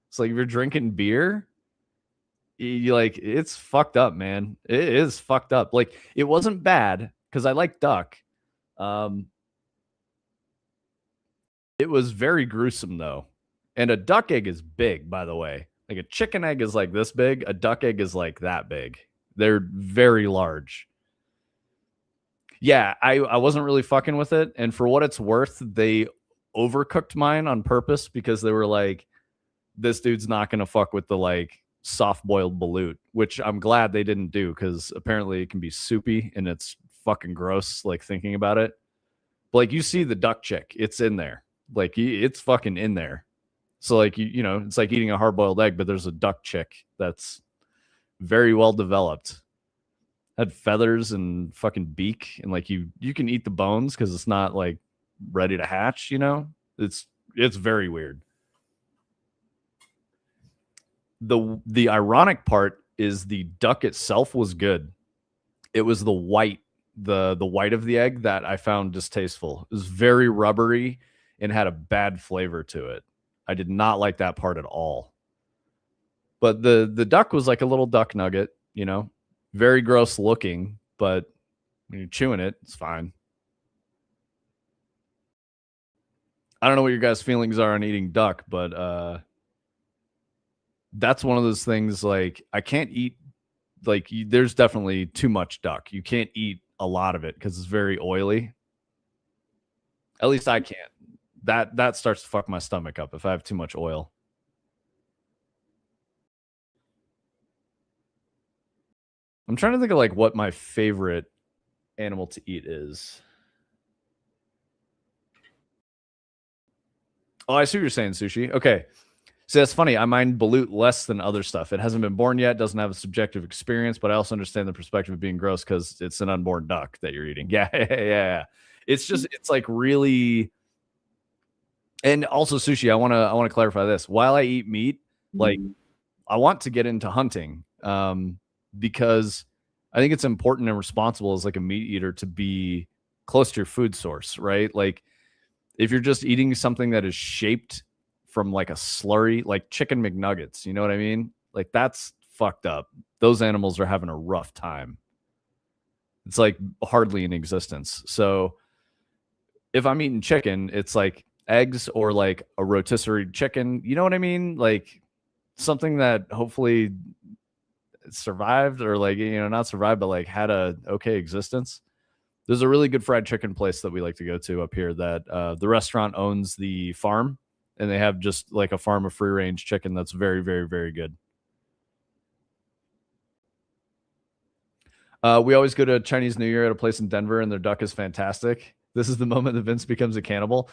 It's like if you're drinking beer, you like, it's fucked up, man. It is fucked up. Like, it wasn't bad because I like duck. It was very gruesome, though. And a duck egg is big, by the way. Like a chicken egg is like this big. A duck egg is like that big. They're very large. Yeah, I wasn't really fucking with it. And for what it's worth, they overcooked mine on purpose because they were like, this dude's not going to fuck with the like soft boiled balut, which I'm glad they didn't do because apparently it can be soupy and it's fucking gross, like thinking about it. But like you see the duck chick, it's in there. Like it's fucking in there. So like, it's like eating a hard boiled egg, but there's a duck chick that's very well developed. Had feathers and fucking beak, and like you can eat the bones because it's not like ready to hatch. It's very weird. The ironic part is the duck itself was good. It was the white of the egg that I found distasteful. It was very rubbery and had a bad flavor to it. I did not like that part at all. But the duck was like a little duck nugget, very gross looking, but When you're chewing it, it's fine. I don't know what your guys' feelings are on eating duck, but that's one of those things. Like, I can't eat. Like, there's definitely too much duck. You can't eat a lot of it because it's very oily. At least I can't. That starts to fuck my stomach up if I have too much oil. I'm trying to think of like what my favorite animal to eat is. Oh, I see what you're saying, Sushi. Okay. So that's funny. I mind balut less than other stuff. It hasn't been born yet, doesn't have a subjective experience, but I also understand the perspective of being gross because it's an unborn duck that you're eating. Yeah. It's just, it's like really. And also, Sushi, I want to clarify this. While I eat meat, like, I want to get into hunting because I think it's important and responsible as like a meat eater to be close to your food source, right? Like, if you're just eating something that is shaped from like a slurry, like chicken McNuggets, you know what I mean? Like, that's fucked up. Those animals are having a rough time. It's like hardly in existence. So if I'm eating chicken, it's like eggs or like a rotisserie chicken. You know what I mean? Like something that hopefully survived, or like, you know, not survived, but like had a okay existence. There's a really good fried chicken place that we like to go to up here that the restaurant owns the farm, and they have just like a farm of free range chicken that's very, very, very good. We always go to Chinese New Year at a place in Denver, and their duck is fantastic. This is the moment that Vince becomes a cannibal.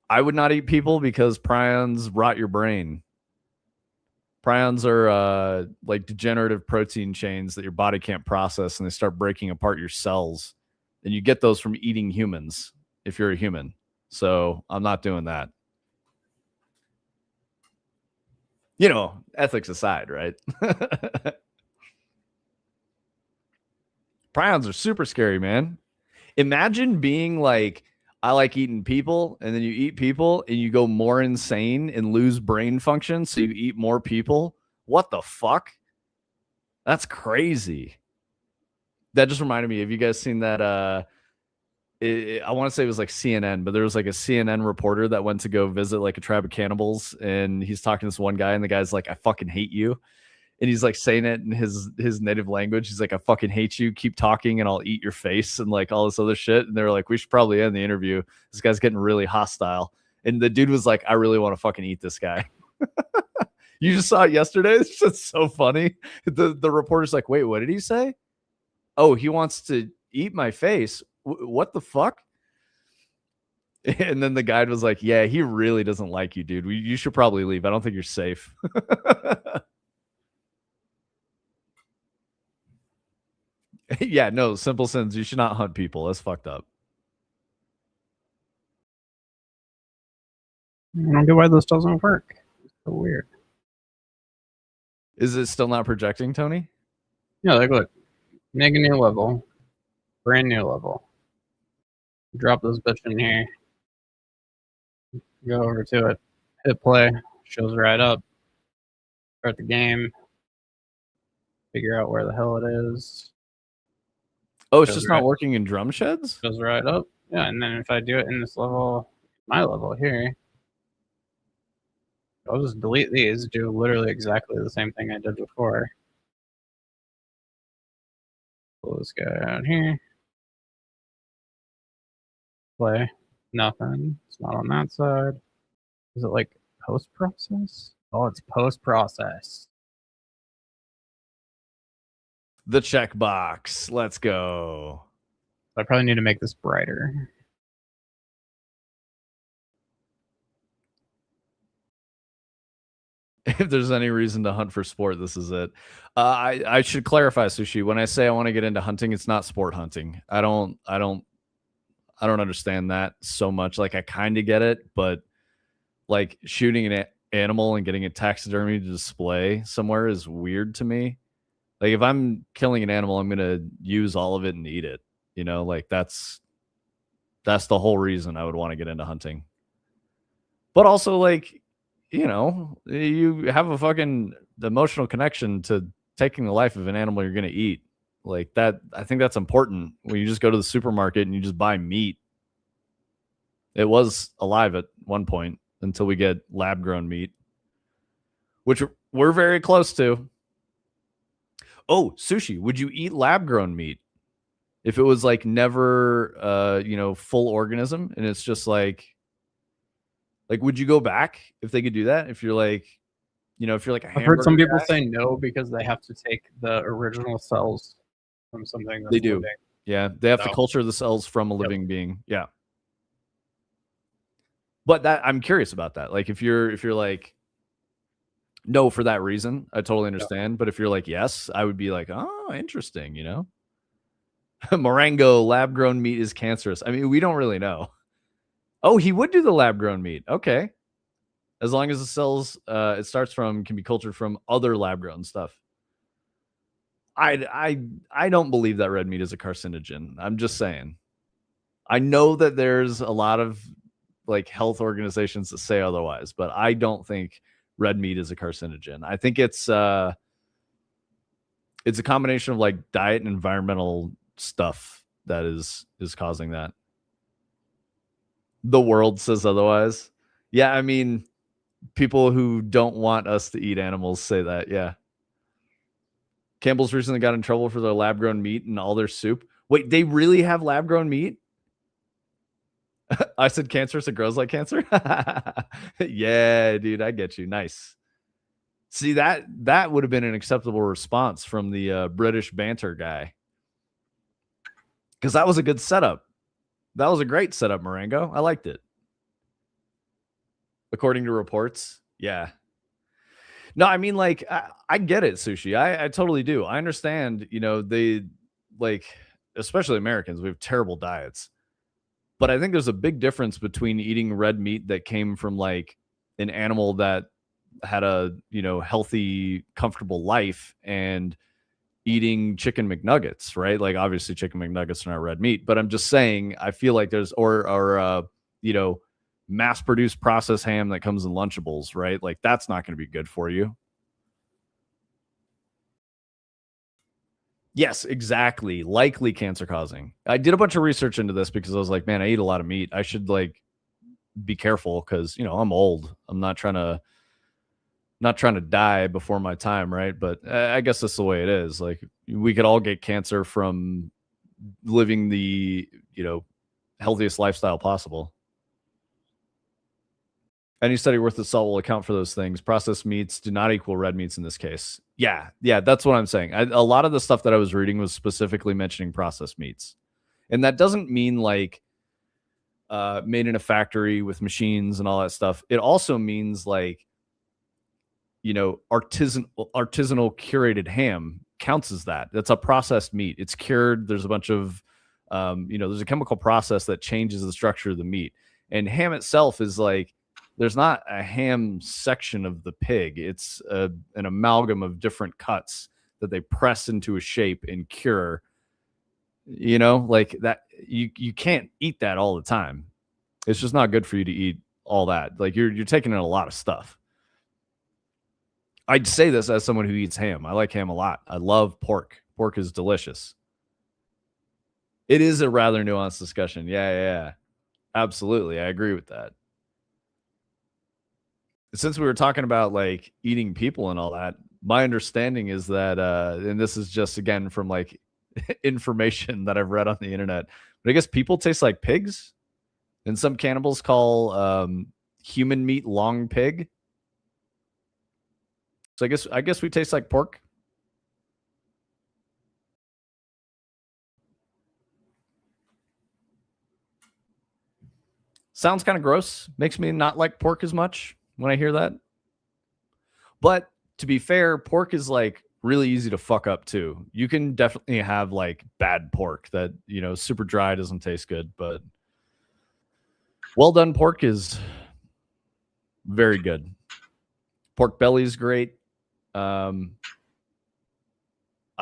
I would not eat people because prions rot your brain. Prions are like degenerative protein chains that your body can't process, and they start breaking apart your cells. And you get those from eating humans if you're a human. So I'm not doing that. You know, ethics aside, right? Prions are super scary, man. Imagine being like, I like eating people, and then you eat people and you go more insane and lose brain function, so you eat more people. What the fuck? That's crazy. That just reminded me. Have you guys seen that? I want to say it was like CNN, but there was like a CNN reporter that went to go visit like a tribe of cannibals, and he's talking to this one guy, and the guy's like, "I fucking hate you," and he's like saying it in his native language. He's like, "I fucking hate you. Keep talking, and I'll eat your face," and like all this other shit. And they were like, "We should probably end the interview. This guy's getting really hostile." And the dude was like, "I really want to fucking eat this guy." You just saw it yesterday. It's just so funny. The reporter's like, "Wait, what did he say?" "Oh, he wants to eat my face." What the fuck? And then the guide was like, "Yeah, he really doesn't like you, dude. You should probably leave. I don't think you're safe." Yeah, no, simple sins. You should not hunt people. That's fucked up.
I don't get why this doesn't work. It's so weird.
Is it still not projecting, Tony?
Yeah, like look, make a new level, brand new level. Drop this bitch in here. Go over to it. Hit play. Shows right up. Start the game. Figure out where the hell it is.
Oh, it's just not working in drum sheds?
Goes right up. Yeah, and then if I do it in this level, my level here, I'll just delete these, do literally exactly the same thing I did before. Pull this guy out here. Play. Nothing. It's not on that side. Is it like post-process? Oh, it's post-process.
The checkbox. Let's go.
I probably need to make this brighter.
If there's any reason to hunt for sport, this is it. I should clarify, Sushi. When I say I want to get into hunting, it's not sport hunting. I don't understand that so much. Like, I kind of get it, but like shooting an animal and getting it taxidermy to display somewhere is weird to me. Like, if I'm killing an animal, I'm gonna use all of it and eat it. You know, like that's the whole reason I would want to get into hunting. But also, like, you know, you have a fucking emotional connection to taking the life of an animal you're gonna eat. Like that, I think that's important when you just go to the supermarket and you just buy meat. It was alive at one point until we get lab grown meat, which we're very close to. Oh, sushi. Would you eat lab grown meat if it was like never, full organism and it's just like, would you go back if they could do that? If you're like, if you're like a
I've heard some
hamburger
people
guy?
say no because they have to take the original cells from something that's
They do.
living.
Yeah, they have to
So-
culture the cells from a living being. Yeah. But that I'm curious about that. Like if you're like no for that reason, I totally understand. But if you're like yes, I would be like, oh, interesting, Morango lab grown meat is cancerous. I mean, we don't really know. Oh, he would do the lab grown meat. Okay. As long as the cells it starts from can be cultured from other lab grown stuff. I don't believe that red meat is a carcinogen. I'm just saying. I know that there's a lot of like health organizations that say otherwise, but I don't think red meat is a carcinogen. I think it's a combination of like diet and environmental stuff that is causing that. The world says otherwise. Yeah, I mean, people who don't want us to eat animals say that. Yeah. Campbell's recently got in trouble for their lab grown meat and all their soup. Wait, they really have lab grown meat? I said cancerous, it grows like cancer. Yeah, dude, I get you. Nice. See, that would have been an acceptable response from the British banter guy. Because that was a good setup. That was a great setup, Marengo. I liked it. According to reports. Yeah. No, I mean, like, I get it, Sushi. I totally do. I understand, they, like, especially Americans, we have terrible diets. But I think there's a big difference between eating red meat that came from, like, an animal that had a, healthy, comfortable life and eating chicken McNuggets, right? Like, obviously, chicken McNuggets are not red meat. But I'm just saying, I feel like there's, or mass-produced processed ham that comes in Lunchables, right? Like, that's not going to be good for you. Yes, exactly. Likely cancer causing. I did a bunch of research into this because I was like, man, I eat a lot of meat. I should like be careful because I'm old. I'm not trying to die before my time, right? But I guess that's the way it is. Like we could all get cancer from living the healthiest lifestyle possible. Any study worth the salt will account for those things. Processed meats do not equal red meats in this case. Yeah, that's what I'm saying. A lot of the stuff that I was reading was specifically mentioning processed meats. And that doesn't mean like made in a factory with machines and all that stuff. It also means like, artisanal curated ham counts as that. That's a processed meat. It's cured. There's a bunch of, there's a chemical process that changes the structure of the meat. And ham itself is like, there's not a ham section of the pig. It's an amalgam of different cuts that they press into a shape and cure. Like that. You can't eat that all the time. It's just not good for you to eat all that. Like you're taking in a lot of stuff. I'd say this as someone who eats ham. I like ham a lot. I love pork. Pork is delicious. It is a rather nuanced discussion. Yeah. Absolutely. I agree with that. Since we were talking about like eating people and all that, my understanding is that, and this is just again from like information that I've read on the internet, but I guess people taste like pigs, and some cannibals call human meat long pig. So I guess we taste like pork. Sounds kind of gross. Makes me not like pork as much when I hear that. But to be fair, pork is like really easy to fuck up too. You can definitely have like bad pork that, super dry, doesn't taste good, but well done pork is very good. Pork belly is great. I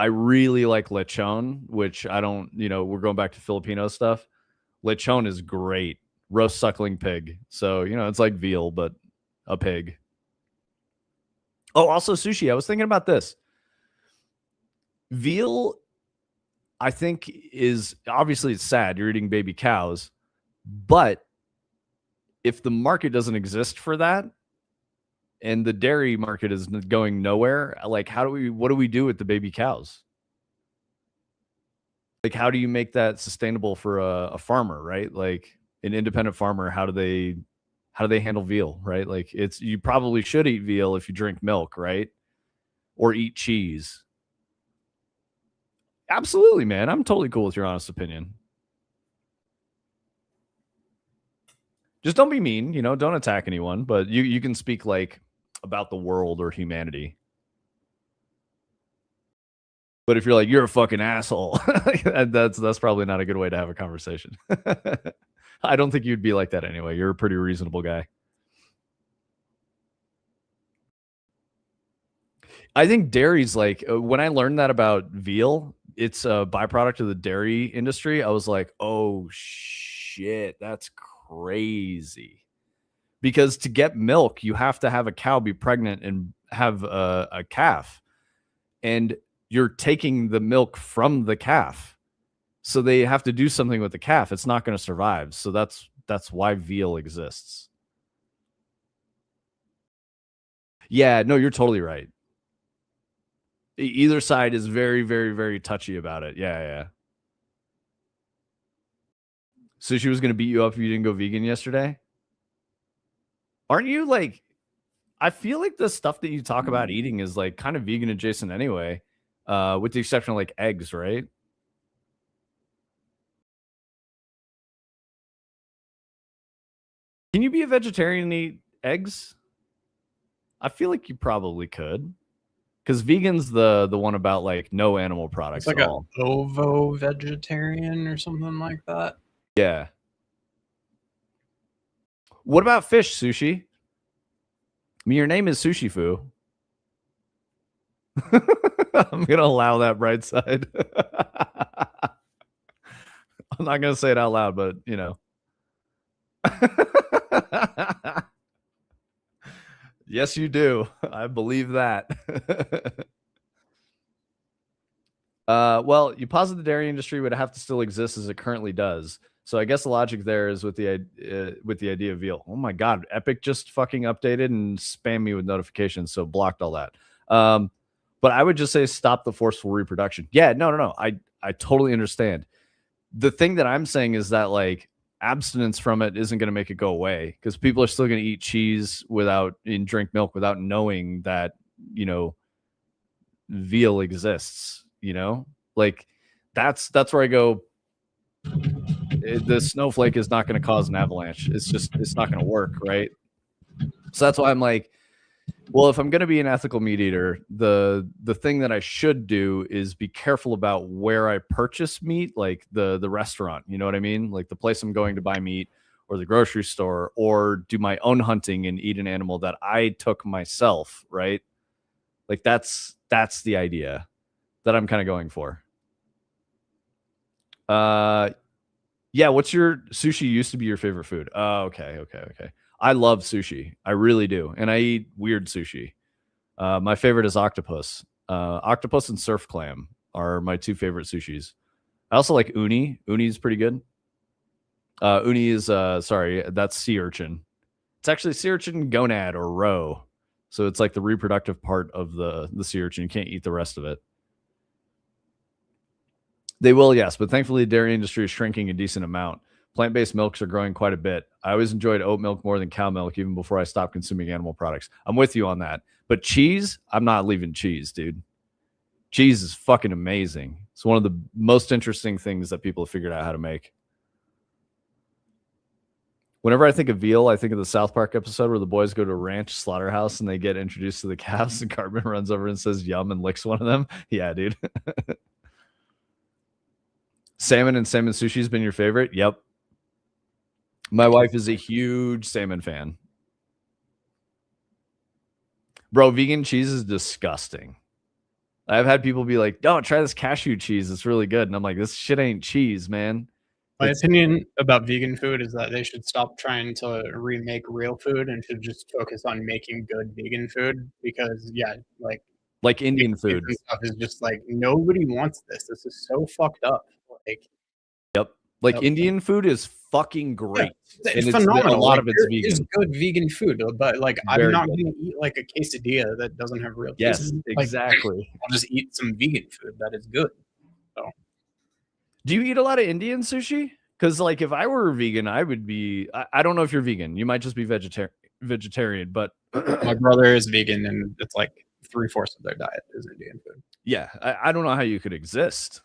really like lechon, which I don't, we're going back to Filipino stuff. Lechon is great. Roast suckling pig. So, it's like veal, but a pig. Oh, also sushi. I was thinking about this. Veal I think is obviously it's sad you're eating baby cows, but if the market doesn't exist for that and the dairy market is going nowhere, like what do we do with the baby cows? Like, how do you make that sustainable for a farmer, right? Like an independent farmer, how do they handle veal, right? Like you probably should eat veal if you drink milk, right? Or eat cheese. Absolutely, man. I'm totally cool with your honest opinion. Just don't be mean, don't attack anyone, but you can speak like about the world or humanity. But if you're like, you're a fucking asshole, that's probably not a good way to have a conversation. I don't think you'd be like that anyway. You're a pretty reasonable guy. I think dairy's like, when I learned that about veal, it's a byproduct of the dairy industry. I was like, oh shit, that's crazy. Because to get milk, you have to have a cow be pregnant and have a calf. And you're taking the milk from the calf. So they have to do something with the calf. It's not going to survive. So that's why veal exists. Yeah, no, you're totally right. Either side is very, very, very touchy about it. Yeah. So she was going to beat you up if you didn't go vegan yesterday? Aren't you like, I feel like the stuff that you talk about eating is like kind of vegan adjacent anyway, with the exception of like eggs, right? Can you be a vegetarian and eat eggs? I feel like you probably could. Because vegan's the one about like no animal products
It's like
at all.
a ovo vegetarian or something like that.
Yeah. What about fish, Sushi? I mean, your name is Sushi Fu. I'm gonna allow that bright side. I'm not gonna say it out loud, but yes, you do. I believe that. Well, you posit the dairy industry would have to still exist as it currently does. So I guess the logic there is with the idea of veal. Oh my god, Epic just fucking updated and spammed me with notifications, so blocked all that. But I would just say stop the forceful reproduction. Yeah, no. I totally understand. The thing that I'm saying is that like abstinence from it isn't going to make it go away because people are still going to eat cheese and drink milk without knowing that veal exists. Like that's where I go. The snowflake is not going to cause an avalanche. It's not going to work, right? So that's why I'm like, well, if I'm going to be an ethical meat eater, the thing that I should do is be careful about where I purchase meat, like the restaurant, you know what I mean? Like the place I'm going to buy meat, or the grocery store, or do my own hunting and eat an animal that I took myself, right? Like that's the idea that I'm kind of going for. Yeah, what's your sushi used to be your favorite food? Oh, okay. I love sushi. I really do. And I eat weird sushi. My favorite is octopus. Octopus and surf clam are my two favorite sushis. I also like uni. Uni is pretty good. Uni is that's sea urchin. It's actually sea urchin gonad or roe. So it's like the reproductive part of the sea urchin. You can't eat the rest of it. They will, yes, but thankfully the dairy industry is shrinking a decent amount. Plant-based milks are growing quite a bit. I always enjoyed oat milk more than cow milk, even before I stopped consuming animal products. I'm with you on that. But cheese, I'm not leaving cheese, dude. Cheese is fucking amazing. It's one of the most interesting things that people have figured out how to make. Whenever I think of veal, I think of the South Park episode where the boys go to a ranch slaughterhouse and they get introduced to the calves and Cartman runs over and says yum and licks one of them. Yeah, dude. Salmon and salmon sushi has been your favorite? Yep. My wife is a huge salmon fan. Bro, vegan cheese is disgusting. I've had people be like, "Oh, try this cashew cheese. It's really good." And I'm like, "This shit ain't cheese, man."
My opinion about vegan food is that they should stop trying to remake real food and should just focus on making good vegan food because, yeah, like
Like Indian food.
And stuff is just like nobody wants this. This is so fucked up. Like,
Yep. Like
Yep.
Indian food is fucking great.
it's
And
phenomenal.
a lot
Like,
of it's
there is
vegan.
good vegan food, but like I'm
Very
not
good.
going to eat like a quesadilla that doesn't have real
Yes,
cheese. Like,
exactly.
I'll just eat some vegan food that is good.
Do you eat a lot of Indian sushi? Because like if I were vegan, I would be. I don't know if you're vegan. You might just be vegetarian. But
My brother is vegan, and it's like 3/4 of their diet is Indian food.
yeah, I don't know how you could exist.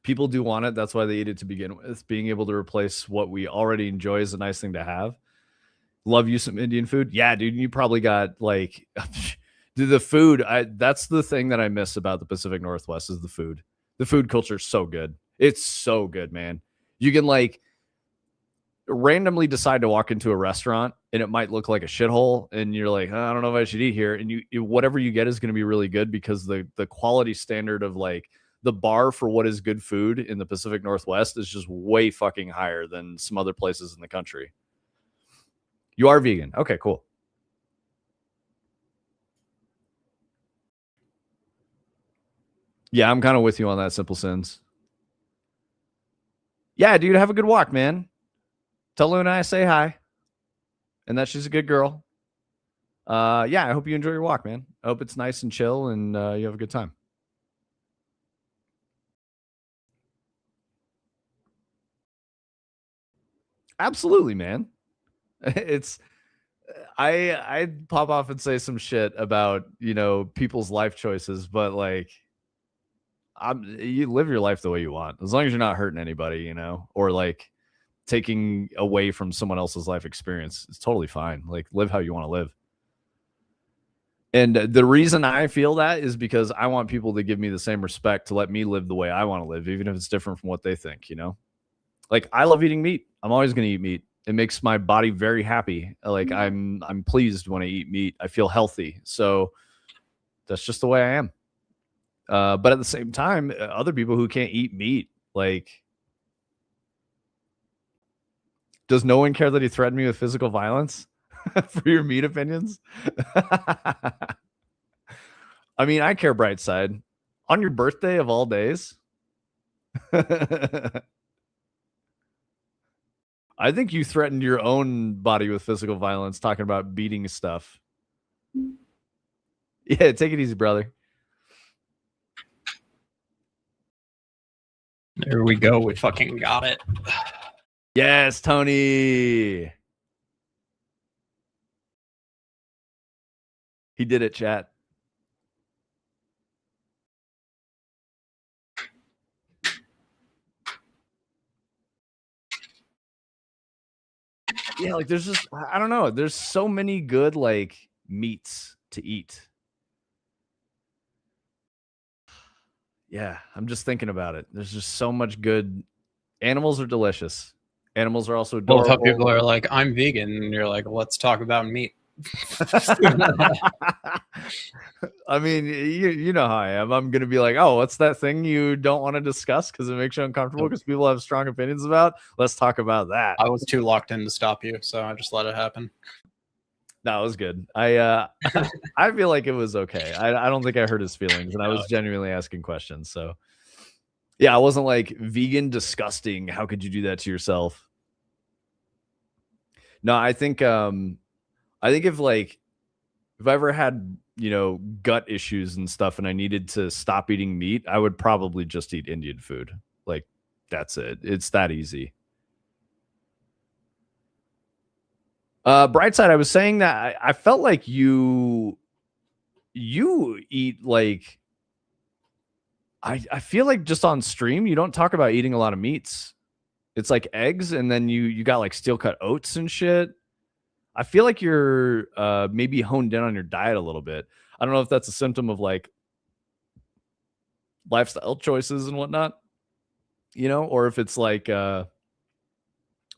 People do want it. That's why they eat it to begin with. Being able to replace what we already enjoy is a nice thing to have. Love you some Indian food. Yeah, dude, you probably got like the food. That's the thing that I miss about the Pacific Northwest is the food. The food culture is so good. It's so good, man. You can like randomly decide to walk into a restaurant and it might look like a shithole and you're like, I don't know if I should eat here. And you whatever you get is going to be really good because the quality standard of like the bar for what is good food in the Pacific Northwest is just way fucking higher than some other places in the country. You are vegan. Okay, cool. Yeah, I'm kind of with you on that, Simple Sins. Yeah, dude, have a good walk, man. Tell Luna I say hi and that she's a good girl. Yeah, I hope you enjoy your walk, man. I hope it's nice and chill and you have a good time. Absolutely, man. It's I'd pop off and say some shit about, you know, people's life choices, but like you live your life the way you want. As long as you're not hurting anybody, you know, or like taking away from someone else's life experience, it's totally fine. Like live how you want to live. And the reason I feel that is because I want people to give me the same respect to let me live the way I want to live, even if it's different from what they think, you know? Like I love eating meat. I'm always going to eat meat. It makes my body very happy. Like I'm pleased when I eat meat. I feel healthy. So that's just the way I am. But at the same time, other people who can't eat meat, like, does no one care that he threatened me with physical violence for your meat opinions? I mean, I care, bright side. On your birthday of all days, I think you threatened your own body with physical violence talking about beating stuff. Yeah, take it easy, brother.
There we go. We fucking got it.
Yes, Tony. He did it, chat. Yeah, like there's just, I don't know. There's so many good like meats to eat. Yeah, I'm just thinking about it. There's just so much good. Animals are delicious. Animals are also
Both
adorable.
how people are like, I'm vegan, and you're like, let's talk about meat.
I mean, you know how I am. I'm gonna be like, oh, what's that thing you don't want to discuss because it makes you uncomfortable because people have strong opinions about? Let's talk about that.
I was too locked in to stop you, so I just let it happen.
That was good. I feel like it was okay. I don't think I hurt his feelings, and I was genuinely asking questions. So yeah, I wasn't like vegan disgusting. How could you do that to yourself? No, I think if I ever had, you know, gut issues and stuff and I needed to stop eating meat, I would probably just eat Indian food. Like that's it. It's that easy. Brightside, I was saying that I felt like you eat like I feel like just on stream you don't talk about eating a lot of meats. It's like eggs and then you got like steel cut oats and shit. I feel like you're maybe honed in on your diet a little bit. I don't know if that's a symptom of like lifestyle choices and whatnot, you know, or if it's like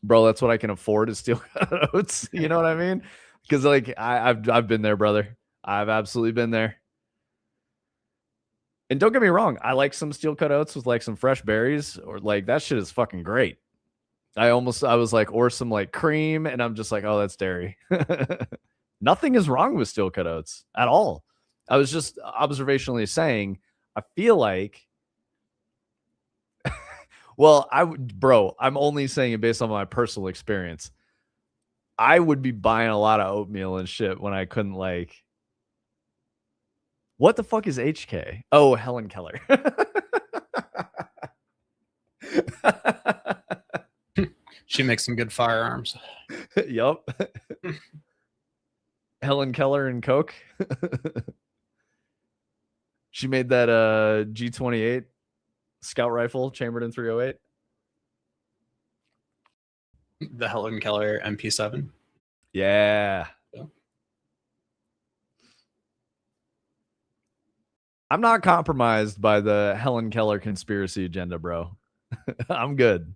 bro, that's what I can afford is steel cut oats. You know what I mean? Because like I've been there, brother. I've absolutely been there. And don't get me wrong, I like some steel cut oats with like some fresh berries, or like that shit is fucking great. I was like, or some like cream, and I'm just like, oh, that's dairy. Nothing is wrong with steel cut oats at all. I was just observationally saying, I feel like, well, I'm only saying it based on my personal experience. I would be buying a lot of oatmeal and shit when I couldn't like. What the fuck is HK? Oh, Helen Keller.
She makes some good firearms.
Yup. Helen Keller and Coke. She made that G28 scout rifle chambered in 308.
The Helen Keller MP7.
Yeah.
Yeah.
I'm not compromised by the Helen Keller conspiracy agenda, bro. I'm good.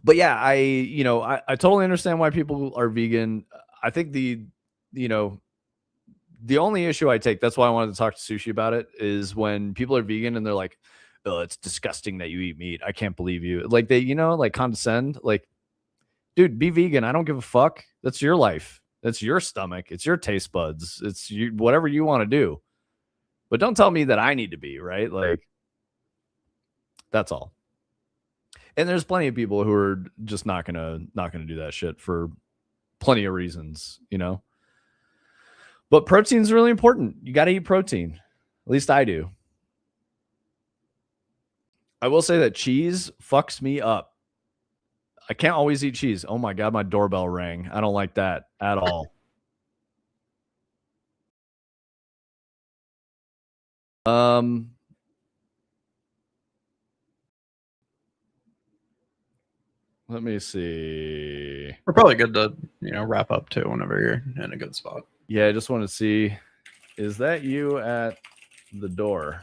But yeah, I totally understand why people are vegan. I think the only issue I take, that's why I wanted to talk to Sushi about it, is when people are vegan and they're like, oh, it's disgusting that you eat meat. I can't believe you. Like they, like condescend. Like, dude, be vegan. I don't give a fuck. That's your life. That's your stomach. It's your taste buds. It's you, whatever you want to do. But don't tell me that I need to be, right? Like, that's all. And there's plenty of people who are just not gonna do that shit for plenty of reasons, But protein's really important. You got to eat protein. At least I do. I will say that cheese fucks me up. I can't always eat cheese. Oh my God, my doorbell rang. I don't like that at all. Let me see.
We're probably good to, wrap up too whenever you're in a good spot.
Yeah, I just want to see. Is that you at the door?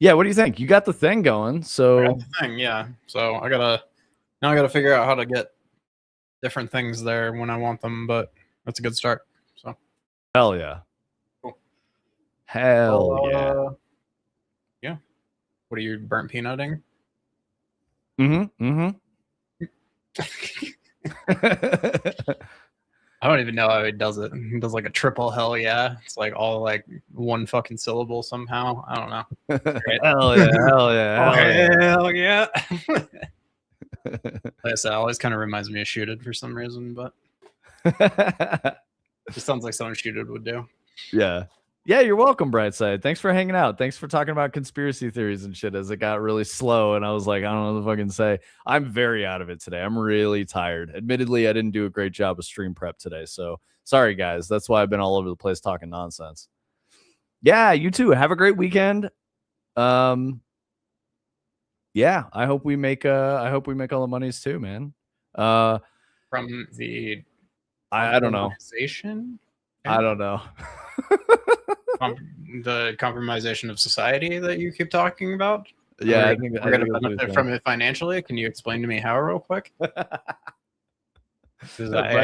Yeah, what do you think? You got the thing going, so
I got the thing, yeah. So I gotta figure out how to get different things there when I want them, but that's a good start. So
hell yeah.
Cool.
Hell yeah.
Yeah. What are you burnt peanutting?
Mm-hmm.
I don't even know how he does it. He does like a triple hell yeah. It's like all like one fucking syllable somehow. I don't know. Right?
Hell yeah, hell yeah,
hell yeah. Like I said, it always kind of reminds me of Shooted for some reason, but it just sounds like something Shooted would do.
Yeah. Yeah, you're welcome, Brightside. Thanks for hanging out. Thanks for talking about conspiracy theories and shit as it got really slow. And I was like, I don't know what to fucking say. I'm very out of it today. I'm really tired. Admittedly, I didn't do a great job of stream prep today. So sorry, guys. That's why I've been all over the place talking nonsense. Yeah, you too. Have a great weekend. Yeah, I hope we make all the monies too, man.
From the
I don't know. I don't know.
The compromisation of society that you keep talking about.
Yeah,
we're going to benefit from it financially. Can you explain to me how real quick? I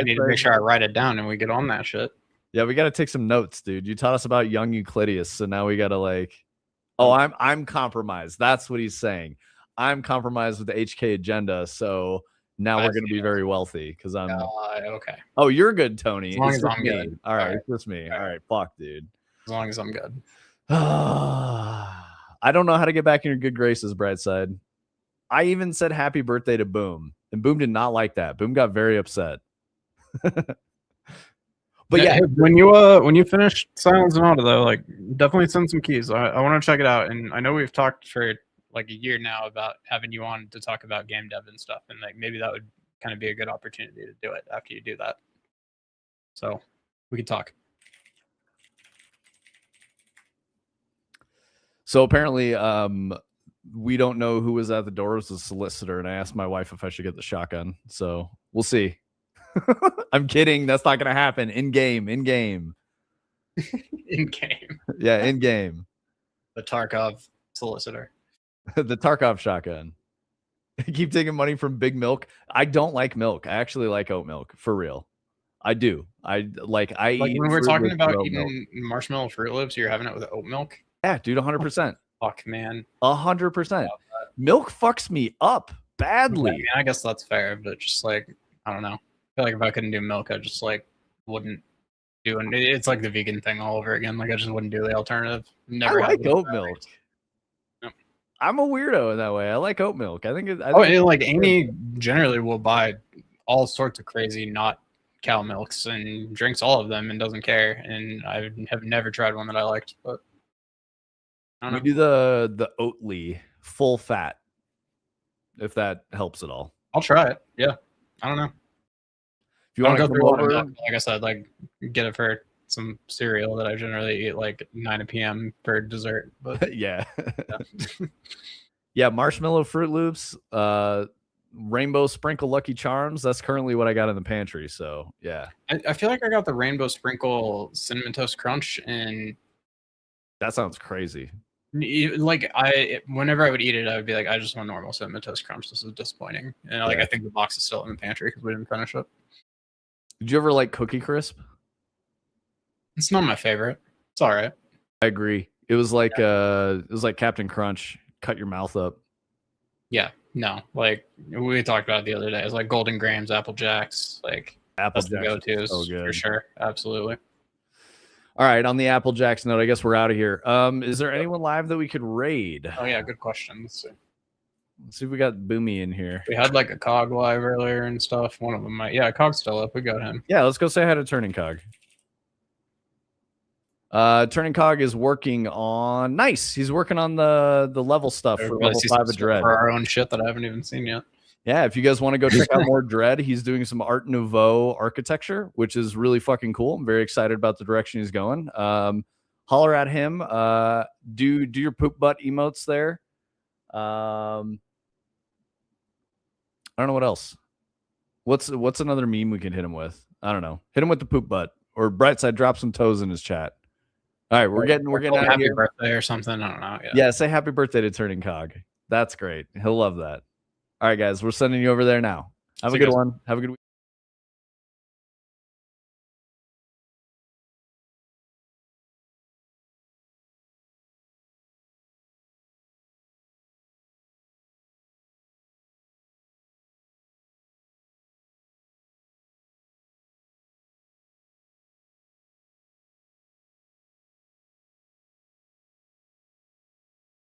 need to make sure I write it down and we get on that shit.
Yeah, we got to take some notes, dude. You taught us about young Euclideus, so now we got to I'm compromised. That's what he's saying. I'm compromised with the HK agenda, so now we're going to be very wealthy because I'm
okay.
Oh, you're good, Tony.
As long as I'm good.
All right, it's just me. All right, fuck, dude.
As long as I'm good.
I don't know how to get back in your good graces, Brightside. I even said happy birthday to Boom, and Boom did not like that. Boom got very upset. But yeah,
when you finish Silence and Auto though, like definitely send some keys. I want to check it out, and I know we've talked for like a year now about having you on to talk about game dev and stuff, and like maybe that would kind of be a good opportunity to do it after you do that. So we could talk.
So apparently, we don't know who was at the door. It was a solicitor, and I asked my wife if I should get the shotgun. So we'll see. I'm kidding. That's not going to happen. In game.
In game.
Yeah, in game.
The Tarkov solicitor.
The Tarkov shotgun. Keep taking money from Big Milk. I don't like milk. I actually like oat milk, for real. I do. I
like when we're talking about eating marshmallow Fruit Loops, you're having it with oat milk.
Yeah, dude, 100%.
Fuck, man.
100%. Milk fucks me up badly.
I mean, I guess that's fair, but just like, I don't know. I feel like if I couldn't do milk, I'd just like
wouldn't do it. It's like the vegan thing all over again. Like I just wouldn't do the alternative. Never
I
had
like
it.
oat milk.
Yep.
I'm a weirdo in that way. I like oat milk. I think it.
Like Amy generally will buy all sorts of crazy not cow milks and drinks all of them and doesn't care. And I have never tried one that I liked. But I
We
don't know.
do the Oatly full fat, if that helps at all.
I'll try it. Yeah, I don't know.
If you want to come over,
like I said, like get it for some cereal that I generally eat like 9 p.m. for dessert. But
yeah. Yeah, marshmallow Fruit Loops, rainbow sprinkle Lucky Charms. That's currently what I got in the pantry. So yeah,
I feel like I got the rainbow sprinkle cinnamon toast crunch, and
that sounds crazy.
like whenever I would eat it, I would be like, I just want normal cinnamon toast crunch. This is disappointing. And like I think the box is still in the pantry because we didn't finish it.
Did you ever like Cookie Crisp?
It's not my favorite. It's all right.
I agree. It was like Captain Crunch. Cut your mouth up.
Yeah, no, like we talked about it the other day. It's like Golden Grahams, Apple Jacks, like
Apple
that's the go-tos
so good.
for sure. Absolutely.
All right, on the Apple Jacks note, I guess we're out of here. Is there anyone live that we could raid?
Oh yeah, good question. Let's see
if we got Boomy in here.
We had like a Cog live earlier and stuff. One of them might. Yeah, Cog's still up. We got him.
Yeah, let's go say hi to Turning Cog. Turning Cog is working on he's working on the level stuff for level 5 of Dread.
For our own shit that I haven't even seen yet.
Yeah, if you guys want to go check out more Dread, he's doing some Art Nouveau architecture, which is really fucking cool. I'm very excited about the direction he's going. Holler at him. Do your poop butt emotes there. I don't know what else. What's another meme we can hit him with? I don't know. Hit him with the poop butt, or Brightside drop some toes in his chat. All right, we're getting out of
happy
here.
Birthday or something. I don't know.
Yeah, say happy birthday to Turning Cog. That's great. He'll love that. All right, guys, we're sending you over there now. Have a good one. Have a good week.